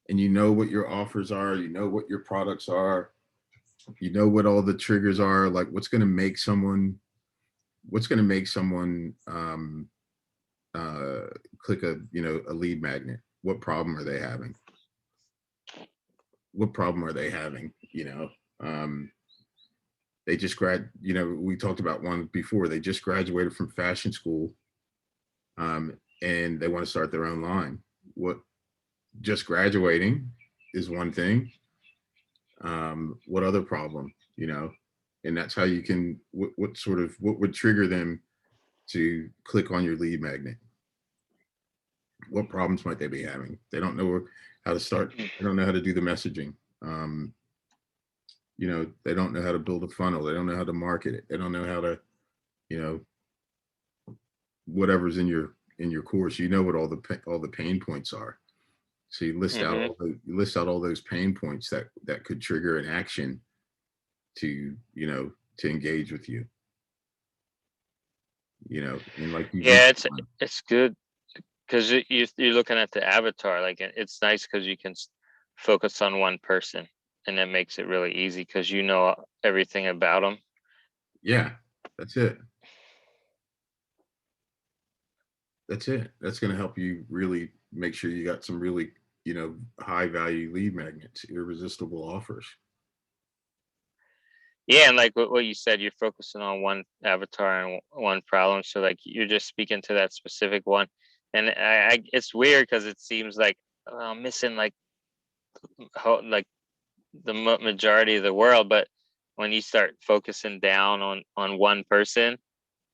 and you know what your offers are, you know what your products are, you know what all the triggers are, like what's going to make someone click a, you know, a lead magnet. What problem are they having? What problem are they having? You know, they just you know, we talked about one before, they just graduated from fashion school, and they want to start their own line. What, just graduating is one thing. What other problem, you know? And that's how you can, what sort of, what would trigger them to click on your lead magnet? What problems might they be having? They don't know how to start. They don't know how to do the messaging. You know, they don't know how to build a funnel. They don't know how to market it. They don't know how to, you know, whatever's in your course. You know what all the pain points are. So you list out you list out all those pain points that could trigger an action to, you know, to engage with you. You know, and like you Yeah, mentioned, it's good because you're looking at the avatar. Like it's nice because you can focus on one person, and that makes it really easy because you know everything about them. yeah, that's it. That's it. That's going to help you really make sure you got some really, you know, high value lead magnets, irresistible offers. Yeah, and like what you said, you're focusing on one avatar and one problem. So like you're just speaking to that specific one, and it's weird because it seems like I'm missing like like the majority of the world, but when you start focusing down on one person,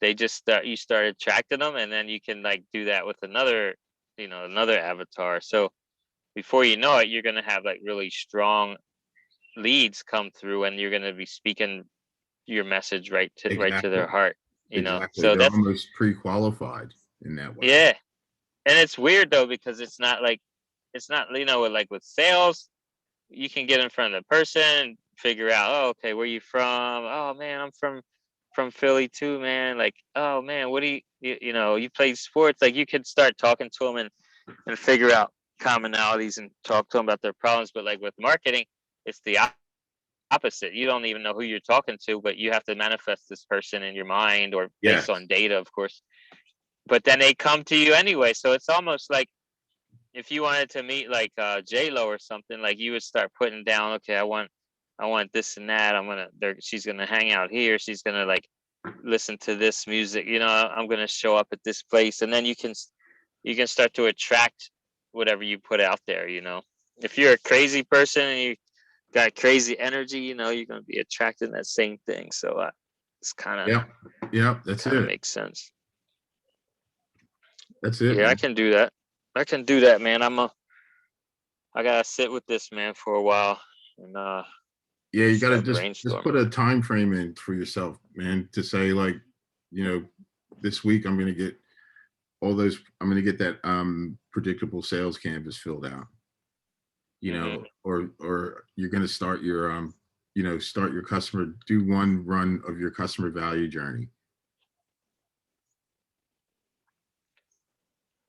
they just you start attracting them, and then you can like do that with another, you know, another avatar. So before you know it, you're gonna have like really strong leads come through, and you're gonna be speaking your message right to their Exactly. heart, you know. Exactly. So They're that's, almost pre-qualified in that way. yeah. And it's weird though because it's not, you know, like with sales, you can get in front of the person, figure out, oh, okay, where you from? Oh man, I'm from Philly too, man. Like, oh man, what do you know, you play sports. Like you could start talking to them and figure out commonalities and talk to them about their problems. But like with marketing, it's the opposite. You don't even know who you're talking to, but you have to manifest this person in your mind or Yes. based on data, of course. But then they come to you anyway. So it's almost like if you wanted to meet like J Lo or something, like you would start putting down, okay, I want this and that. She's gonna hang out here. She's gonna like listen to this music. You know, I'm gonna show up at this place, and then you can start to attract whatever you put out there. You know, if you're a crazy person and you got crazy energy, you know, you're gonna be attracting that same thing. So it's Yeah. Yeah. That's kind of it. makes sense. That's it, Yeah, I man. can do that. I can do that, man. I gotta sit with this, man, for a while and Yeah, you got to start just put brainstorming. a time frame in for yourself, man, to say like, you know, this week I'm going to get I'm going to get that predictable sales canvas filled out, you Hmm. know, or you're going to start your you know, start your customer, do one run of your customer value journey.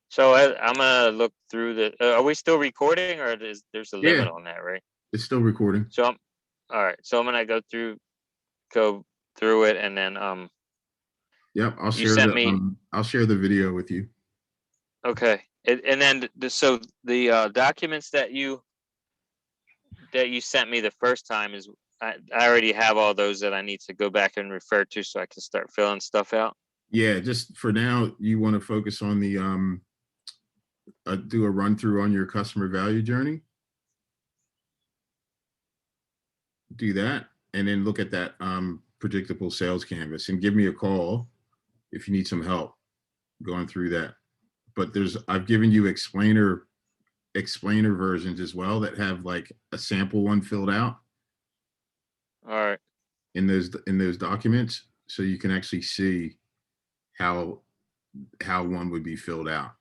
So I'm gonna look through the. Are we still recording, or there's a Yeah, limit on that, right? it's still recording. So I'm all right. So I'm gonna go through it, and then Yep, you sent me. I'll share the video with you. Okay, and then so the documents that you sent me the first time is I already have all those that I need to go back and refer to so I can start filling stuff out. Yeah, just for now, you want to focus on the do a run through on your customer value journey. do that, and then look at that predictable sales canvas and give me a call if you need some help going through that. But I've given you explainer versions as well that have like a sample one filled out All right. in those documents, so you can actually see how one would be filled out.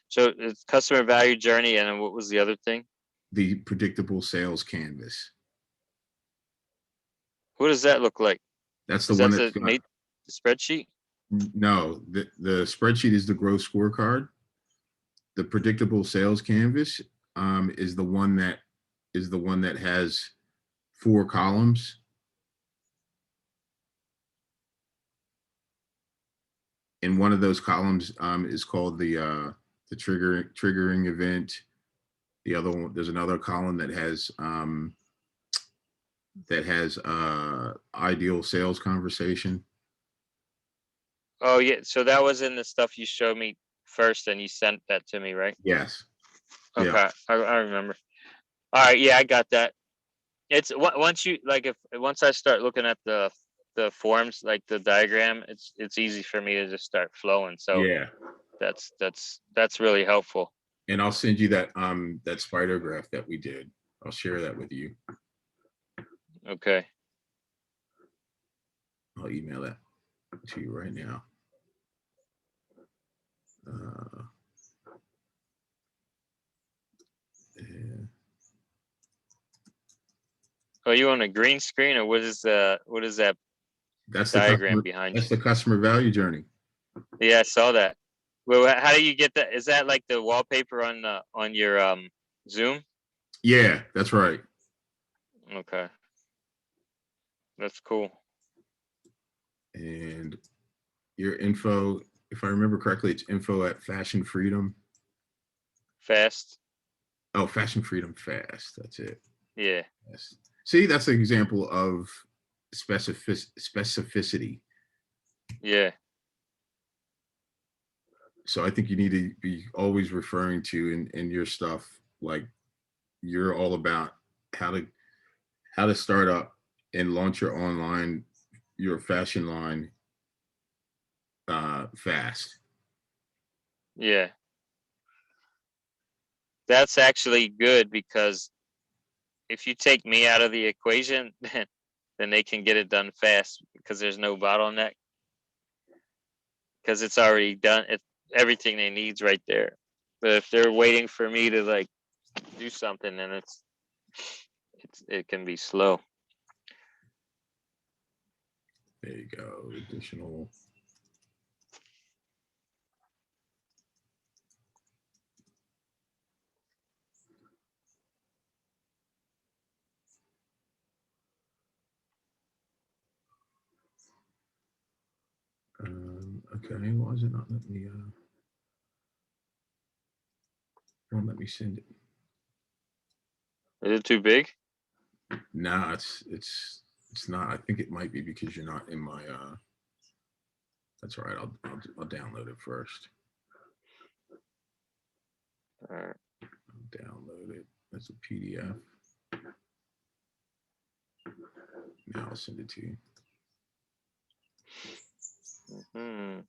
So it's customer value journey, and then what was the other thing? The predictable sales canvas. What does that look like? That's the Is one that that's the got, the spreadsheet? no, the spreadsheet is the growth scorecard. The predictable sales canvas is the one that has 4 columns. And one of those columns is called the triggering event. The other one, there's another column that has ideal sales conversation. Oh yeah. So that was in the stuff you showed me first, and you sent that to me, right? Yes. Okay, Yeah. I remember. All right, yeah, I got that. It's once you like once I start looking at the forms, like the diagram, it's easy for me to just start flowing. So Yeah. that's really helpful. And I'll send you that spider graph that we did. I'll share that with you. Okay. I'll email that to you right now. Yeah. Are you on a green screen, or what is that That's diagram behind you? the customer value journey. Yeah, I saw that. Well, how do you get that? Is that like the wallpaper on your Zoom? Yeah, that's right. Okay, that's cool. And your info, if I remember correctly, it's info at Fashion Freedom. Fast. Oh, Fashion Freedom Fast. That's it. Yeah. Yes. See, that's an example of specificity. Yeah. So I think you need to be always referring to in your stuff, like you're all about how to start up and launch your fashion line fast. Yeah. That's actually good, because if you take me out of the equation, then they can get it done fast, because there's no bottleneck, because it's already done. Everything they need's right there. But if they're waiting for me to like do something, then it can be slow. There you go. Additional. Okay, why is it not letting me? Won't let me send it. Is it too big? Nah, it's not. I think it might be because you're not in my. That's all right. I'll download it first. All right. I'll download it as a PDF. Now I'll send it to you. Hmm.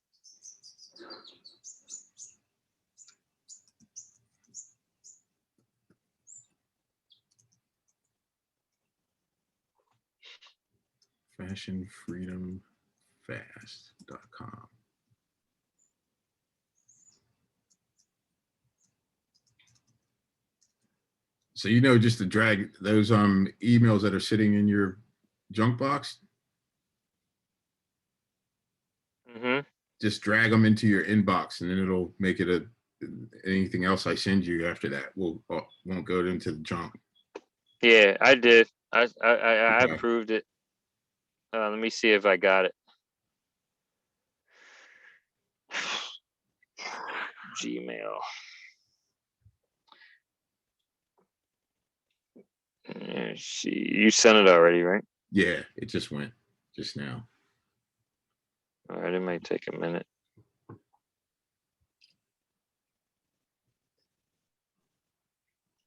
fashionfreedomfast.com. So just to drag those emails that are sitting in your junk box, just drag them into your inbox, and then it'll make it anything else I send you after that won't go into the junk. Yeah, I did. I Okay. approved it. Let me see if I got it. Gmail. See, you sent it already, right? Yeah, it just went just now. All right, it might take a minute.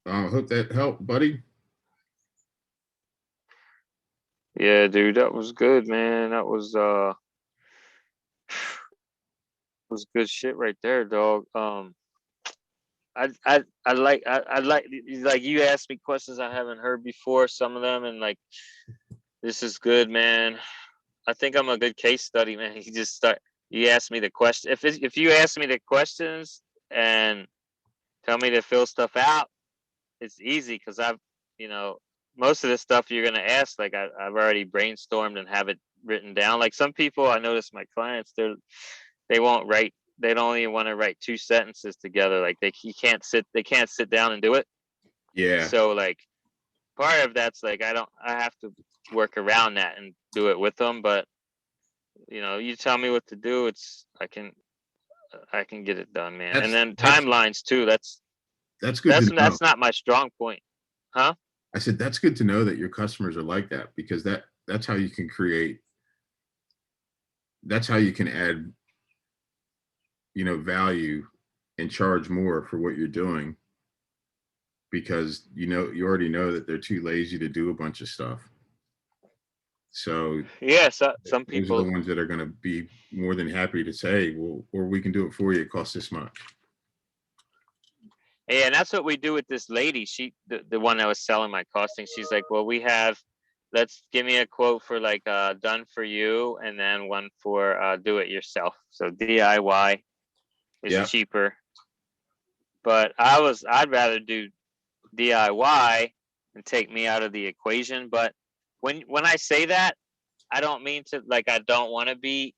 I hope that helped, buddy. Yeah, dude, that was good, man. That was good shit right there, dog. I like you asked me questions I haven't heard before, some of them, and like this is good, man. I think I'm a good case study, man. You ask me the question. If you ask me the questions and tell me to fill stuff out, it's easy because you know, most of the stuff you're gonna ask, like I've already brainstormed and have it written down. Like some people, I notice my clients, they won't write. They don't even want to write two sentences together. Like they can't sit down and do it. Yeah. So like part of that's like I have to work around that and do it with them. But you know, you tell me what to do, I can get it done, man. And That's then that's timelines too. that's good to know. That's not my strong point, huh? I said that's good to know that your customers are like that, because that's how you can create. That's how you can add, value and charge more for what you're doing, because you already know that they're too lazy to do a bunch of stuff. So Yeah, so, some those are the people. ones that are going to be more than happy to say, well, or we can do it for you. It costs this much. Yeah, and that's what we do with this lady. The one that was selling my costing. She's like, well, let's give me a quote for like done for you, and then one for do it yourself. So DIY is Yeah. cheaper, but I'd rather do DIY and take me out of the equation. But when I say that, I don't mean to like I don't want to be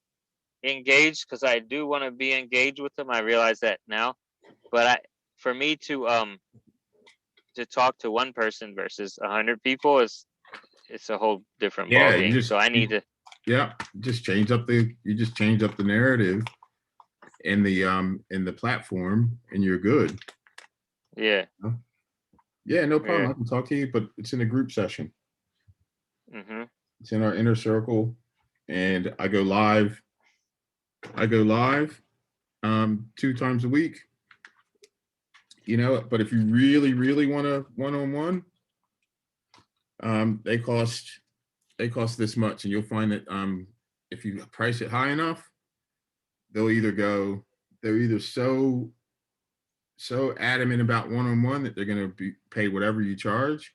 engaged, because I do want to be engaged with them. I realize that now, but for me to talk to one person versus 100 people it's a whole different ball Yeah. game. So I need to. Yeah. You just change up the narrative and the platform, and you're good. Yeah. Yeah, no problem. Yeah. I can talk to you, but it's in a group session. Mm-hmm. It's in our inner circle, and I go live. I go live 2 times a week. But if you really, really want a one-on-one, they cost this much, and you'll find that if you price it high enough, they're either so adamant about one-on-one that they're going to be pay whatever you charge,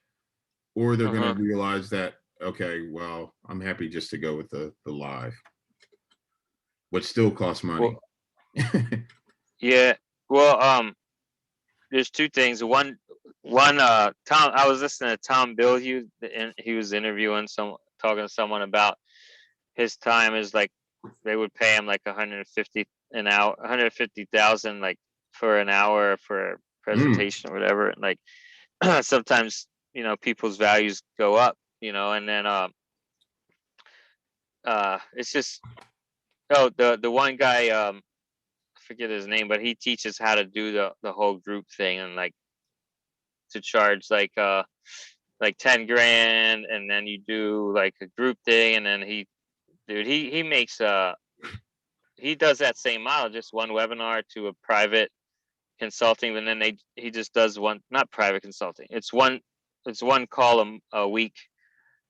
or they're going to realize that, okay, well, I'm happy just to go with the live, which still costs money. Well, yeah. Well, there's two things. One, Tom. I was listening to Tom Bill. He was interviewing talking to someone about his time is like they would pay him like 150 an hour, 150,000 like for an hour for a presentation or whatever. And like sometimes people's values go up, and then it's just the one guy I forget his name, but he teaches how to do the whole group thing, and like to charge like 10 grand, and then you do like a group thing, and then he makes he does that same model, just one webinar to a private consulting, and then he just does one, not private consulting, it's one call a week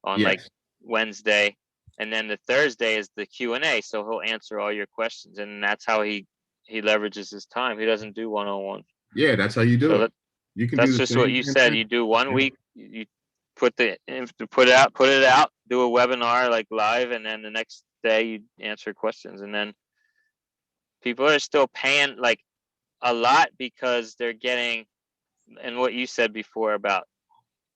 on like Yes. Wednesday, and then the Thursday is the Q&A, so he'll answer all your questions, and that's how he leverages his time. He doesn't do one-on-one. Yeah, that's how you do So it. You can do that's the just what same you damn said. thing. You do one Yeah. week, you put it out, do a webinar like live, and then the next day you answer questions, and then people are still paying like a lot because they're getting, and what you said before about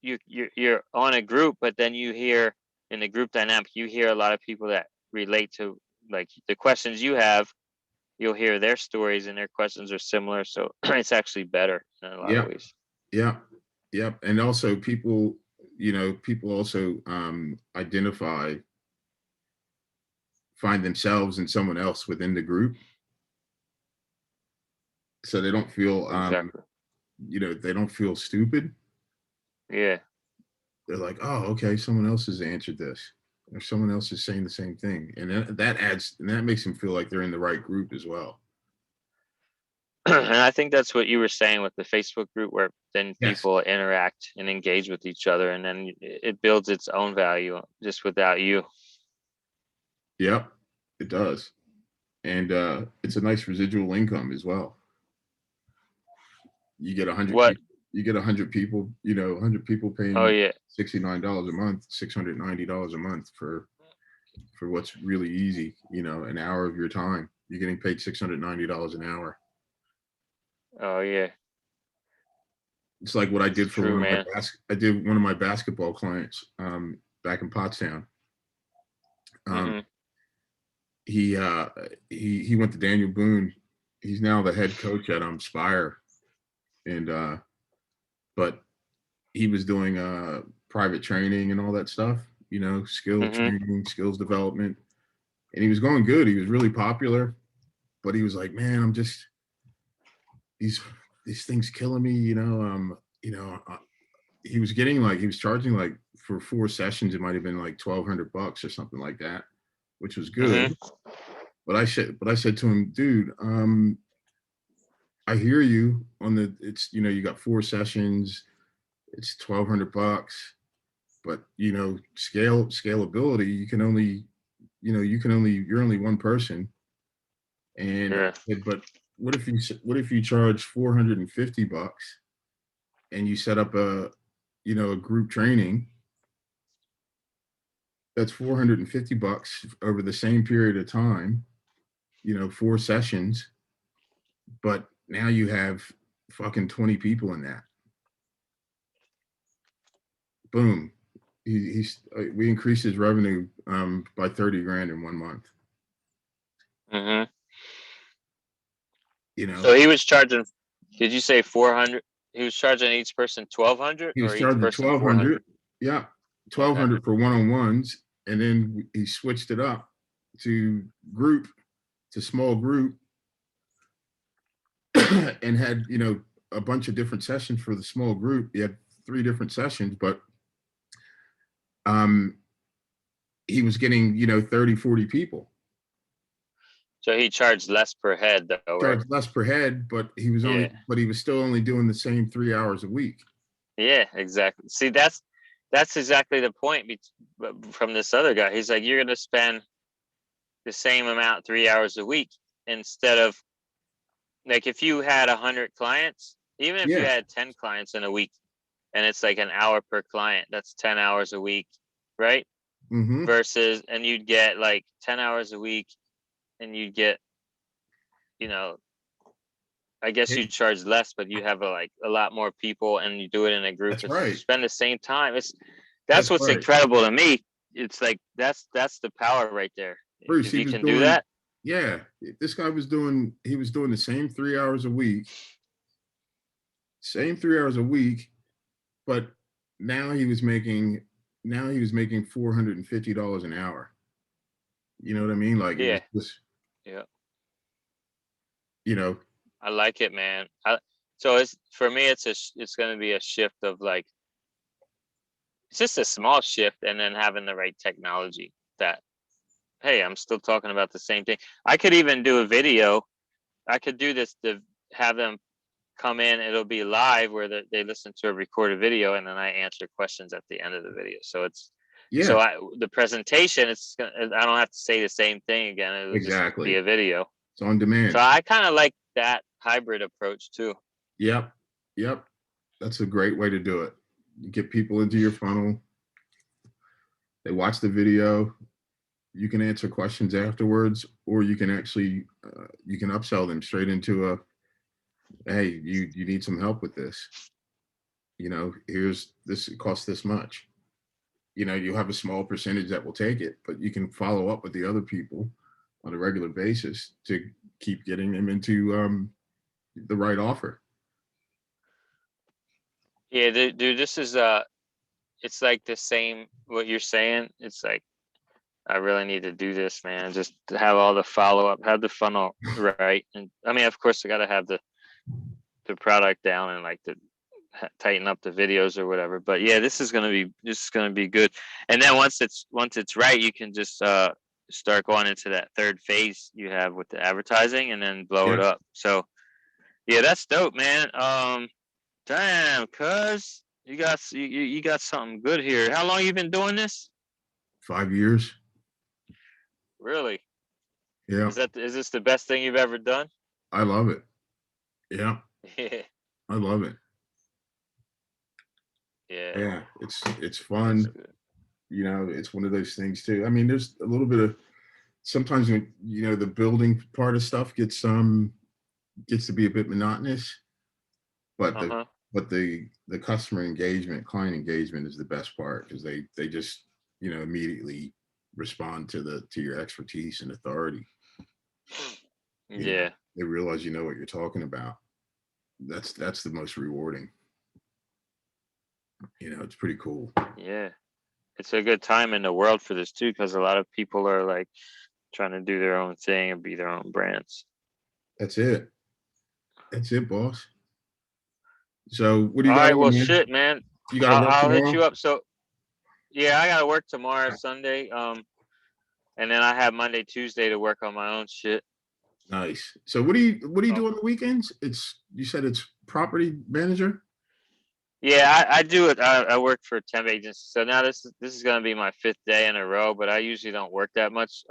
you're on a group, but then you hear in the group dynamic, you hear a lot of people that relate to like the questions you have. You'll hear their stories, and their questions are similar, so it's actually better in a lot of Yeah. ways. Yeah. Yep. And also people also find themselves in someone else within the group. So they don't feel Exactly. they don't feel stupid. Yeah. They're like, oh, okay, someone else has answered this, or someone else is saying the same thing. And that makes them feel like they're in the right group as well. And I think that's what you were saying with the Facebook group, where then Yes. people interact and engage with each other, and then it builds its own value just without you. Yep, it does. And it's a nice residual income as well. You get 100 What? people, you get 100 people, 100 people paying Oh yeah. $69 a month, $690 a month for what's really easy, an hour of your time. You're getting paid $690 an hour. Oh yeah. It's like what I did It's for true, one of man. I did one of my basketball clients back in Pottstown. Mhm. He went to Daniel Boone. He's now the head coach at Spire, and but he was doing private training and all that stuff, skill Mhm. training, skills development, and he was going good. He was really popular, but he was like, man, I'm just these things killing me, he was getting he was charging for 4 sessions, it might have been like $1,200 or something like that, which was good. Mhm. But I said to him, dude, I hear you on it's, you got 4 sessions, it's $1,200, but scalability, you're only one person. And I Yeah. said, but what if you charge $450 and you set up a group training? That's $450 over the same period of time, 4 sessions, but now you have fucking 20 people in that. Boom. We increased his revenue by 30 grand in 1 month. Mhm. So So he was charging. Did you say 400? He was charging each person 1,200, he was or each charging person 1,200. 400? Yeah, Okay. 1,200 for one-on-ones, and then he switched it up to small group, and had a bunch of different sessions for the small group. He had 3 different sessions, but he was getting 30, 40 people. So he charged less per head, though, right? Charged less per head, but he was still only doing the same 3 hours a week. Yeah, exactly. See, that's exactly the point from this other guy. He's like, you're going to spend the same amount 3 hours a week, instead of, like, if you had 100 clients, even if you Yeah. had 10 clients in a week, and it's like an hour per client, that's 10 hours a week, right? Mm-hmm. Versus, and you'd get like 10 hours a week, and you'd get, I guess you charge less, but you have a lot more people, and you do it in a group. That's It's right. spend the same time. That's That's what's right. incredible to me. It's like that's the power right there. Bruce, If he you was can do doing, that. yeah, this guy was doing the same 3 hours a week, but now he was making $450 an hour. You know what I mean? Like, it Yeah. was just, Yeah. you I like it, man. So it's, for me, it's going to be a shift of, like, it's just a small shift, and then having the right technology that, hey, I'm still talking about the same thing. I could even do a video. I could do this to have them come in. It'll be live, where they listen to a recorded video, and then I answer questions at the end of the video. So it's, yeah, so the presentation, I don't have to say the same thing again. It'll just be exactly. a video. It's on So demand. I kind of like that hybrid approach too. Yep. That's a great way to do it. You get people into your funnel. They watch the video. You can answer questions afterwards, or you can actually you can upsell them straight into hey, you need some help with this. Here's this, it costs this much. You have a small percentage that will take it, but you can follow up with the other people on a regular basis to keep getting them into the right offer. Yeah, dude, this is it's like the same what you're saying. It's like, I really need to do this, man. Just to have all the follow up, have the funnel right, and I mean, of course, I got to have the product down, and like tighten up the videos or whatever. But yeah, this is gonna be good. And then once it's right, you can just start going into that third phase you have with the advertising, and then blow it Yeah. up. So Yeah, that's dope, man. Damn, cuz you got something good here. How long you been doing this? 5 years. Really? Yeah, Is this the best thing you've ever done? I love it. Yeah, Yeah, I love it. yeah, Yeah, it's that's fun. good. You know, it's one of those things too. I mean, there's a little bit of sometimes when you know the building part of stuff gets to be a bit monotonous, but Uh-huh. the customer engagement, client engagement is the best part because they just immediately respond to your expertise and authority. You know, Yeah, they realize you know what you're talking about. That's the most rewarding. It's pretty cool. yeah. It's a good time in the world for this too, because a lot of people are like trying to do their own thing and be their own brands. That's it. That's it, boss. So what do you All got right, well, on, man? shit, man. You got to work I'll hit tomorrow? you up. So yeah, I gotta work tomorrow, Sunday. And then I have Monday, Tuesday to work on my own shit. Nice. So what do you Oh. do on the weekends? You said it's property manager? Yeah, I do it. I work for a temp agency. So now this is gonna be my 5th day in a row, but I usually don't work that much.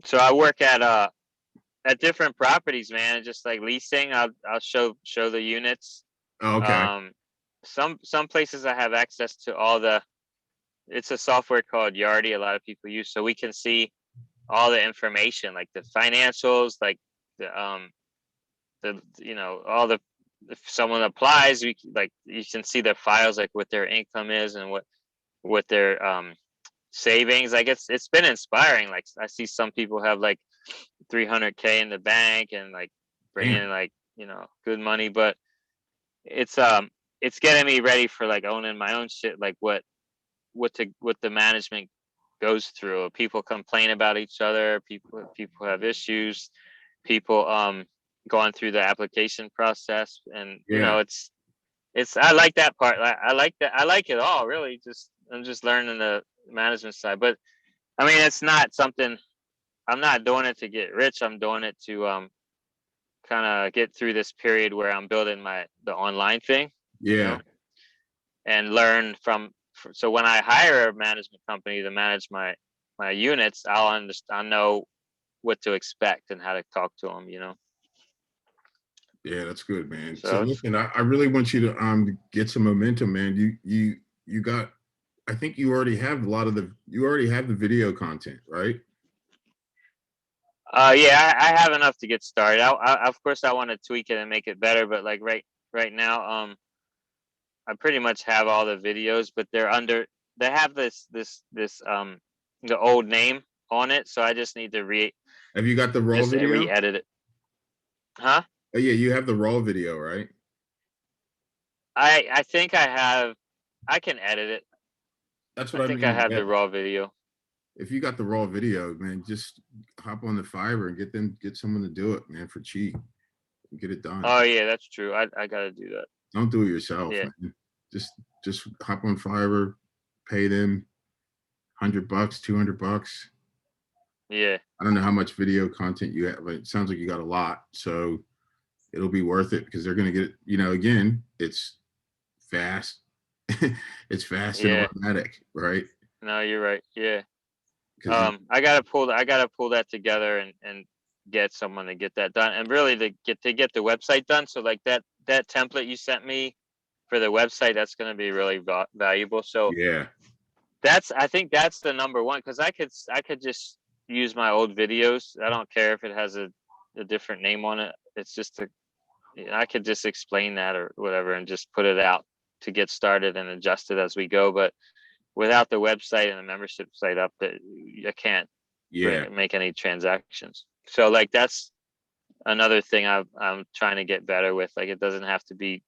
So I work at different properties, man. Just like leasing, I'll show the units. Oh, okay. Um, some places I have access to all the. It's a software called Yardi. A lot of people use, so we can see all the information, like the financials, like the all the if someone applies, like you can see their files, like what their income is and what their savings. Like it's been inspiring. Like I see some people have like 300K in the bank and like bringing in Damn. like good money, but it's it's getting me ready for like owning my own shit, like what the management goes through. People complain about each other, people have issues, people going through the application process, and Yeah. it's I like that part. I like that. I like it all, really. Just I'm just learning the management side, but I mean it's not something. I'm not doing it to get rich. I'm doing it to kind of get through this period where I'm building the online thing, you Yeah. know, and learn from. So when I hire a management company to manage my units, I'll know what to expect and how to talk to them, Yeah, that's good, man. So So listen, I really want you to get some momentum, man. You got I think you already have the video content, right? yeah, I have enough to get started. Of course I want to tweak it and make it better, but like right now, I pretty much have all the videos, but they have this the old name on it, so I just need to Have you got the raw just video? re-edit it. Huh? Oh yeah, you have the raw video, right? I think I have. I can edit it. That's I what I think I mean. have Yeah. the raw video. If you got the raw video, man, just hop on the Fiverr and get someone to do it, man, for cheap. Get it done. Oh yeah, that's true. I gotta do that. Don't do it yourself, Yeah, man. Just just hop on Fiverr, pay them $100, $200. yeah, I don't know how much video content you have, but it sounds like you got a lot. So it'll be worth it because they're gonna get it, again, it's fast. It's fast and yeah. automatic, right? No, you're right. Yeah. Because I gotta pull that together and get someone to get that done, and really to get the website done. So like that template you sent me for the website, that's gonna be really valuable. So yeah. I think that's the number one, because I could just use my old videos. I don't care if it has a different name on it. It's just I could just explain that or whatever and just put it out to get started and adjust it as we go. But without the website and the membership site up, that I can't Yeah. make any transactions. So like that's another thing I'm trying to get better with. Like it doesn't have to be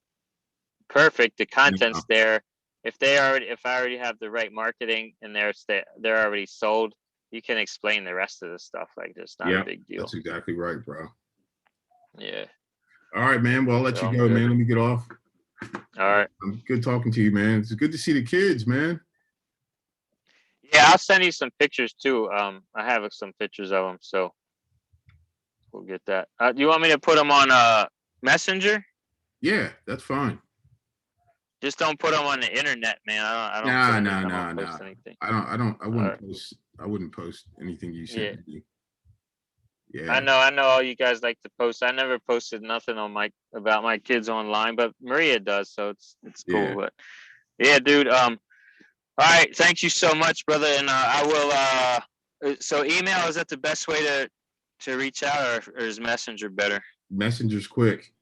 perfect. The No, content's there. If I already have the right marketing and they're already sold, you can explain the rest of the stuff. Like it's not a yeah, big that's deal. exactly right, bro. Yeah. All right, man. Well, I'll let So you I'm go, good. man. Let me get off. All right. I'm good talking to you, man. It's good to see the kids, man. Yeah, I'll send you some pictures too. I have some pictures of them, so we'll get that. Do you want me to put them on Messenger? Yeah, that's fine. Just don't put them on the internet, man. I don't Nah, send it. nah, I nah, don't post nah. anything. I wouldn't Alright. post. I wouldn't post anything you Yeah. sent me. I Yeah, know, I know all you guys like to post. I never posted nothing on about my kids online, but Maria does, so it's yeah. cool. But yeah, dude. All right, thank you so much, brother. And I will. So email, is that the best way to reach out, or is Messenger better? Messenger's quick.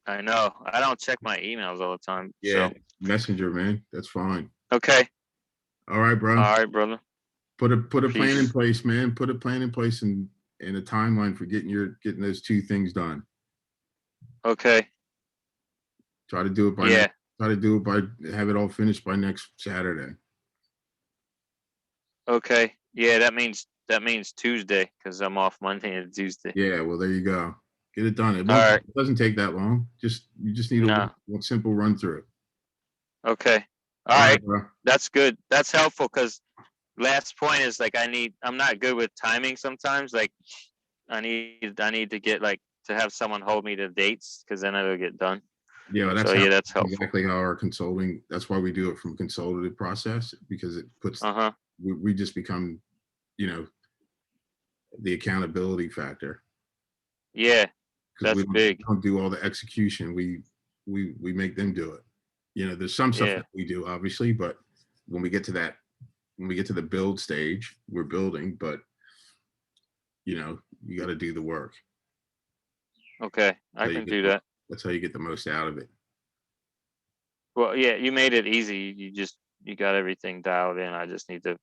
I know. I don't check my emails all the time. Yeah, So Messenger, man. That's fine. okay. All right, bro. All right, brother. Put a plan in Peace. place, man. Put a plan in place and a timeline for getting those two things done. Okay. Try to do it by Yeah. have it all finished by next Saturday. Okay. Yeah, that means Tuesday, because I'm off Monday and Tuesday. Yeah, well, there you go. Get it done. All right. It doesn't take that long. You just need No. a simple run through. Okay. All All right. right, bro. That's good. That's helpful, because last point is like I'm not good with timing sometimes. Like I need to get to have someone hold me to dates, because then it'll get done. Yeah, well, So yeah, that's helpful. exactly how our consulting. That's why we do it from consultative process, because it puts Uh-huh. we just become, the accountability factor. Yeah, Because that's big. don't do all the execution. We make them do it. There's some stuff Yeah. that we do, obviously, but when we get to the build stage, we're building, but you got to do the work. Okay, I can do that. That's how you get the most out of it. Well, yeah, you made it easy. You got everything dialed in. I just need to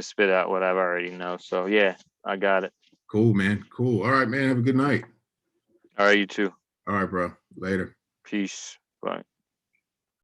spit out what I've already know. So yeah, I got it. Cool, man. Cool. All right, man. Have a good night. All right, you too. All right, bro. Later. Peace. Bye.